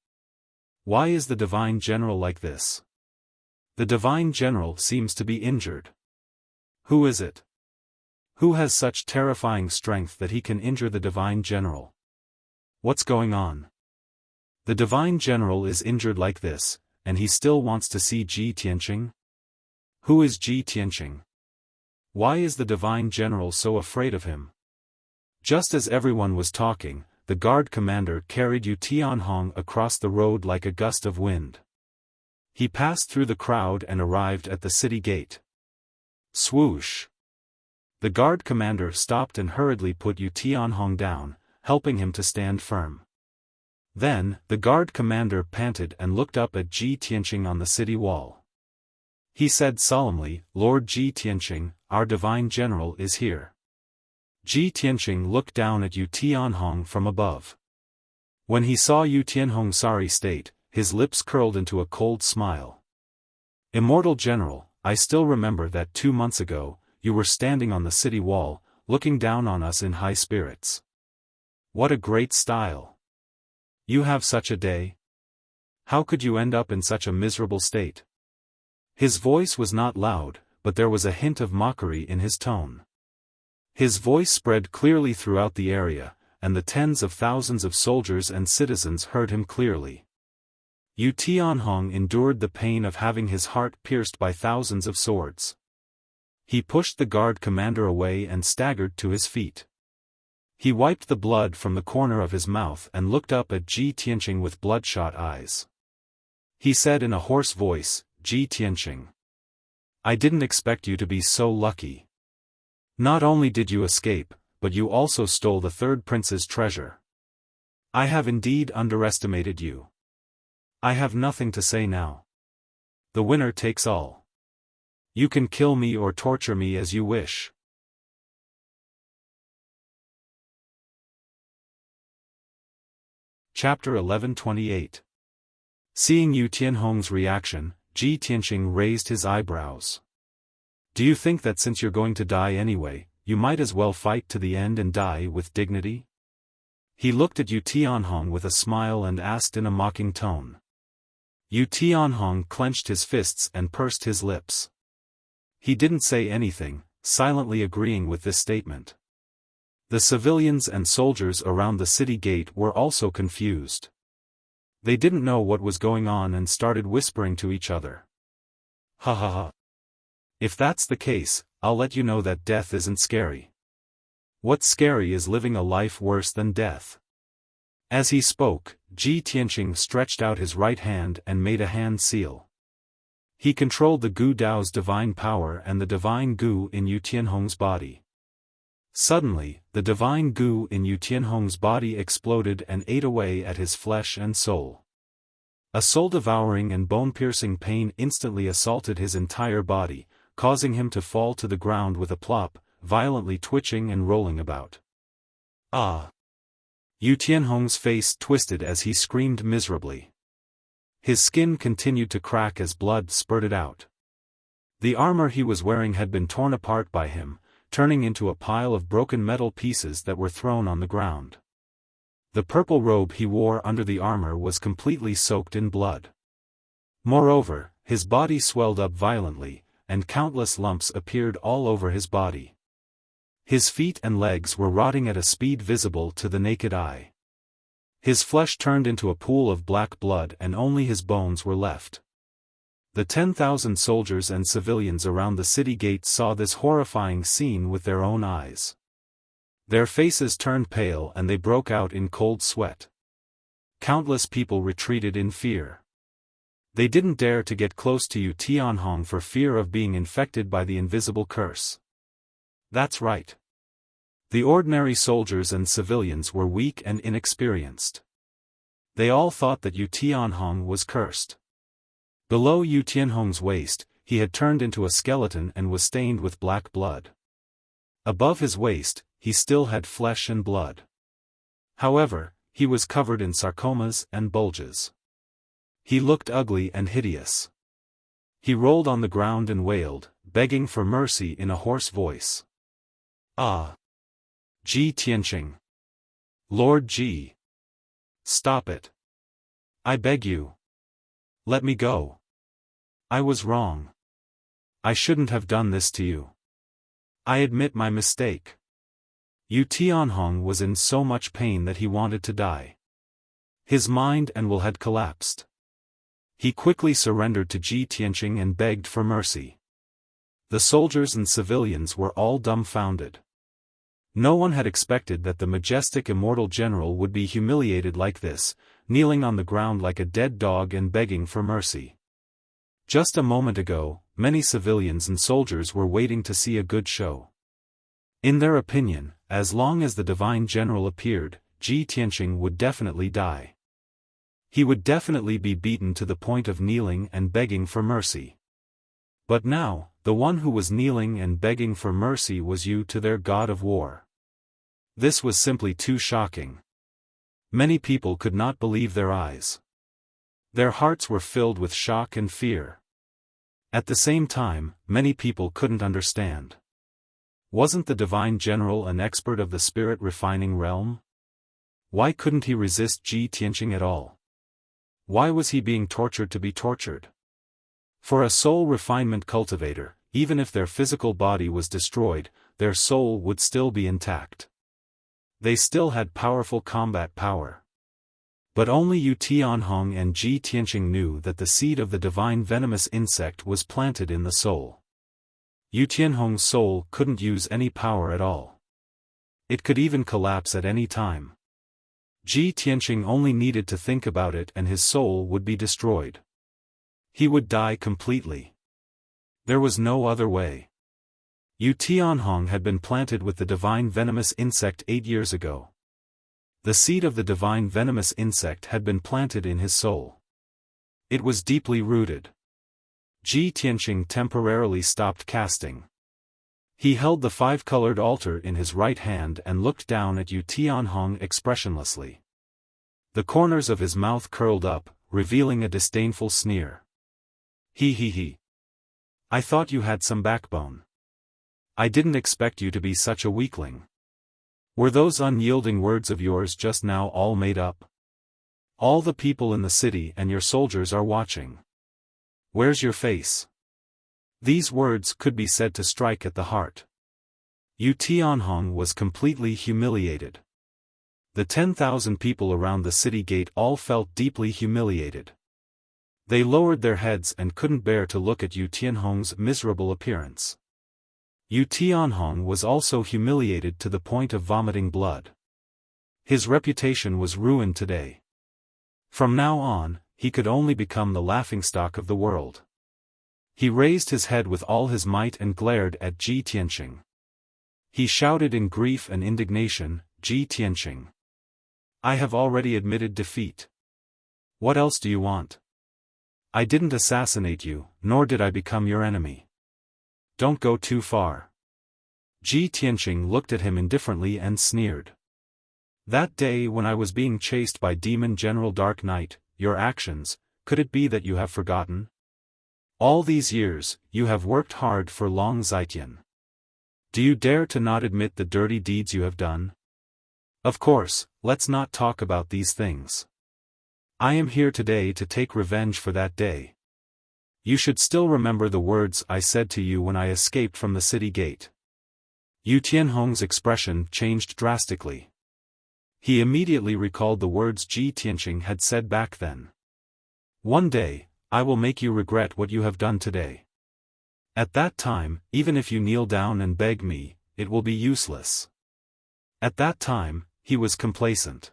Why is the Divine General like this? The Divine General seems to be injured. Who is it? Who has such terrifying strength that he can injure the Divine General? What's going on? The Divine General is injured like this, and he still wants to see Ji Tianqing? Who is Ji Tianqing? Why is the Divine General so afraid of him?" Just as everyone was talking, the guard commander carried Yu Tianhong across the road like a gust of wind. He passed through the crowd and arrived at the city gate. Swoosh! The guard commander stopped and hurriedly put Yu Tianhong down, helping him to stand firm. Then, the guard commander panted and looked up at Ji Tianqing on the city wall. He said solemnly, "Lord Ji Tianqing, our Divine General is here." Ji Tianqing looked down at Yu Tianhong from above. When he saw Yu Tianhong's sorry state, his lips curled into a cold smile. "Immortal General, I still remember that 2 months ago, you were standing on the city wall, looking down on us in high spirits. What a great style! You have such a day? How could you end up in such a miserable state? His voice was not loud, but there was a hint of mockery in his tone. His voice spread clearly throughout the area, and the tens of thousands of soldiers and citizens heard him clearly. Yu Tianhong endured the pain of having his heart pierced by thousands of swords. He pushed the guard commander away and staggered to his feet. He wiped the blood from the corner of his mouth and looked up at Ji Tianqing with bloodshot eyes. He said in a hoarse voice, "Ji Tianqing, I didn't expect you to be so lucky. Not only did you escape, but you also stole the third prince's treasure. I have indeed underestimated you. I have nothing to say now. The winner takes all. You can kill me or torture me as you wish." Chapter 1128. Seeing Yu Tianhong's reaction, Ji Tianqing raised his eyebrows. "Do you think that since you're going to die anyway, you might as well fight to the end and die with dignity?" He looked at Yu Tianhong with a smile and asked in a mocking tone. Yu Tianhong clenched his fists and pursed his lips. He didn't say anything, silently agreeing with this statement. The civilians and soldiers around the city gate were also confused. They didn't know what was going on and started whispering to each other. "Ha ha ha. If that's the case, I'll let you know that death isn't scary. What's scary is living a life worse than death." As he spoke, Ji Tianqing stretched out his right hand and made a hand seal. He controlled the Gu Dao's divine power and the divine Gu in Yu Tianhong's body. Suddenly, the divine Gu in Yu Tianhong's body exploded and ate away at his flesh and soul. A soul-devouring and bone-piercing pain instantly assaulted his entire body, causing him to fall to the ground with a plop, violently twitching and rolling about. "Ah!" Yu Tianhong's face twisted as he screamed miserably. His skin continued to crack as blood spurted out. The armor he was wearing had been torn apart by him, turning into a pile of broken metal pieces that were thrown on the ground. The purple robe he wore under the armor was completely soaked in blood. Moreover, his body swelled up violently, and countless lumps appeared all over his body. His feet and legs were rotting at a speed visible to the naked eye. His flesh turned into a pool of black blood and only his bones were left. The 10,000 soldiers and civilians around the city gate saw this horrifying scene with their own eyes. Their faces turned pale and they broke out in cold sweat. Countless people retreated in fear. They didn't dare to get close to Yu Tianhong for fear of being infected by the invisible curse. That's right. The ordinary soldiers and civilians were weak and inexperienced. They all thought that Yu Tianhong was cursed. Below Yu Tianhong's waist, he had turned into a skeleton and was stained with black blood. Above his waist, he still had flesh and blood. However, he was covered in sarcomas and bulges. He looked ugly and hideous. He rolled on the ground and wailed, begging for mercy in a hoarse voice. "Ah! Ji Tianqing. Lord Ji. Stop it. I beg you. Let me go. I was wrong. I shouldn't have done this to you. I admit my mistake." Yu Tianhong was in so much pain that he wanted to die. His mind and will had collapsed. He quickly surrendered to Ji Tianqing and begged for mercy. The soldiers and civilians were all dumbfounded. No one had expected that the majestic immortal general would be humiliated like this, kneeling on the ground like a dead dog and begging for mercy. Just a moment ago, many civilians and soldiers were waiting to see a good show. In their opinion, as long as the divine general appeared, Ji Tianqing would definitely die. He would definitely be beaten to the point of kneeling and begging for mercy. But now, the one who was kneeling and begging for mercy was Yu to their god of war. This was simply too shocking. Many people could not believe their eyes. Their hearts were filled with shock and fear. At the same time, many people couldn't understand. Wasn't the divine general an expert of the spirit refining realm? Why couldn't he resist Ji Tianqing at all? Why was he being tortured to be tortured? For a soul refinement cultivator, even if their physical body was destroyed, their soul would still be intact. They still had powerful combat power. But only Yu Tianhong and Ji Tianqing knew that the seed of the divine venomous insect was planted in the soul. Yu Tianhong's soul couldn't use any power at all. It could even collapse at any time. Ji Tianqing only needed to think about it and his soul would be destroyed. He would die completely. There was no other way. Yu Tianhong had been planted with the divine venomous insect 8 years ago. The seed of the divine venomous insect had been planted in his soul. It was deeply rooted. Ji Tianqing temporarily stopped casting. He held the 5-colored altar in his right hand and looked down at Yu Tianhong expressionlessly. The corners of his mouth curled up, revealing a disdainful sneer. He. I thought you had some backbone. I didn't expect you to be such a weakling. Were those unyielding words of yours just now all made up? All the people in the city and your soldiers are watching. Where's your face? These words could be said to strike at the heart. Yu Tianhong was completely humiliated. The 10,000 people around the city gate all felt deeply humiliated. They lowered their heads and couldn't bear to look at Yu Tianhong's miserable appearance. Yu Tianhong was also humiliated to the point of vomiting blood. His reputation was ruined today. From now on, he could only become the laughingstock of the world. He raised his head with all his might and glared at Ji Tianqing. He shouted in grief and indignation, Ji Tianqing. I have already admitted defeat. What else do you want? I didn't assassinate you, nor did I become your enemy. Don't go too far. Ji Tianqing looked at him indifferently and sneered. That day when I was being chased by Demon General Dark Knight, your actions, could it be that you have forgotten? All these years, you have worked hard for Long Zitian. Do you dare to not admit the dirty deeds you have done? Of course, let's not talk about these things. I am here today to take revenge for that day. You should still remember the words I said to you when I escaped from the city gate. Yu Tianhong's expression changed drastically. He immediately recalled the words Ji Tianqing had said back then. One day, I will make you regret what you have done today. At that time, even if you kneel down and beg me, it will be useless. At that time, he was complacent.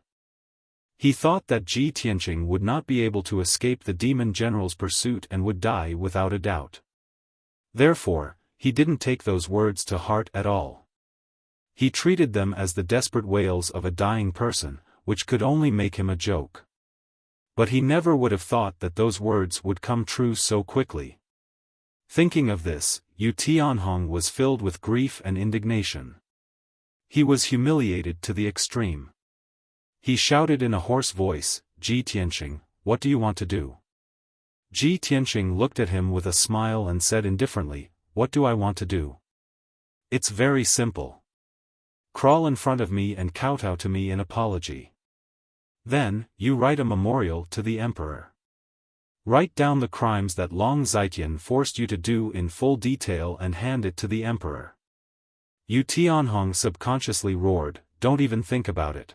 He thought that Ji Tianqing would not be able to escape the demon general's pursuit and would die without a doubt. Therefore, he didn't take those words to heart at all. He treated them as the desperate wails of a dying person, which could only make him a joke. But he never would have thought that those words would come true so quickly. Thinking of this, Yu Tianhong was filled with grief and indignation. He was humiliated to the extreme. He shouted in a hoarse voice, Ji Tianqing, what do you want to do? Ji Tianqing looked at him with a smile and said indifferently, what do I want to do? It's very simple. Crawl in front of me and kowtow to me in apology. Then, you write a memorial to the emperor. Write down the crimes that Long Zitian forced you to do in full detail and hand it to the emperor. Yu Tianhong subconsciously roared, don't even think about it.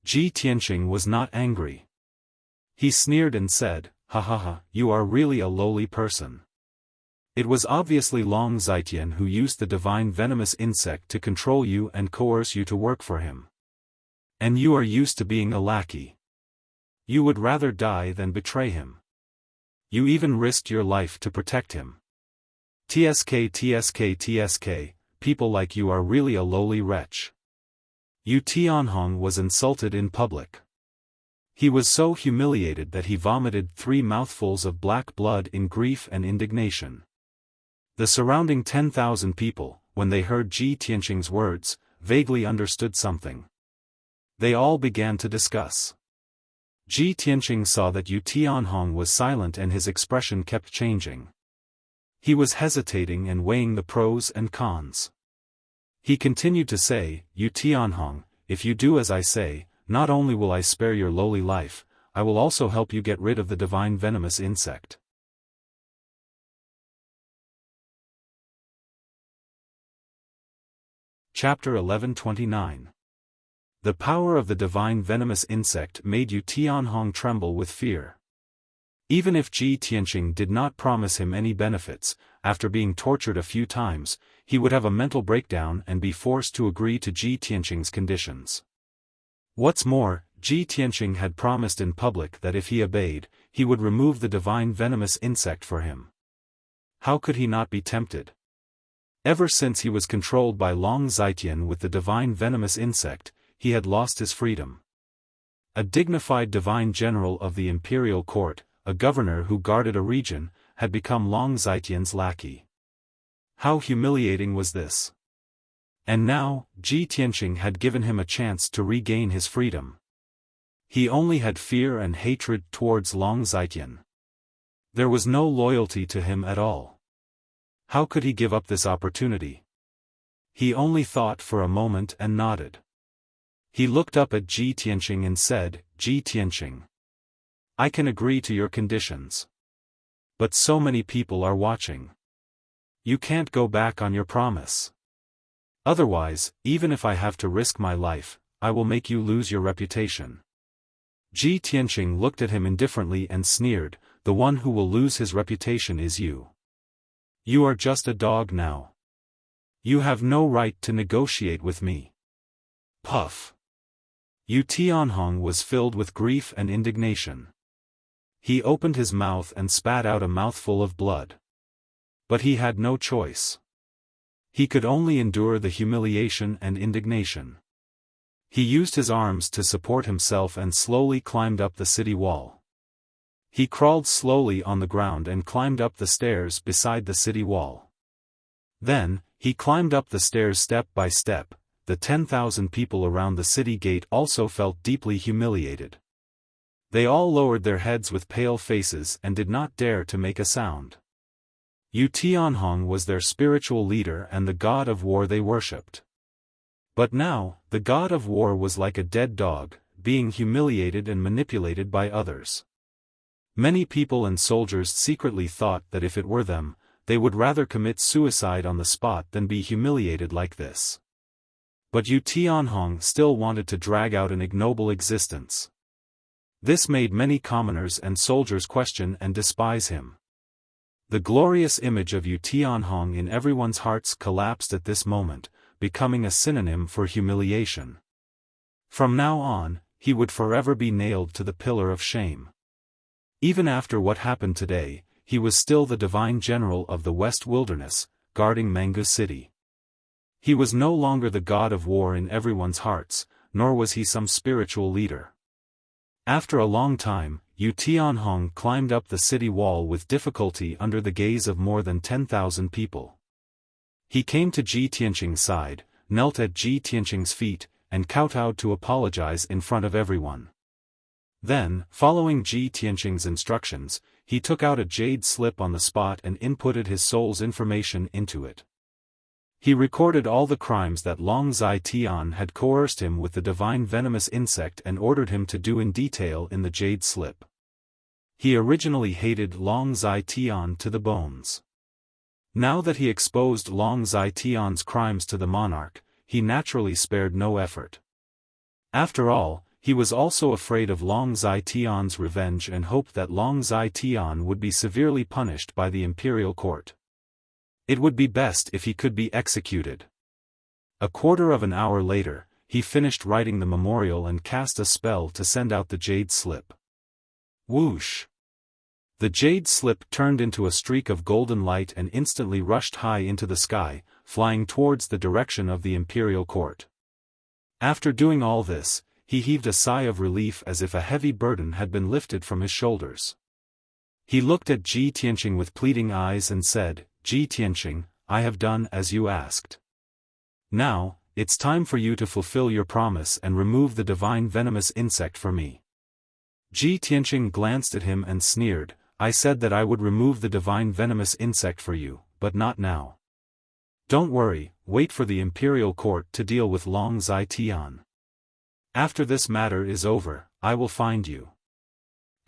Ji Tianqing was not angry. He sneered and said, ha ha ha, you are really a lowly person. It was obviously Long Zitian who used the divine venomous insect to control you and coerce you to work for him. And you are used to being a lackey. You would rather die than betray him. You even risked your life to protect him. TSK, people like you are really a lowly wretch. Yu Tianhong was insulted in public. He was so humiliated that he vomited 3 mouthfuls of black blood in grief and indignation. The surrounding 10,000 people, when they heard Ji Tianqing's words, vaguely understood something. They all began to discuss. Ji Tianqing saw that Yu Tianhong was silent and his expression kept changing. He was hesitating and weighing the pros and cons. He continued to say, Yu Tianhong, if you do as I say, not only will I spare your lowly life, I will also help you get rid of the divine venomous insect. Chapter 1129. The power of the divine venomous insect made Yu Tianhong tremble with fear. Even if Ji Tianqing did not promise him any benefits, after being tortured a few times, he would have a mental breakdown and be forced to agree to Ji Tianqing's conditions. What's more, Ji Tianqing had promised in public that if he obeyed, he would remove the divine venomous insect for him. How could he not be tempted? Ever since he was controlled by Long Zitian with the divine venomous insect, he had lost his freedom. A dignified divine general of the imperial court, a governor who guarded a region, had become Long Zitian's lackey. How humiliating was this? And now, Ji Tianqing had given him a chance to regain his freedom. He only had fear and hatred towards Long Zitian. There was no loyalty to him at all. How could he give up this opportunity? He only thought for a moment and nodded. He looked up at Ji Tianqing and said, "Ji Tianqing, I can agree to your conditions. But so many people are watching. You can't go back on your promise. Otherwise, even if I have to risk my life, I will make you lose your reputation." Ji Tianqing looked at him indifferently and sneered, "The one who will lose his reputation is you. You are just a dog now. You have no right to negotiate with me." Puff. Yu Tianhong was filled with grief and indignation. He opened his mouth and spat out a mouthful of blood. But he had no choice. He could only endure the humiliation and indignation. He used his arms to support himself and slowly climbed up the city wall. He crawled slowly on the ground and climbed up the stairs beside the city wall. Then, he climbed up the stairs step by step. The 10,000 people around the city gate also felt deeply humiliated. They all lowered their heads with pale faces and did not dare to make a sound. Yu Tianhong was their spiritual leader and the god of war they worshipped. But now, the god of war was like a dead dog, being humiliated and manipulated by others. Many people and soldiers secretly thought that if it were them, they would rather commit suicide on the spot than be humiliated like this. But Yu Tianhong still wanted to drag out an ignoble existence. This made many commoners and soldiers question and despise him. The glorious image of Yu Tianhong in everyone's hearts collapsed at this moment, becoming a synonym for humiliation. From now on, he would forever be nailed to the pillar of shame. Even after what happened today, he was still the divine general of the West Wilderness, guarding Mangu City. He was no longer the god of war in everyone's hearts, nor was he some spiritual leader. After a long time, Yu Tianhong climbed up the city wall with difficulty under the gaze of more than 10,000 people. He came to Ji Tianqing's side, knelt at Ji Tianqing's feet, and kowtowed to apologize in front of everyone. Then, following Ji Tianqing's instructions, he took out a jade slip on the spot and inputted his soul's information into it. He recorded all the crimes that Long Zitian had coerced him with the divine venomous insect and ordered him to do in detail in the jade slip. He originally hated Long Zitian to the bones. Now that he exposed Long Zitian's crimes to the monarch, he naturally spared no effort. After all, he was also afraid of Long Zitian's revenge and hoped that Long Zitian would be severely punished by the imperial court. It would be best if he could be executed. A quarter of an hour later, he finished writing the memorial and cast a spell to send out the jade slip. Whoosh! The jade slip turned into a streak of golden light and instantly rushed high into the sky, flying towards the direction of the imperial court. After doing all this, he heaved a sigh of relief as if a heavy burden had been lifted from his shoulders. He looked at Ji Tianqing with pleading eyes and said, "Ji Tianqing, I have done as you asked. Now, it's time for you to fulfill your promise and remove the divine venomous insect for me." Ji Tianqing glanced at him and sneered, "I said that I would remove the divine venomous insect for you, but not now. Don't worry, wait for the imperial court to deal with Long Zitian. After this matter is over, I will find you."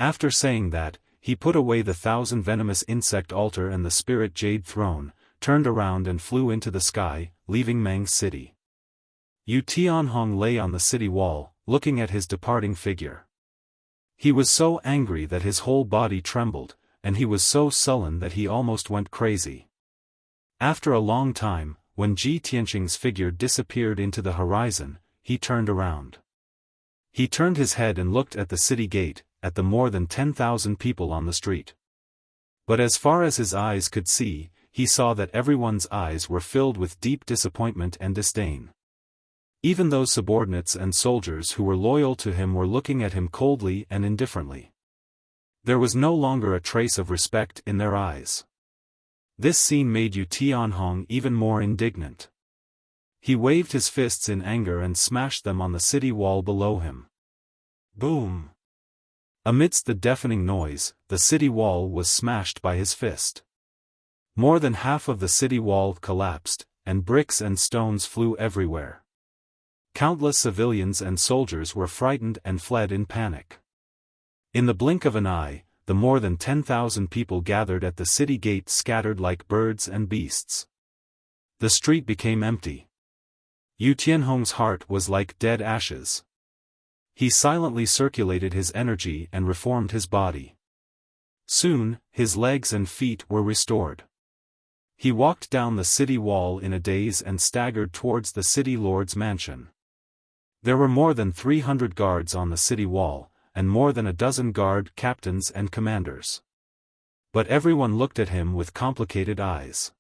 After saying that, he put away the 1,000 venomous insect altar and the spirit jade throne, turned around and flew into the sky, leaving Meng's city. Yu Tianhong lay on the city wall, looking at his departing figure. He was so angry that his whole body trembled, and he was so sullen that he almost went crazy. After a long time, when Ji Tianqing's figure disappeared into the horizon, he turned around. He turned his head and looked at the city gate, at the more than 10,000 people on the street. But as far as his eyes could see, he saw that everyone's eyes were filled with deep disappointment and disdain. Even those subordinates and soldiers who were loyal to him were looking at him coldly and indifferently. There was no longer a trace of respect in their eyes. This scene made Yu Tianhong even more indignant. He waved his fists in anger and smashed them on the city wall below him. Boom! Amidst the deafening noise, the city wall was smashed by his fist. More than half of the city wall collapsed, and bricks and stones flew everywhere. Countless civilians and soldiers were frightened and fled in panic. In the blink of an eye, the more than 10,000 people gathered at the city gate scattered like birds and beasts. The street became empty. Yu Tianhong's heart was like dead ashes. He silently circulated his energy and reformed his body. Soon, his legs and feet were restored. He walked down the city wall in a daze and staggered towards the city lord's mansion. There were more than 300 guards on the city wall, and more than a dozen guard captains and commanders. But everyone looked at him with complicated eyes.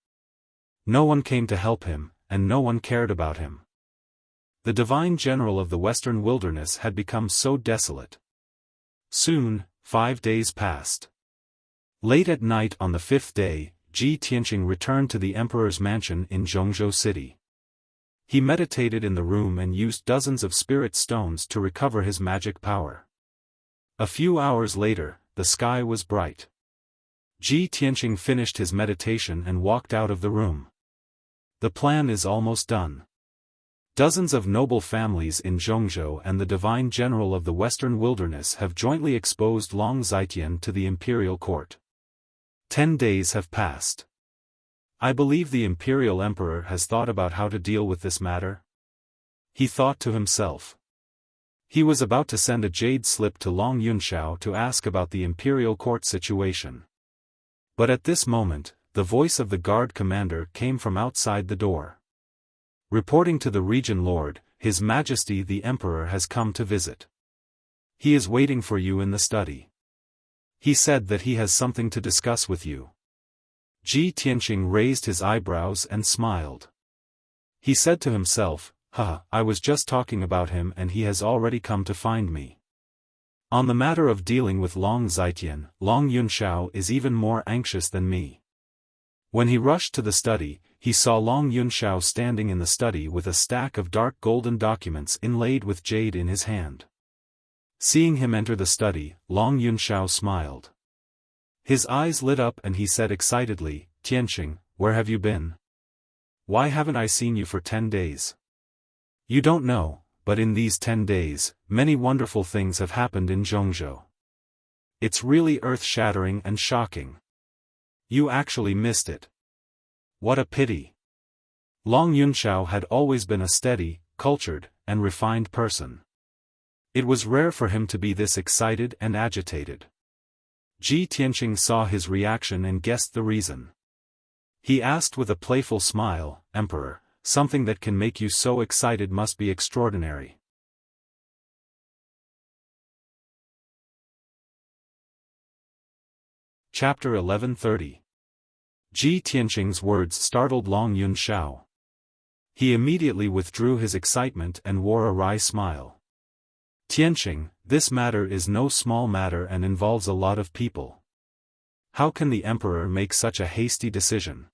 No one came to help him, and no one cared about him. The divine general of the western wilderness had become so desolate. Soon, 5 days passed. Late at night on the 5th day, Ji Tianqing returned to the emperor's mansion in Zhongzhou city. He meditated in the room and used dozens of spirit stones to recover his magic power. A few hours later, the sky was bright. Ji Tianqing finished his meditation and walked out of the room. The plan is almost done. Dozens of noble families in Zhongzhou and the divine general of the western wilderness have jointly exposed Long Zitian to the imperial court. 10 days have passed. I believe the imperial emperor has thought about how to deal with this matter. He thought to himself. He was about to send a jade slip to Long Yunshao to ask about the imperial court situation. But at this moment, the voice of the guard commander came from outside the door. Reporting to the region lord, His Majesty the Emperor has come to visit. He is waiting for you in the study. He said that he has something to discuss with you. Ji Tianqing raised his eyebrows and smiled. He said to himself, I was just talking about him and he has already come to find me. On the matter of dealing with Long Zitian, Long Yunshao is even more anxious than me. When he rushed to the study, he saw Long Yunshao standing in the study with a stack of dark golden documents inlaid with jade in his hand. Seeing him enter the study, Long Yunshao smiled. His eyes lit up and he said excitedly, Tianqing, where have you been? Why haven't I seen you for 10 days? You don't know, but in these 10 days, many wonderful things have happened in Zhongzhou. It's really earth-shattering and shocking. You actually missed it. What a pity. Long Yunshao had always been a steady, cultured, and refined person. It was rare for him to be this excited and agitated. Ji Tianqing saw his reaction and guessed the reason. He asked with a playful smile, Emperor, something that can make you so excited must be extraordinary. Chapter 1130. Ji Tianqing's words startled Long Yunshao. He immediately withdrew his excitement and wore a wry smile. Tianqing, this matter is no small matter and involves a lot of people. How can the emperor make such a hasty decision?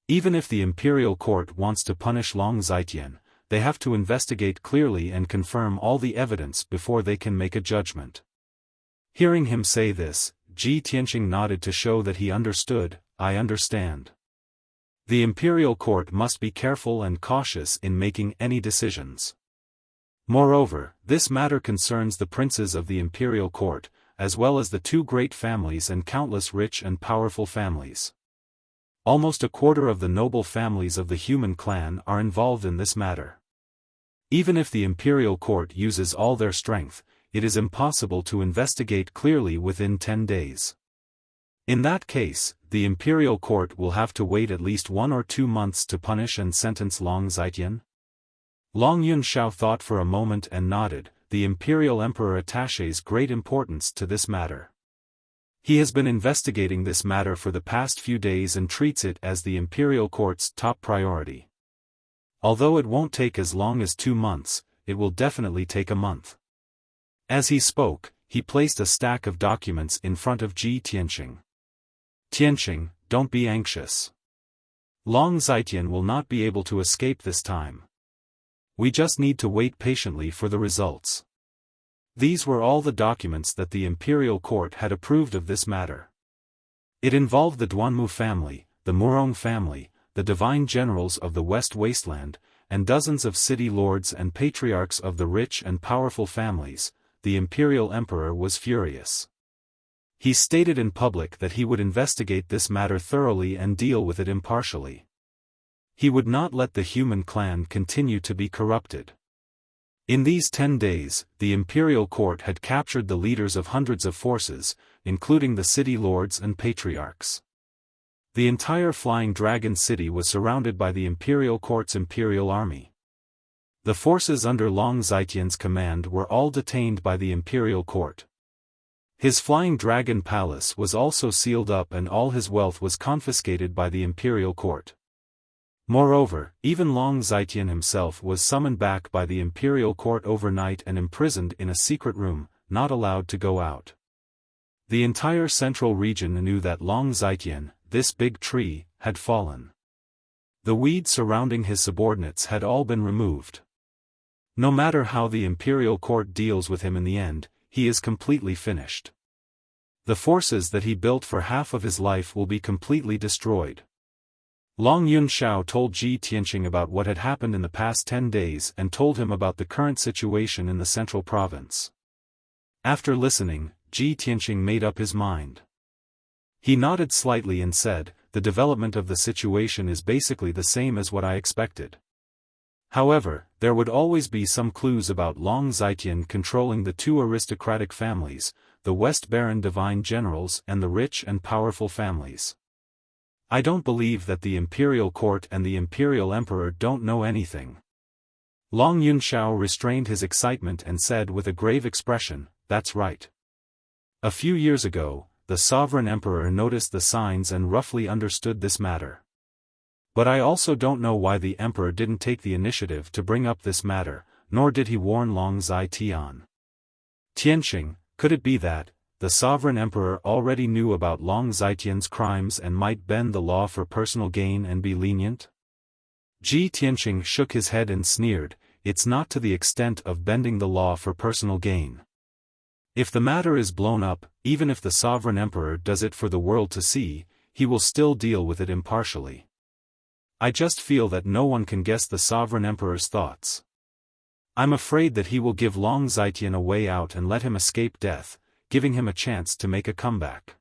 Even if the imperial court wants to punish Long Zitian, they have to investigate clearly and confirm all the evidence before they can make a judgment. Hearing him say this, Ji Tianqing nodded to show that he understood. I understand. The imperial court must be careful and cautious in making any decisions. Moreover, this matter concerns the princes of the imperial court, as well as the two great families and countless rich and powerful families. Almost a quarter of the noble families of the human clan are involved in this matter. Even if the imperial court uses all their strength, it is impossible to investigate clearly within 10 days. In that case, the imperial court will have to wait at least 1 or 2 months to punish and sentence Long Zitian. Long Yunxiao thought for a moment and nodded. The imperial emperor attaches great importance to this matter. He has been investigating this matter for the past few days and treats it as the imperial court's top priority. Although it won't take as long as 2 months, it will definitely take a month. As he spoke, he placed a stack of documents in front of Ji Tianqing. Tianqing, don't be anxious. Long Zitian will not be able to escape this time. We just need to wait patiently for the results. These were all the documents that the imperial court had approved of this matter. It involved the Duanmu family, the Murong family, the divine generals of the West Wasteland, and dozens of city lords and patriarchs of the rich and powerful families. The imperial emperor was furious. He stated in public that he would investigate this matter thoroughly and deal with it impartially. He would not let the human clan continue to be corrupted. In these 10 days, the imperial court had captured the leaders of hundreds of forces, including the city lords and patriarchs. The entire Flying Dragon City was surrounded by the imperial court's imperial army. The forces under Long Zitian's command were all detained by the imperial court. His Flying Dragon Palace was also sealed up and all his wealth was confiscated by the imperial court. Moreover, even Long Zitian himself was summoned back by the imperial court overnight and imprisoned in a secret room, not allowed to go out. The entire central region knew that Long Zitian, this big tree, had fallen. The weeds surrounding his subordinates had all been removed. No matter how the imperial court deals with him in the end, he is completely finished. The forces that he built for half of his life will be completely destroyed. Long Yunxiao told Ji Tianqing about what had happened in the past 10 days and told him about the current situation in the central province. After listening, Ji Tianqing made up his mind. He nodded slightly and said, "The development of the situation is basically the same as what I expected. However, there would always be some clues about Long Zitian controlling the two aristocratic families, the West Baron divine generals and the rich and powerful families. I don't believe that the imperial court and the imperial emperor don't know anything." Long Yunxiao restrained his excitement and said with a grave expression, "That's right. A few years ago, the sovereign emperor noticed the signs and roughly understood this matter. But I also don't know why the emperor didn't take the initiative to bring up this matter, nor did he warn Long Zitian. Tianqing, could it be that the sovereign emperor already knew about Long Zitian's crimes and might bend the law for personal gain and be lenient?" Ji Tianqing shook his head and sneered, "It's not to the extent of bending the law for personal gain. If the matter is blown up, even if the sovereign emperor does it for the world to see, he will still deal with it impartially. I just feel that no one can guess the sovereign emperor's thoughts. I'm afraid that he will give Long Zitian a way out and let him escape death, giving him a chance to make a comeback."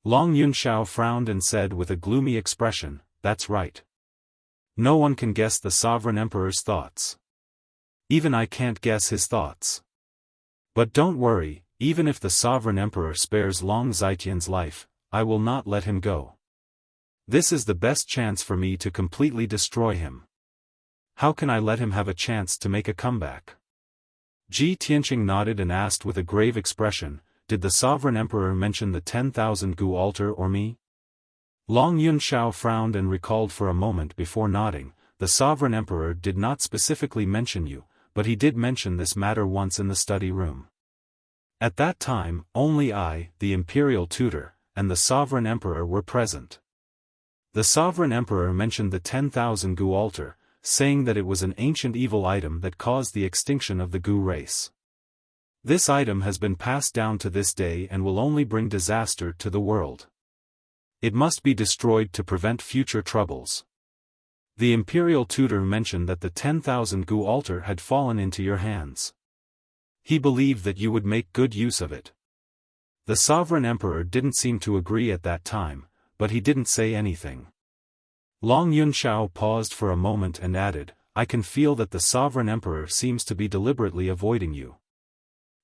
Long Yunxiao frowned and said with a gloomy expression, "That's right. No one can guess the sovereign emperor's thoughts. Even I can't guess his thoughts. But don't worry, even if the sovereign emperor spares Long Zitian's life, I will not let him go. This is the best chance for me to completely destroy him. How can I let him have a chance to make a comeback?" Ji Tianqing nodded and asked with a grave expression, "Did the sovereign emperor mention the 10,000 gu altar or me?" Long Yunxiao frowned and recalled for a moment before nodding, "The sovereign emperor did not specifically mention you, but he did mention this matter once in the study room. At that time, only I, the imperial tutor, and the sovereign emperor were present. The sovereign emperor mentioned the 10,000 gu altar, saying that it was an ancient evil item that caused the extinction of the gu race. This item has been passed down to this day and will only bring disaster to the world. It must be destroyed to prevent future troubles. The imperial tutor mentioned that the 10,000 gu altar had fallen into your hands. He believed that you would make good use of it. The sovereign emperor didn't seem to agree at that time, but he didn't say anything. Long Yunxiao paused for a moment and added, I can feel that the sovereign emperor seems to be deliberately avoiding you.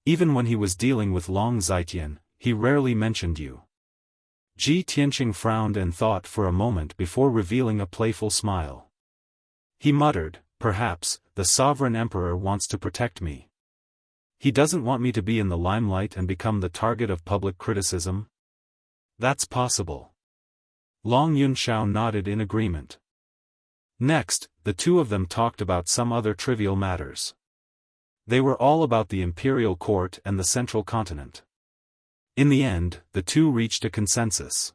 Even when he was dealing with Long Zitian, he rarely mentioned you. Ji Tianqing frowned and thought for a moment before revealing a playful smile. He muttered, perhaps, the sovereign emperor wants to protect me. He doesn't want me to be in the limelight and become the target of public criticism? That's possible. Long Yunxiao nodded in agreement. Next, the two of them talked about some other trivial matters. They were all about the imperial court and the central continent. In the end, the two reached a consensus.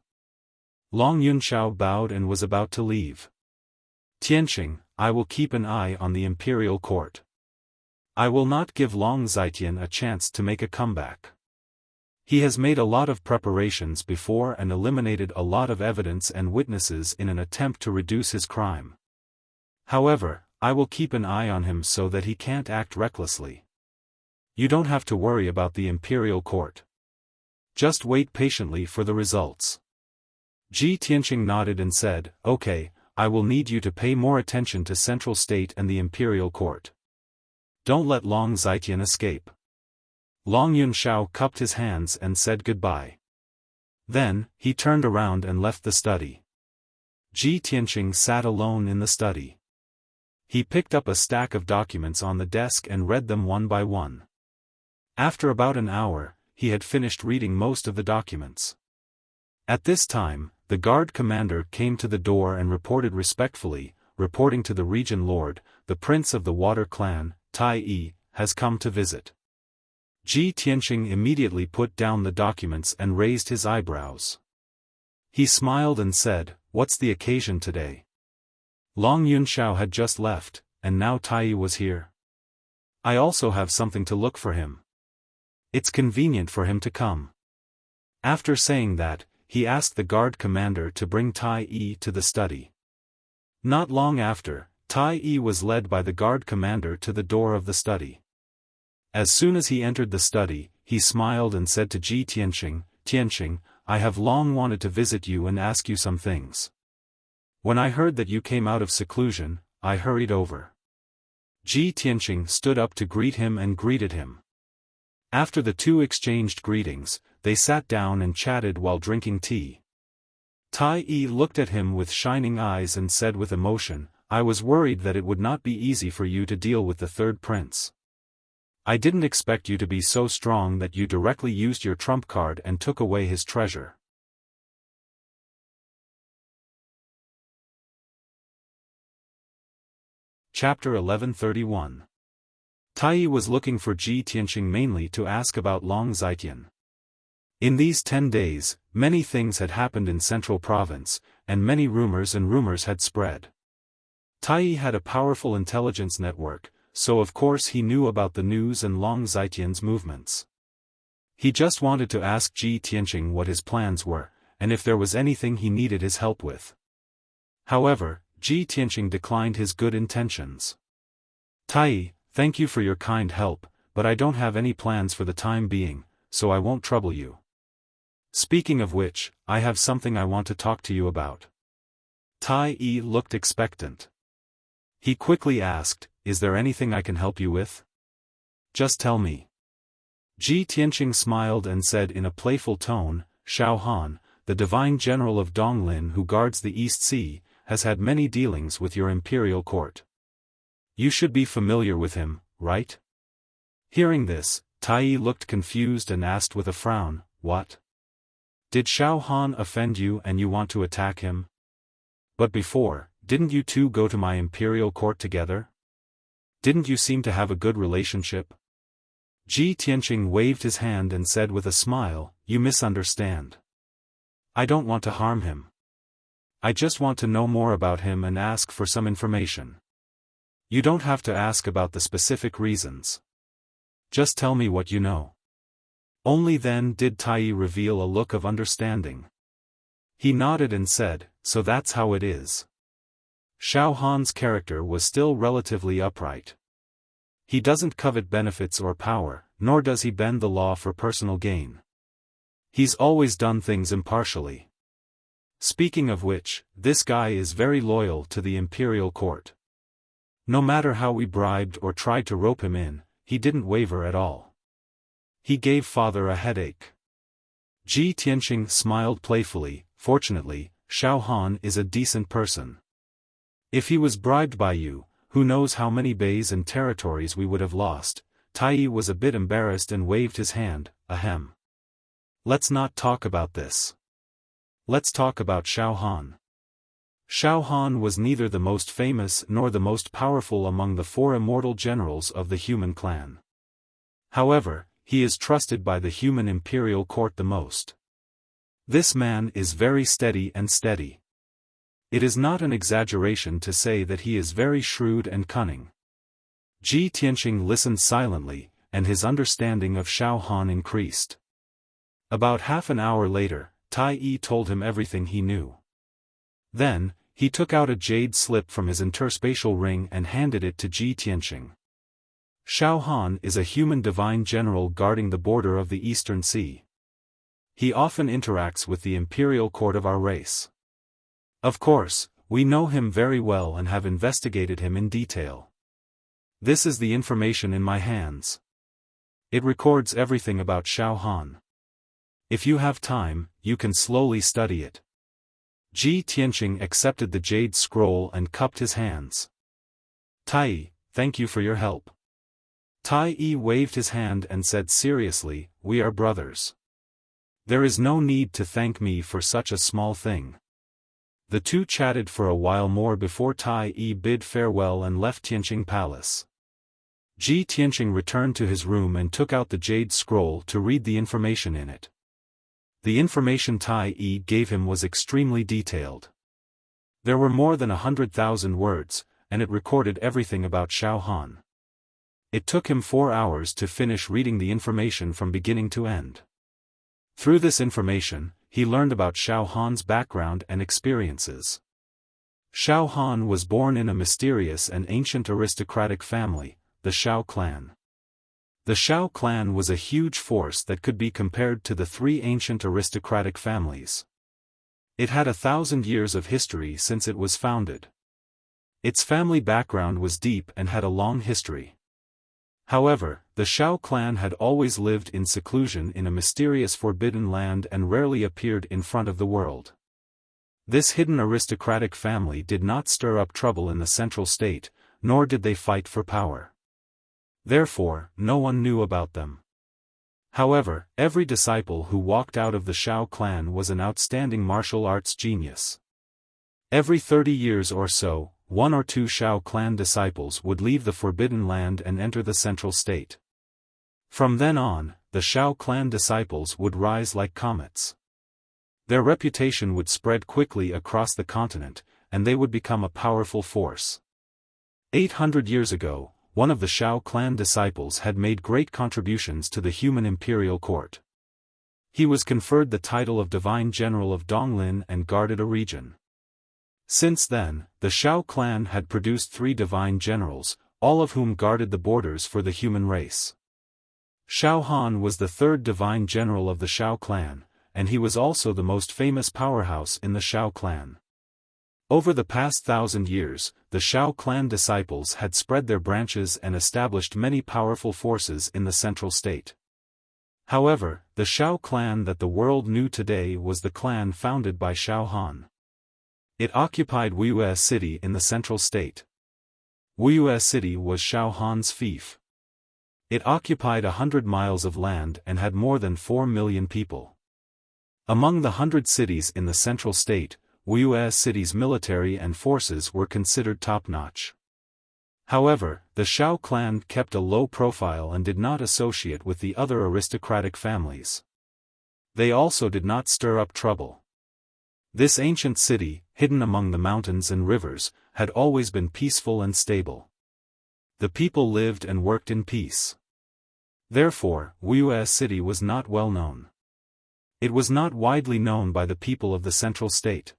Long Yunxiao bowed and was about to leave. Tianqing, I will keep an eye on the imperial court. I will not give Long Zitian a chance to make a comeback. He has made a lot of preparations before and eliminated a lot of evidence and witnesses in an attempt to reduce his crime. However, I will keep an eye on him so that he can't act recklessly. You don't have to worry about the imperial court. Just wait patiently for the results. Ji Tianqing nodded and said, okay, I will need you to pay more attention to Central State and the imperial court. Don't let Long Zitian escape. Long Yunxiao cupped his hands and said goodbye. Then, he turned around and left the study. Ji Tianqing sat alone in the study. He picked up a stack of documents on the desk and read them one by one. After about an hour, he had finished reading most of the documents. At this time, the guard commander came to the door and reported respectfully, reporting to the region lord, the prince of the water clan, Tai Yi, has come to visit. Ji Tianqing immediately put down the documents and raised his eyebrows. He smiled and said, what's the occasion today? Long Yunxiao had just left, and now Tai Yi was here. I also have something to look for him. It's convenient for him to come. After saying that, he asked the guard commander to bring Tai Yi to the study. Not long after, Tai Yi was led by the guard commander to the door of the study. As soon as he entered the study, he smiled and said to Ji Tianqing, Tianqing, I have long wanted to visit you and ask you some things. When I heard that you came out of seclusion, I hurried over. Ji Tianqing stood up to greet him and greeted him. After the two exchanged greetings, they sat down and chatted while drinking tea. Tai Yi looked at him with shining eyes and said with emotion, I was worried that it would not be easy for you to deal with the third prince. I didn't expect you to be so strong that you directly used your trump card and took away his treasure. Chapter 1131. Tai Yi was looking for Ji Tianqing mainly to ask about Long Zitian. In these 10 days, many things had happened in Central Province, and many rumors had spread. Tai Yi had a powerful intelligence network, so of course he knew about the news and Long Zitian's movements. He just wanted to ask Ji Tianqing what his plans were, and if there was anything he needed his help with. However, Ji Tianqing declined his good intentions. Tai Yi, thank you for your kind help, but I don't have any plans for the time being, so I won't trouble you. Speaking of which, I have something I want to talk to you about. Tai Yi looked expectant. He quickly asked, is there anything I can help you with? Just tell me. Ji Tianqing smiled and said in a playful tone, Xiaofan, the divine general of Donglin who guards the East Sea, has had many dealings with your imperial court. You should be familiar with him, right? Hearing this, Tai Yi looked confused and asked with a frown, what? Did Xiaofan offend you and you want to attack him? But before, didn't you two go to my imperial court together? Didn't you seem to have a good relationship? Ji Tianqing waved his hand and said with a smile, you misunderstand. I don't want to harm him. I just want to know more about him and ask for some information. You don't have to ask about the specific reasons. Just tell me what you know. Only then did Tai Yi reveal a look of understanding. He nodded and said, so that's how it is. Xiaohan's character was still relatively upright. He doesn't covet benefits or power, nor does he bend the law for personal gain. He's always done things impartially. Speaking of which, this guy is very loyal to the imperial court. No matter how we bribed or tried to rope him in, he didn't waver at all. He gave father a headache. Ji Tianqing smiled playfully. Fortunately, Xiaofan is a decent person. If he was bribed by you, who knows how many bays and territories we would have lost. Tai was a bit embarrassed and waved his hand. Ahem. Let's not talk about this. Let's talk about Xiaofan. Xiaofan was neither the most famous nor the most powerful among the 4 immortal generals of the human clan. However, he is trusted by the human imperial court the most. This man is very steady and steady. It is not an exaggeration to say that he is very shrewd and cunning. Ji Tianqing listened silently, and his understanding of Xiaofan increased. About half an hour later, Tai told him everything he knew. Then, he took out a jade slip from his interspatial ring and handed it to Ji Tianqing. Xiaofan is a human divine general guarding the border of the Eastern Sea. He often interacts with the imperial court of our race. Of course, we know him very well and have investigated him in detail. This is the information in my hands. It records everything about Xiaofan. If you have time, you can slowly study it. Ji Tianqing accepted the jade scroll and cupped his hands. Tai, thank you for your help. Tai waved his hand and said seriously, we are brothers. There is no need to thank me for such a small thing. The two chatted for a while more before Tai bid farewell and left Tianqing Palace. Ji Tianqing returned to his room and took out the jade scroll to read the information in it. The information Tai gave him was extremely detailed. There were more than 100,000 words, and it recorded everything about Xiaofan. It took him 4 hours to finish reading the information from beginning to end. Through this information, he learned about Xiaofan's background and experiences. Xiaofan was born in a mysterious and ancient aristocratic family, the Xiao clan. The Xiao clan was a huge force that could be compared to the 3 ancient aristocratic families. It had 1,000 years of history since it was founded. Its family background was deep and had a long history. However, the Xiao clan had always lived in seclusion in a mysterious forbidden land and rarely appeared in front of the world. This hidden aristocratic family did not stir up trouble in the central state, nor did they fight for power. Therefore, no one knew about them. However, every disciple who walked out of the Xiao clan was an outstanding martial arts genius. Every 30 years or so, 1 or 2 Xiao clan disciples would leave the Forbidden Land and enter the central state. From then on, the Xiao clan disciples would rise like comets. Their reputation would spread quickly across the continent, and they would become a powerful force. 800 years ago, one of the Xiao clan disciples had made great contributions to the human imperial court. He was conferred the title of Divine General of Donglin and guarded a region. Since then, the Xiao clan had produced 3 divine generals, all of whom guarded the borders for the human race. Xiaofan was the 3rd divine general of the Xiao clan, and he was also the most famous powerhouse in the Xiao clan. Over the past 1,000 years, the Xiao clan disciples had spread their branches and established many powerful forces in the central state. However, the Xiao clan that the world knew today was the clan founded by Xiaofan. It occupied Wuxia city in the central state. Wuxia city was Xiaofan's fief. It occupied 100 miles of land and had more than 4 million people. Among the 100 cities in the central state, Wuxia city's military and forces were considered top-notch. However, the Xiao clan kept a low profile and did not associate with the other aristocratic families. They also did not stir up trouble. This ancient city, hidden among the mountains and rivers, had always been peaceful and stable. The people lived and worked in peace. Therefore, Wuxia city was not well known. It was not widely known by the people of the central state.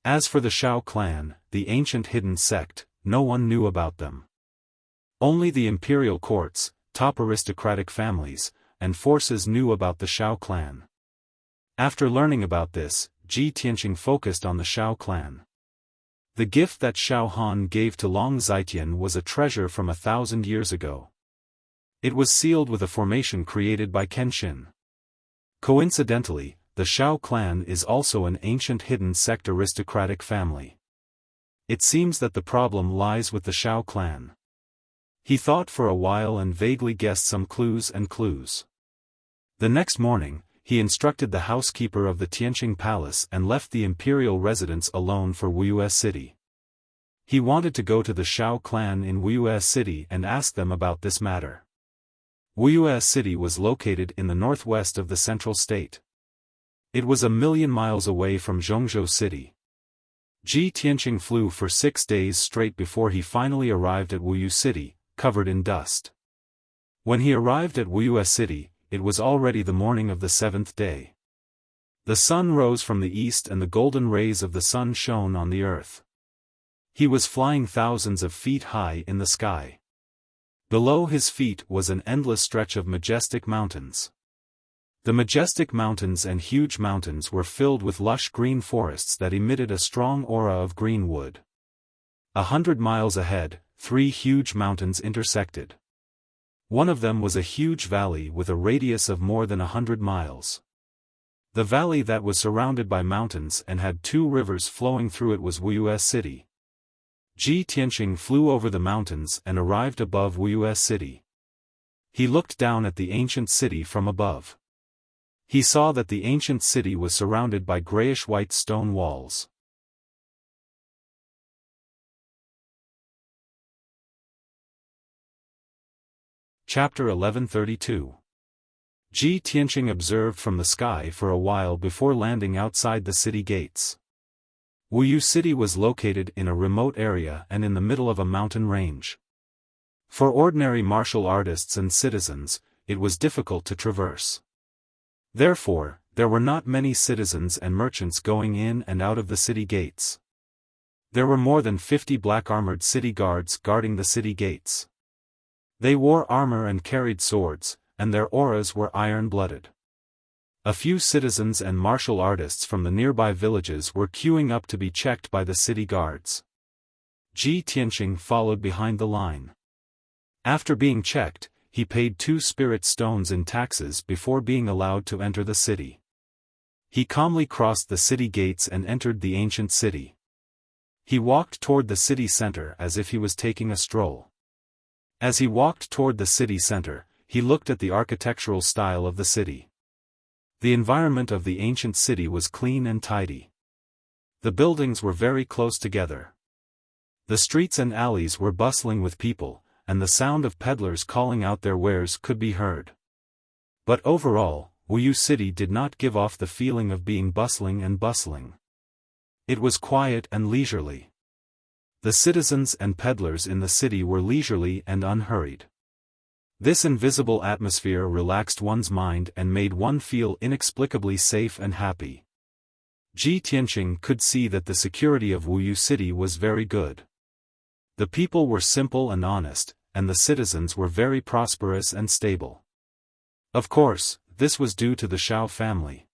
As for the Xiao clan, the ancient hidden sect, no one knew about them. Only the imperial courts, top aristocratic families, and forces knew about the Xiao clan. After learning about this, Ji Tianqing focused on the Xiao clan. The gift that Xiaofan gave to Long Zitian was a treasure from 1,000 years ago. It was sealed with a formation created by Kenshin. Coincidentally, the Xiao clan is also an ancient hidden sect aristocratic family. It seems that the problem lies with the Xiao clan. He thought for a while and vaguely guessed some clues. The next morning, he instructed the housekeeper of the Tianqing Palace and left the imperial residence alone for Wuxia City. He wanted to go to the Xiao clan in Wuxia City and ask them about this matter. Wuxia City was located in the northwest of the central state. It was 1,000,000 miles away from Zhongzhou City. Ji Tianqing flew for 6 days straight before he finally arrived at Wuxia City, covered in dust. When he arrived at Wuxia City, it was already the morning of the 7th day. The sun rose from the east and the golden rays of the sun shone on the earth. He was flying thousands of feet high in the sky. Below his feet was an endless stretch of majestic mountains. The majestic mountains and huge mountains were filled with lush green forests that emitted a strong aura of green wood. 100 miles ahead, 3 huge mountains intersected. One of them was a huge valley with a radius of more than 100 miles. The valley that was surrounded by mountains and had 2 rivers flowing through it was Wuxia City. Ji Tianqing flew over the mountains and arrived above Wuxia City. He looked down at the ancient city from above. He saw that the ancient city was surrounded by grayish-white stone walls. Chapter 1132. Ji Tianqing observed from the sky for a while before landing outside the city gates. Wuxia City was located in a remote area and in the middle of a mountain range. For ordinary martial artists and citizens, it was difficult to traverse. Therefore, there were not many citizens and merchants going in and out of the city gates. There were more than 50 black-armored city guards guarding the city gates. They wore armor and carried swords, and their auras were iron-blooded. A few citizens and martial artists from the nearby villages were queuing up to be checked by the city guards. Ji Tianqing followed behind the line. After being checked, he paid 2 spirit stones in taxes before being allowed to enter the city. He calmly crossed the city gates and entered the ancient city. He walked toward the city center as if he was taking a stroll. As he walked toward the city center, he looked at the architectural style of the city. The environment of the ancient city was clean and tidy. The buildings were very close together. The streets and alleys were bustling with people, and the sound of peddlers calling out their wares could be heard. But overall, Wuxia City did not give off the feeling of being bustling. It was quiet and leisurely. The citizens and peddlers in the city were leisurely and unhurried. This invisible atmosphere relaxed one's mind and made one feel inexplicably safe and happy. Ji Tianqing could see that the security of Wuxia City was very good. The people were simple and honest, and the citizens were very prosperous and stable. Of course, this was due to the Xiao family.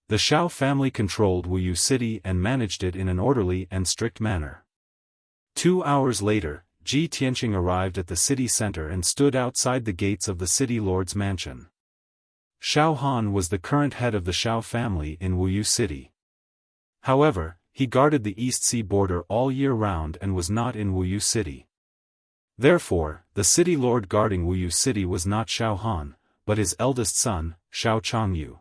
The Xiao family controlled Wuxia City and managed it in an orderly and strict manner. 2 hours later, Ji Tianqing arrived at the city center and stood outside the gates of the city lord's mansion. Xiaofan was the current head of the Xiao family in Wuxia City. However, he guarded the East Sea border all year round and was not in Wuxia City. Therefore, the city lord guarding Wuxia City was not Xiaofan, but his eldest son, Xiao Changyu.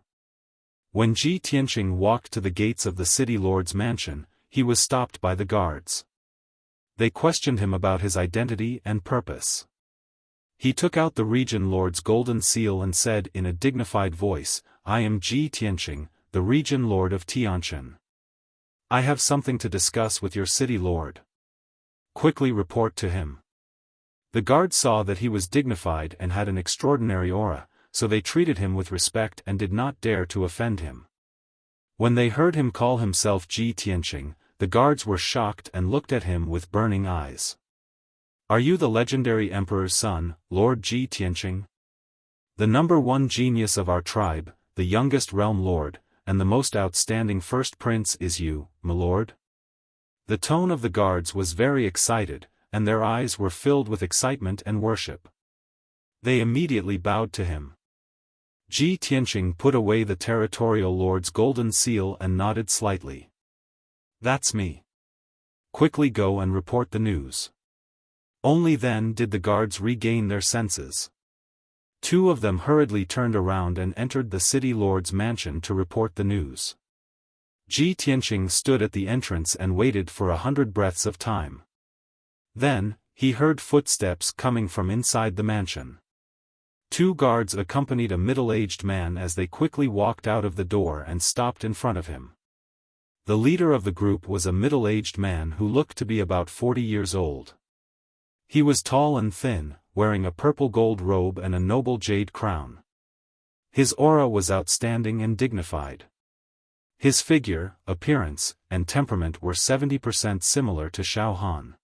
When Ji Tianqing walked to the gates of the city lord's mansion, he was stopped by the guards. They questioned him about his identity and purpose. He took out the region lord's golden seal and said in a dignified voice, "I am Ji Tianqing, the region lord of Tianshan. I have something to discuss with your city lord. Quickly report to him." The guards saw that he was dignified and had an extraordinary aura, so they treated him with respect and did not dare to offend him. When they heard him call himself Ji Tianqing, the guards were shocked and looked at him with burning eyes. "Are you the legendary emperor's son, Lord Ji Tianqing? The #1 genius of our tribe, the youngest realm lord, and the most outstanding first prince is you, my lord?" The tone of the guards was very excited, and their eyes were filled with excitement and worship. They immediately bowed to him. Ji Tianqing put away the territorial lord's golden seal and nodded slightly. "That's me. Quickly go and report the news." Only then did the guards regain their senses. Two of them hurriedly turned around and entered the city lord's mansion to report the news. Ji Tianqing stood at the entrance and waited for 100 breaths of time. Then, he heard footsteps coming from inside the mansion. Two guards accompanied a middle-aged man as they quickly walked out of the door and stopped in front of him. The leader of the group was a middle-aged man who looked to be about 40 years old. He was tall and thin, wearing a purple gold robe and a noble jade crown. His aura was outstanding and dignified. His figure, appearance, and temperament were 70% similar to Xiaofan.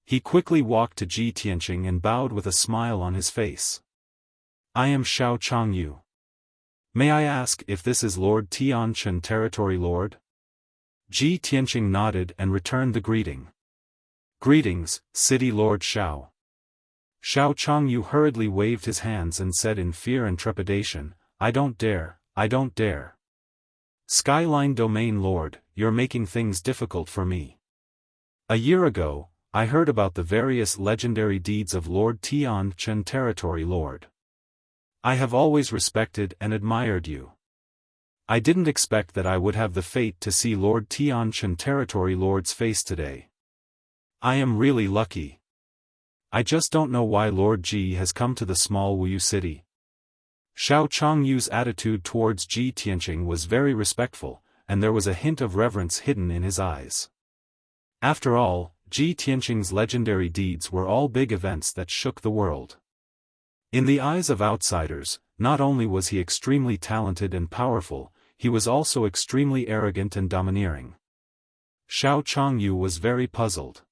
He quickly walked to Ji Tianqing and bowed with a smile on his face. "I am Xiao Changyu. May I ask if this is Lord Tianchen Territory Lord?" Ji Tianqing nodded and returned the greeting. "Greetings, City Lord Xiao." Xiao Changyu hurriedly waved his hands and said in fear and trepidation, I don't dare. Skyline Domain Lord, you're making things difficult for me. A year ago, I heard about the various legendary deeds of Lord Tianchen Territory Lord. I have always respected and admired you. I didn't expect that I would have the fate to see Lord Tianchen Territory Lord's face today. I am really lucky. I just don't know why Lord Ji has come to the small Wuyu city. Xiao Changyu's attitude towards Ji Tianqing was very respectful, and there was a hint of reverence hidden in his eyes. After all, Ji Tianqing's legendary deeds were all big events that shook the world. In the eyes of outsiders, not only was he extremely talented and powerful, he was also extremely arrogant and domineering. Xiao Changyu was very puzzled.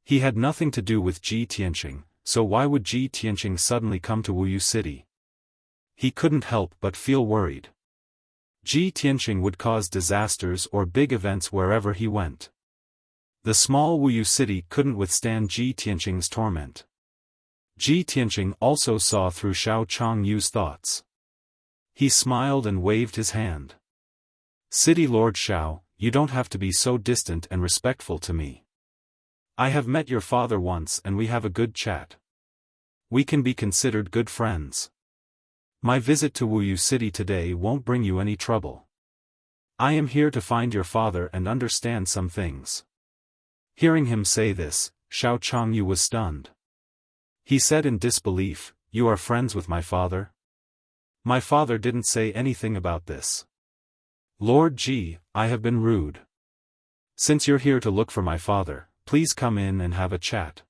He had nothing to do with Ji Tianqing, so why would Ji Tianqing suddenly come to Wuyu City? He couldn't help but feel worried. Ji Tianqing would cause disasters or big events wherever he went. The small Wuyu city couldn't withstand Ji Tianqing's torment. Ji Tianqing also saw through Xiao Changyu's thoughts. He smiled and waved his hand. City Lord Xiao, you don't have to be so distant and respectful to me. I have met your father once and we have a good chat. We can be considered good friends. My visit to Wuyu City today won't bring you any trouble. I am here to find your father and understand some things. Hearing him say this, Xiao Changyu was stunned. He said in disbelief, You are friends with my father? My father didn't say anything about this. Lord Ji, I have been rude. Since you're here to look for my father, please come in and have a chat.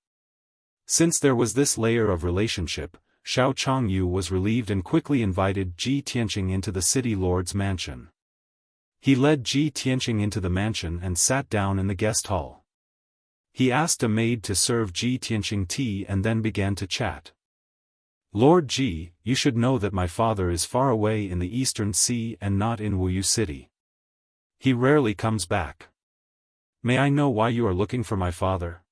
Since there was this layer of relationship, Xiao Changyu was relieved and quickly invited Ji Tianqing into the city lord's mansion. He led Ji Tianqing into the mansion and sat down in the guest hall. He asked a maid to serve Ji Tianqing tea and then began to chat. Lord Ji, you should know that my father is far away in the Eastern Sea and not in Wuyu City. He rarely comes back. May I know why you are looking for my father?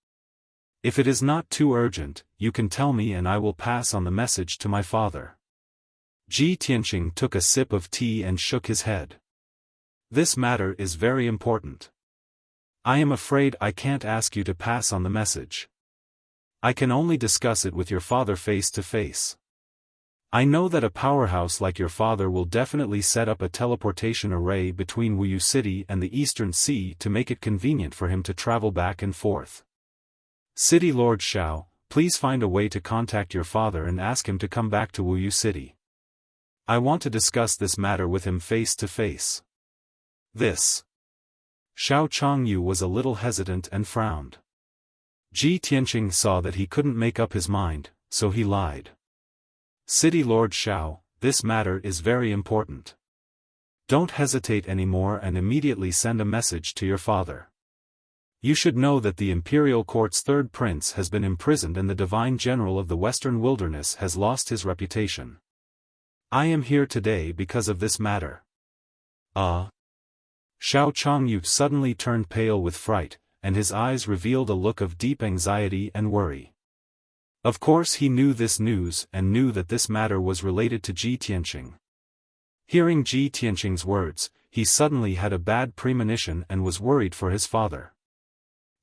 If it is not too urgent, you can tell me and I will pass on the message to my father. Ji Tianqing took a sip of tea and shook his head. This matter is very important. I am afraid I can't ask you to pass on the message. I can only discuss it with your father face to face. I know that a powerhouse like your father will definitely set up a teleportation array between Wuyu City and the Eastern Sea to make it convenient for him to travel back and forth. City Lord Xiao, please find a way to contact your father and ask him to come back to Wuyu City. I want to discuss this matter with him face to face. This. Xiao Changyu was a little hesitant and frowned. Ji Tianqing saw that he couldn't make up his mind, so he lied. City Lord Xiao, this matter is very important. Don't hesitate anymore and immediately send a message to your father. You should know that the imperial court's third prince has been imprisoned and the divine general of the western wilderness has lost his reputation. I am here today because of this matter. Xiao Changyu suddenly turned pale with fright, and his eyes revealed a look of deep anxiety and worry. Of course he knew this news and knew that this matter was related to Ji Tianqing. Hearing Ji Tianqing's words, he suddenly had a bad premonition and was worried for his father.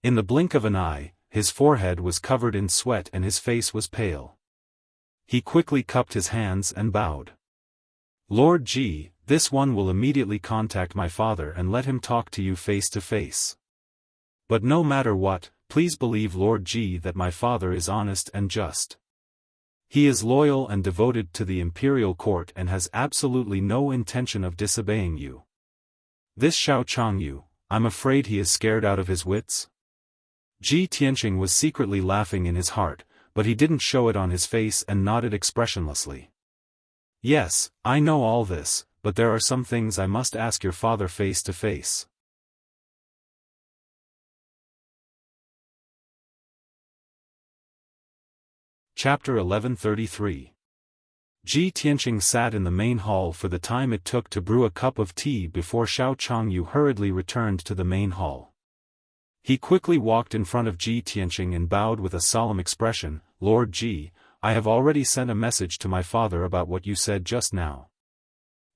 In the blink of an eye, his forehead was covered in sweat and his face was pale. He quickly cupped his hands and bowed. Lord Ji, this one will immediately contact my father and let him talk to you face to face. But no matter what, please believe Lord Ji that my father is honest and just. He is loyal and devoted to the imperial court and has absolutely no intention of disobeying you. This Xiao Changyu, I'm afraid he is scared out of his wits. Ji Tianqing was secretly laughing in his heart, but he didn't show it on his face and nodded expressionlessly. Yes, I know all this, but there are some things I must ask your father face to face. Chapter 1133. Ji Tianqing sat in the main hall for the time it took to brew a cup of tea before Xiao Changyu hurriedly returned to the main hall. He quickly walked in front of Ji Tianqing and bowed with a solemn expression, Lord Ji, I have already sent a message to my father about what you said just now.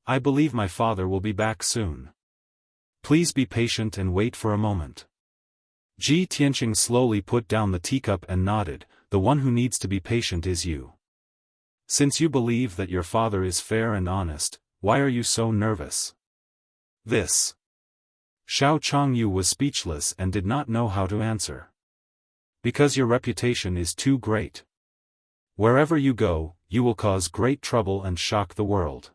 I believe my father will be back soon. Please be patient and wait for a moment. Ji Tianqing slowly put down the teacup and nodded, the one who needs to be patient is you. Since you believe that your father is fair and honest, why are you so nervous? This. Xiao Changyu was speechless and did not know how to answer. Because your reputation is too great. Wherever you go, you will cause great trouble and shock the world.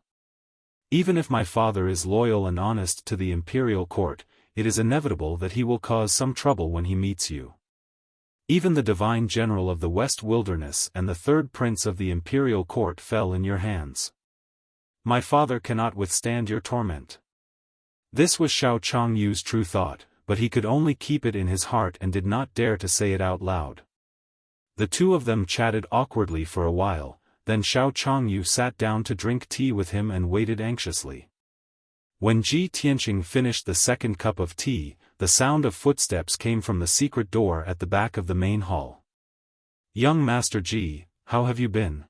Even if my father is loyal and honest to the imperial court, it is inevitable that he will cause some trouble when he meets you. Even the divine general of the West Wilderness and the third prince of the imperial court fell in your hands. My father cannot withstand your torment. This was Xiao Changyu's true thought, but he could only keep it in his heart and did not dare to say it out loud. The two of them chatted awkwardly for a while, then Xiao Changyu sat down to drink tea with him and waited anxiously. When Ji Tianqing finished the second cup of tea, the sound of footsteps came from the secret door at the back of the main hall. Young Master Ji, how have you been?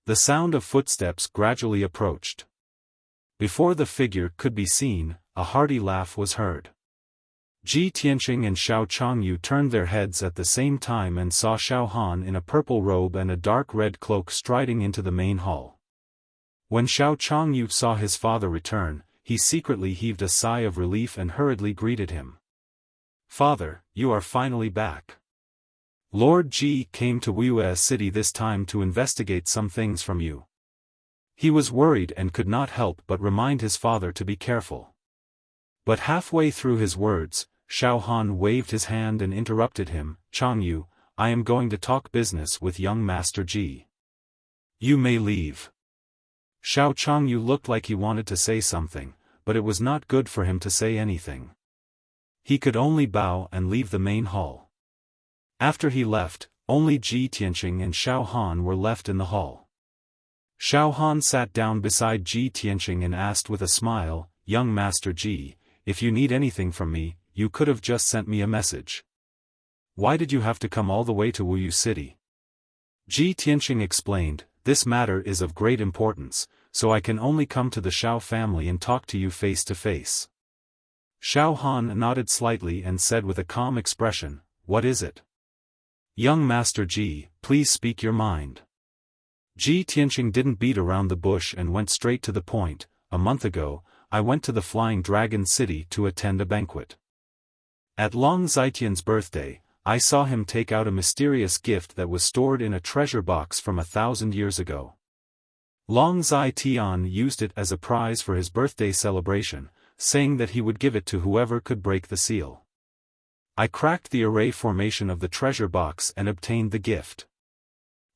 The sound of footsteps gradually approached. Before the figure could be seen, a hearty laugh was heard. Ji Tianqing and Xiao Changyu turned their heads at the same time and saw Xiaofan in a purple robe and a dark red cloak striding into the main hall. When Xiao Changyu saw his father return, he secretly heaved a sigh of relief and hurriedly greeted him. Father, you are finally back. Lord Ji came to Wuxia city this time to investigate some things from you. He was worried and could not help but remind his father to be careful. But halfway through his words, Xiaofan waved his hand and interrupted him, Changyu, I am going to talk business with young Master Ji. You may leave. Xiao Changyu looked like he wanted to say something, but it was not good for him to say anything. He could only bow and leave the main hall. After he left, only Ji Tianqing and Xiaofan were left in the hall. Xiaofan sat down beside Ji Tianqing and asked with a smile, Young Master Ji, if you need anything from me, you could have just sent me a message. Why did you have to come all the way to Wuxia city? Ji Tianqing explained, this matter is of great importance, so I can only come to the Xiao family and talk to you face to face. Xiaofan nodded slightly and said with a calm expression, what is it? Young Master Ji, please speak your mind. Ji Tianqing didn't beat around the bush and went straight to the point. A month ago, I went to the Flying Dragon City to attend a banquet. At Long Zitian's birthday, I saw him take out a mysterious gift that was stored in a treasure box from 1,000 years ago. Long Zitian used it as a prize for his birthday celebration, saying that he would give it to whoever could break the seal. I cracked the array formation of the treasure box and obtained the gift.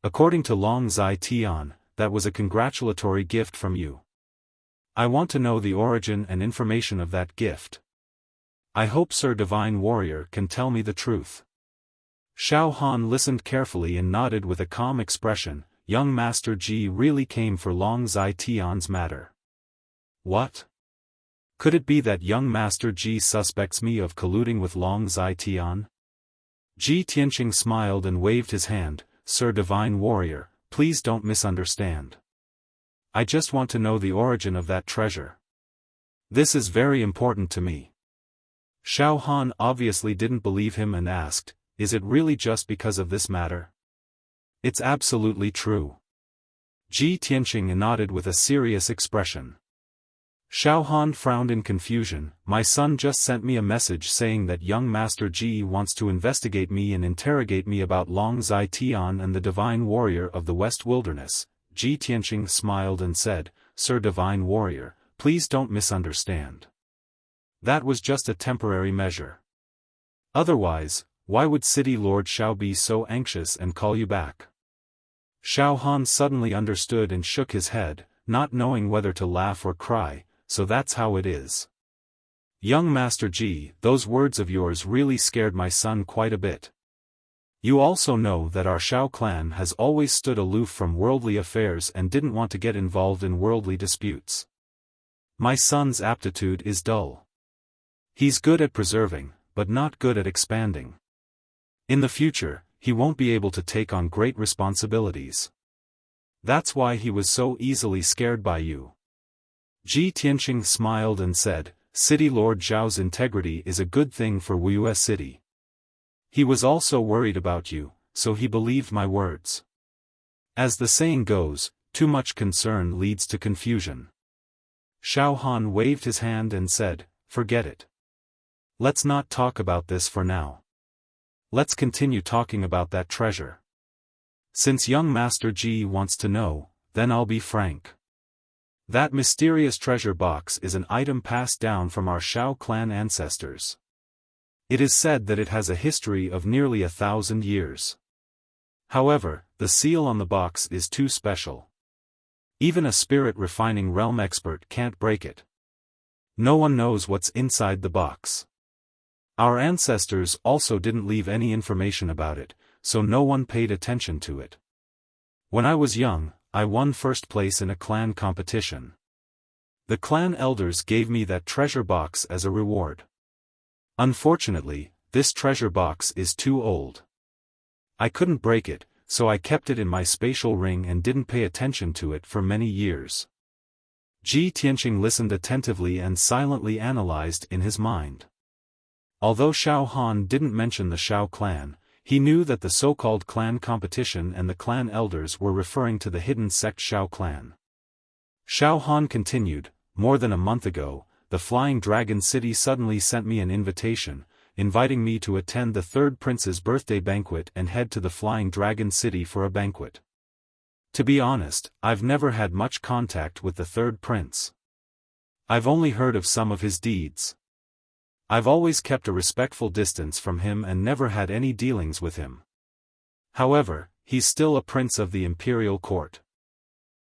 According to Long Zitian, that was a congratulatory gift from you. I want to know the origin and information of that gift. I hope Sir Divine Warrior can tell me the truth. Xiaofan listened carefully and nodded with a calm expression. Young Master Ji really came for Long Zitian's matter. What? Could it be that young Master Ji suspects me of colluding with Long Zai-Tian? Ji Tianqing smiled and waved his hand. Sir Divine Warrior, please don't misunderstand. I just want to know the origin of that treasure. This is very important to me. Xiaofan obviously didn't believe him and asked, is it really just because of this matter? It's absolutely true. Ji Tianqing nodded with a serious expression. Xiaofan frowned in confusion. My son just sent me a message saying that young Master Ji wants to investigate me and interrogate me about Long Zai-Tian and the Divine Warrior of the West Wilderness. Ji Tianqing smiled and said, Sir Divine Warrior, please don't misunderstand. That was just a temporary measure. Otherwise, why would City Lord Xiao be so anxious and call you back? Xiaofan suddenly understood and shook his head, not knowing whether to laugh or cry. So that's how it is. Young Master Ji, those words of yours really scared my son quite a bit. You also know that our Xiao clan has always stood aloof from worldly affairs and didn't want to get involved in worldly disputes. My son's aptitude is dull. He's good at preserving, but not good at expanding. In the future, he won't be able to take on great responsibilities. That's why he was so easily scared by you. Ji Tianqing smiled and said, City Lord Zhao's integrity is a good thing for Wuxia City. He was also worried about you, so he believed my words. As the saying goes, too much concern leads to confusion. Xiaofan waved his hand and said, forget it. Let's not talk about this for now. Let's continue talking about that treasure. Since young Master Ji wants to know, then I'll be frank. That mysterious treasure box is an item passed down from our Xiao clan ancestors. It is said that it has a history of nearly 1,000 years. However, the seal on the box is too special. Even a spirit refining realm expert can't break it. No one knows what's inside the box. Our ancestors also didn't leave any information about it, so no one paid attention to it. When I was young, I won first place in a clan competition. The clan elders gave me that treasure box as a reward. Unfortunately, this treasure box is too old. I couldn't break it, so I kept it in my spatial ring and didn't pay attention to it for many years. Ji Tianqing listened attentively and silently analyzed in his mind. Although Xiaofan didn't mention the Xiao clan, he knew that the so-called clan competition and the clan elders were referring to the hidden sect Xiao clan. Xiaofan continued, more than a month ago, the Flying Dragon City suddenly sent me an invitation, inviting me to attend the third prince's birthday banquet and head to the Flying Dragon City for a banquet. To be honest, I've never had much contact with the third prince. I've only heard of some of his deeds. I've always kept a respectful distance from him and never had any dealings with him. However, he's still a prince of the imperial court.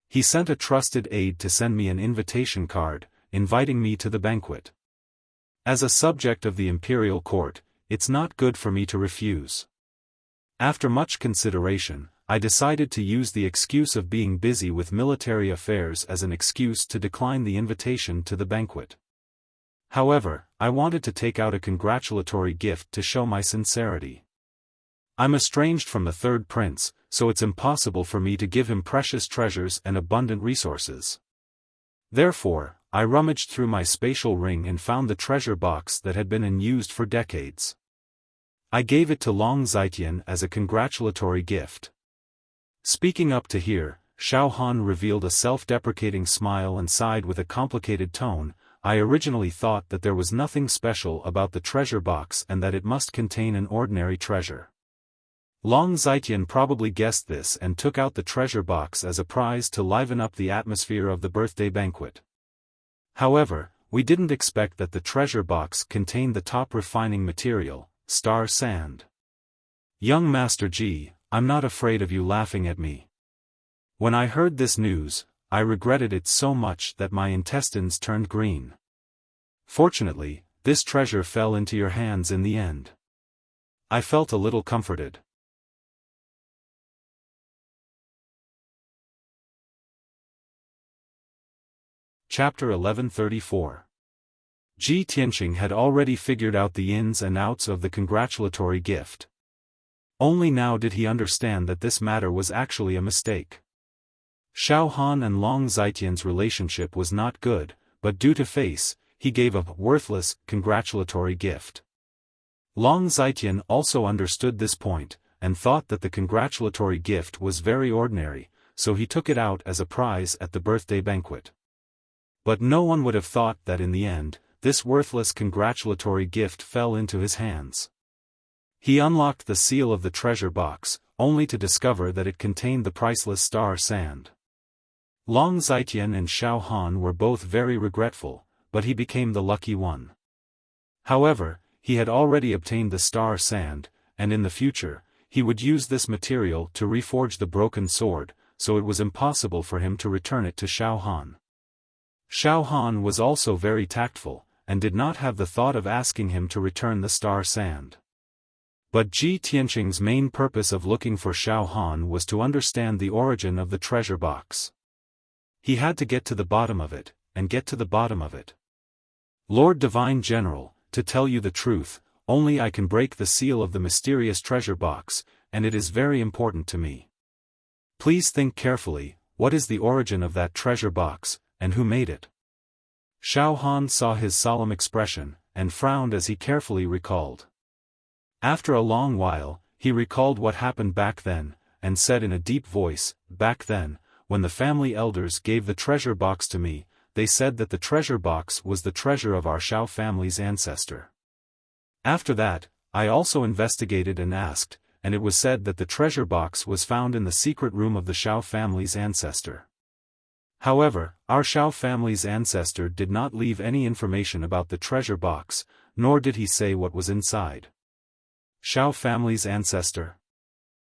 He sent a trusted aide to send me an invitation card, inviting me to the banquet. As a subject of the imperial court, it's not good for me to refuse. After much consideration, I decided to use the excuse of being busy with military affairs as an excuse to decline the invitation to the banquet. However, I wanted to take out a congratulatory gift to show my sincerity. I'm estranged from the third prince, so it's impossible for me to give him precious treasures and abundant resources. Therefore, I rummaged through my spatial ring and found the treasure box that had been unused for decades. I gave it to Long Zai-Tian as a congratulatory gift. Speaking up to here, Xiaofan revealed a self-deprecating smile and sighed with a complicated tone. I originally thought that there was nothing special about the treasure box and that it must contain an ordinary treasure. Long Zai-Tian probably guessed this and took out the treasure box as a prize to liven up the atmosphere of the birthday banquet. However, we didn't expect that the treasure box contained the top refining material, star sand. Young Master Ji, I'm not afraid of you laughing at me. When I heard this news, I regretted it so much that my intestines turned green. Fortunately, this treasure fell into your hands in the end. I felt a little comforted. Chapter 1134. Ji Tianqing had already figured out the ins and outs of the congratulatory gift. Only now did he understand that this matter was actually a mistake. Xiaofan and Long Zitian's relationship was not good, but due to face, he gave a worthless, congratulatory gift. Long Zitian also understood this point, and thought that the congratulatory gift was very ordinary, so he took it out as a prize at the birthday banquet. But no one would have thought that in the end, this worthless congratulatory gift fell into his hands. He unlocked the seal of the treasure box, only to discover that it contained the priceless star sand. Long Zitian and Xiaofan were both very regretful, but he became the lucky one. However, he had already obtained the star sand, and in the future, he would use this material to reforge the broken sword, so it was impossible for him to return it to Xiaofan. Xiaofan was also very tactful, and did not have the thought of asking him to return the star sand. But Ji Tianqing's main purpose of looking for Xiaofan was to understand the origin of the treasure box. He had to get to the bottom of it, and get to the bottom of it. Lord Divine General, to tell you the truth, only I can break the seal of the mysterious treasure box, and it is very important to me. Please think carefully, what is the origin of that treasure box, and who made it? Xiaofan saw his solemn expression, and frowned as he carefully recalled. After a long while, he recalled what happened back then, and said in a deep voice, "Back then, when the family elders gave the treasure box to me, they said that the treasure box was the treasure of our Xiao family's ancestor. After that, I also investigated and asked, and it was said that the treasure box was found in the secret room of the Xiao family's ancestor. However, our Xiao family's ancestor did not leave any information about the treasure box, nor did he say what was inside." Xiao family's ancestor?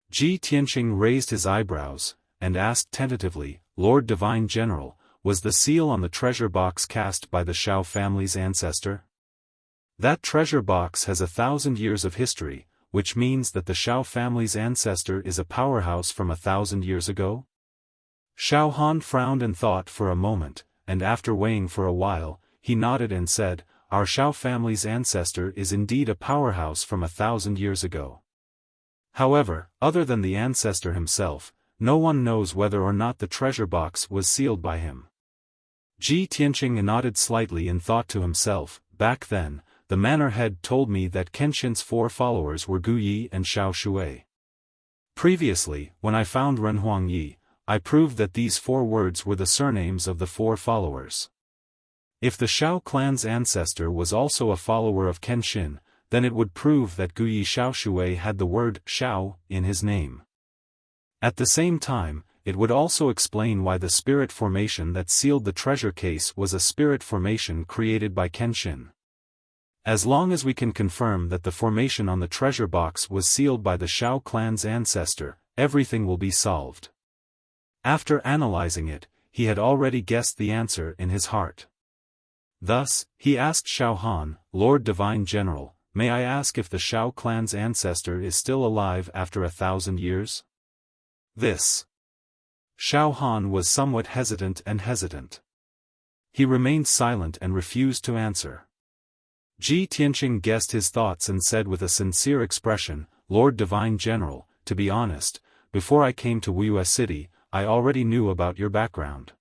Ji Tianqing raised his eyebrows, and asked tentatively, "Lord Divine General, was the seal on the treasure box cast by the Xiao family's ancestor? That treasure box has 1,000 years of history, which means that the Xiao family's ancestor is a powerhouse from 1,000 years ago?" Xiaofan frowned and thought for a moment, and after weighing for a while, he nodded and said, "Our Xiao family's ancestor is indeed a powerhouse from 1,000 years ago. However, other than the ancestor himself, no one knows whether or not the treasure box was sealed by him." Ji Tianqing nodded slightly and thought to himself, "Back then, the manor head told me that Kenshin's 4 followers were Gu Yi and Xiao Shui. Previously, when I found Ren Huangyi, I proved that these 4 words were the surnames of the 4 followers. If the Xiao clan's ancestor was also a follower of Kenshin, then it would prove that Gu Yi Xiao Shui had the word Xiao in his name. At the same time, it would also explain why the spirit formation that sealed the treasure case was a spirit formation created by Kenshin. As long as we can confirm that the formation on the treasure box was sealed by the Xiao clan's ancestor, everything will be solved." After analyzing it, he had already guessed the answer in his heart. Thus, he asked Xiaofan, "Lord Divine General, may I ask if the Xiao clan's ancestor is still alive after 1,000 years? This. Xiaofan was somewhat hesitant. He remained silent and refused to answer. Ji Tianqing guessed his thoughts and said with a sincere expression, "Lord Divine General, to be honest, before I came to Wuxia City, I already knew about your background.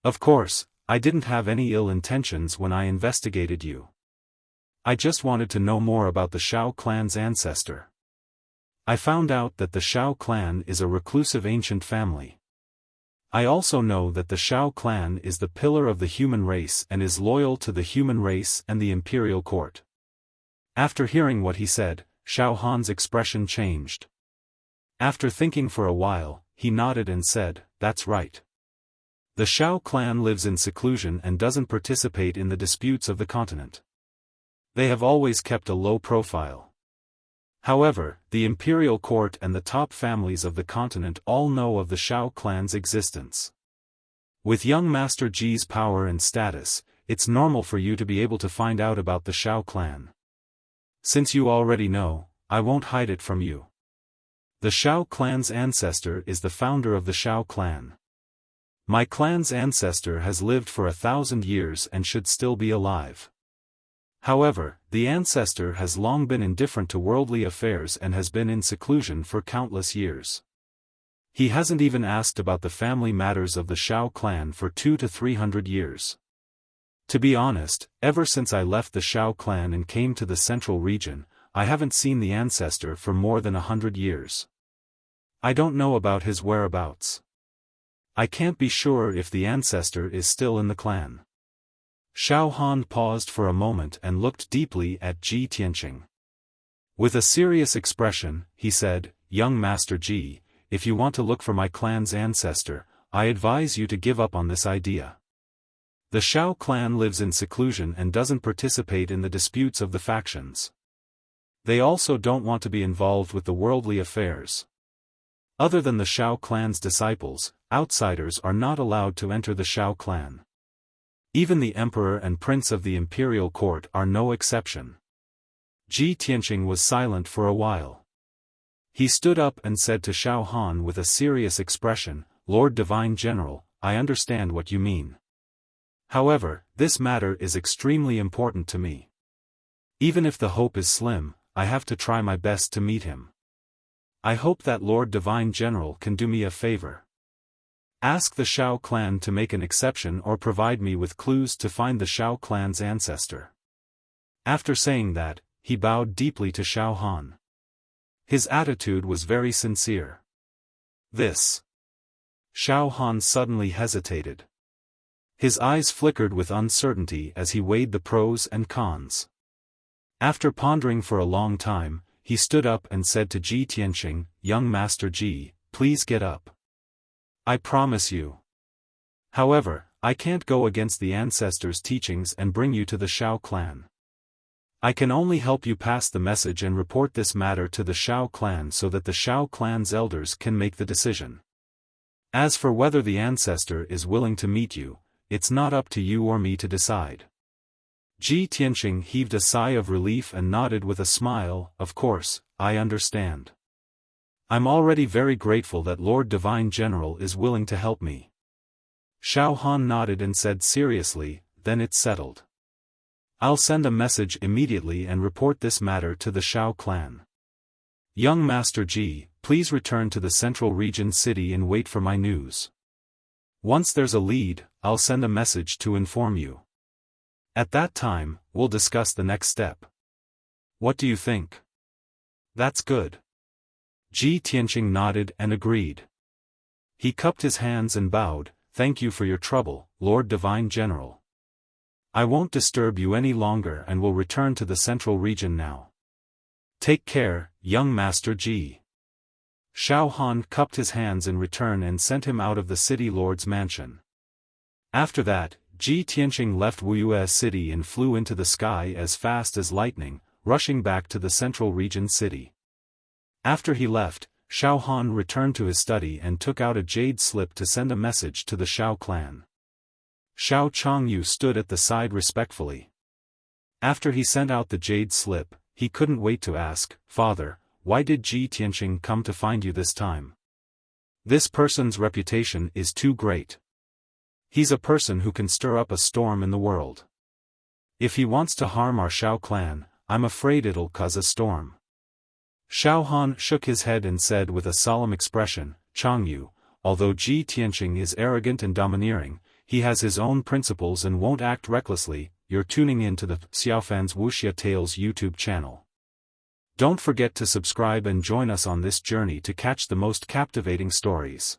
Of course, I didn't have any ill intentions when I investigated you. I just wanted to know more about the Xiao clan's ancestor. I found out that the Xiao clan is a reclusive ancient family. I also know that the Xiao clan is the pillar of the human race and is loyal to the human race and the imperial court." After hearing what he said, Xiaohan's expression changed. After thinking for a while, he nodded and said, "That's right. The Xiao clan lives in seclusion and doesn't participate in the disputes of the continent. They have always kept a low profile. However, the imperial court and the top families of the continent all know of the Xiao clan's existence. With young Master Ji's power and status, it's normal for you to be able to find out about the Xiao clan. Since you already know, I won't hide it from you. The Xiao clan's ancestor is the founder of the Xiao clan. My clan's ancestor has lived for 1,000 years and should still be alive. However, the ancestor has long been indifferent to worldly affairs and has been in seclusion for countless years. He hasn't even asked about the family matters of the Xiao clan for 200 to 300 years. To be honest, ever since I left the Xiao clan and came to the central region, I haven't seen the ancestor for more than 100 years. I don't know about his whereabouts. I can't be sure if the ancestor is still in the clan. Xiaofan paused for a moment and looked deeply at Ji Tianqing. With a serious expression, he said, "Young Master Ji, if you want to look for my clan's ancestor, I advise you to give up on this idea. The Xiao clan lives in seclusion and doesn't participate in the disputes of the factions. They also don't want to be involved with the worldly affairs. Other than the Xiao clan's disciples, outsiders are not allowed to enter the Xiao clan. Even the emperor and prince of the imperial court are no exception." Ji Tianqing was silent for a while. He stood up and said to Xiaofan with a serious expression, "Lord Divine General, I understand what you mean. However, this matter is extremely important to me. Even if the hope is slim, I have to try my best to meet him. I hope that Lord Divine General can do me a favor. Ask the Xiao clan to make an exception or provide me with clues to find the Xiao clan's ancestor." After saying that, he bowed deeply to Xiaofan. His attitude was very sincere. "This." Xiaofan suddenly hesitated. His eyes flickered with uncertainty as he weighed the pros and cons. After pondering for a long time, he stood up and said to Ji Tianqing, "Young Master Ji, please get up. I promise you. However, I can't go against the ancestors' teachings and bring you to the Xiao clan. I can only help you pass the message and report this matter to the Xiao clan so that the Xiao clan's elders can make the decision. As for whether the ancestor is willing to meet you, it's not up to you or me to decide." Ji Tianqing heaved a sigh of relief and nodded with a smile, "Of course, I understand. I'm already very grateful that Lord Divine General is willing to help me." Xiaofan nodded and said seriously, "Then it's settled. I'll send a message immediately and report this matter to the Xiao clan. Young Master Ji, please return to the central region city and wait for my news. Once there's a lead, I'll send a message to inform you. At that time, we'll discuss the next step. What do you think?" "That's good." Ji Tianqing nodded and agreed. He cupped his hands and bowed, "Thank you for your trouble, Lord Divine General. I won't disturb you any longer and will return to the central region now. Take care, young Master Ji." Xiaofan cupped his hands in return and sent him out of the city lord's mansion. After that, Ji Tianqing left Wuxia city and flew into the sky as fast as lightning, rushing back to the central region city. After he left, Xiaofan returned to his study and took out a jade slip to send a message to the Xiao clan. Xiao Changyu stood at the side respectfully. After he sent out the jade slip, he couldn't wait to ask, "Father, why did Ji Tianqing come to find you this time? This person's reputation is too great. He's a person who can stir up a storm in the world. If he wants to harm our Xiao clan, I'm afraid it'll cause a storm." Xiaofan shook his head and said with a solemn expression, "Changyu, although Ji Tianqing is arrogant and domineering, he has his own principles and won't act recklessly." You're tuning in to the Xiaofan's Wuxia Tales YouTube channel. Don't forget to subscribe and join us on this journey to catch the most captivating stories.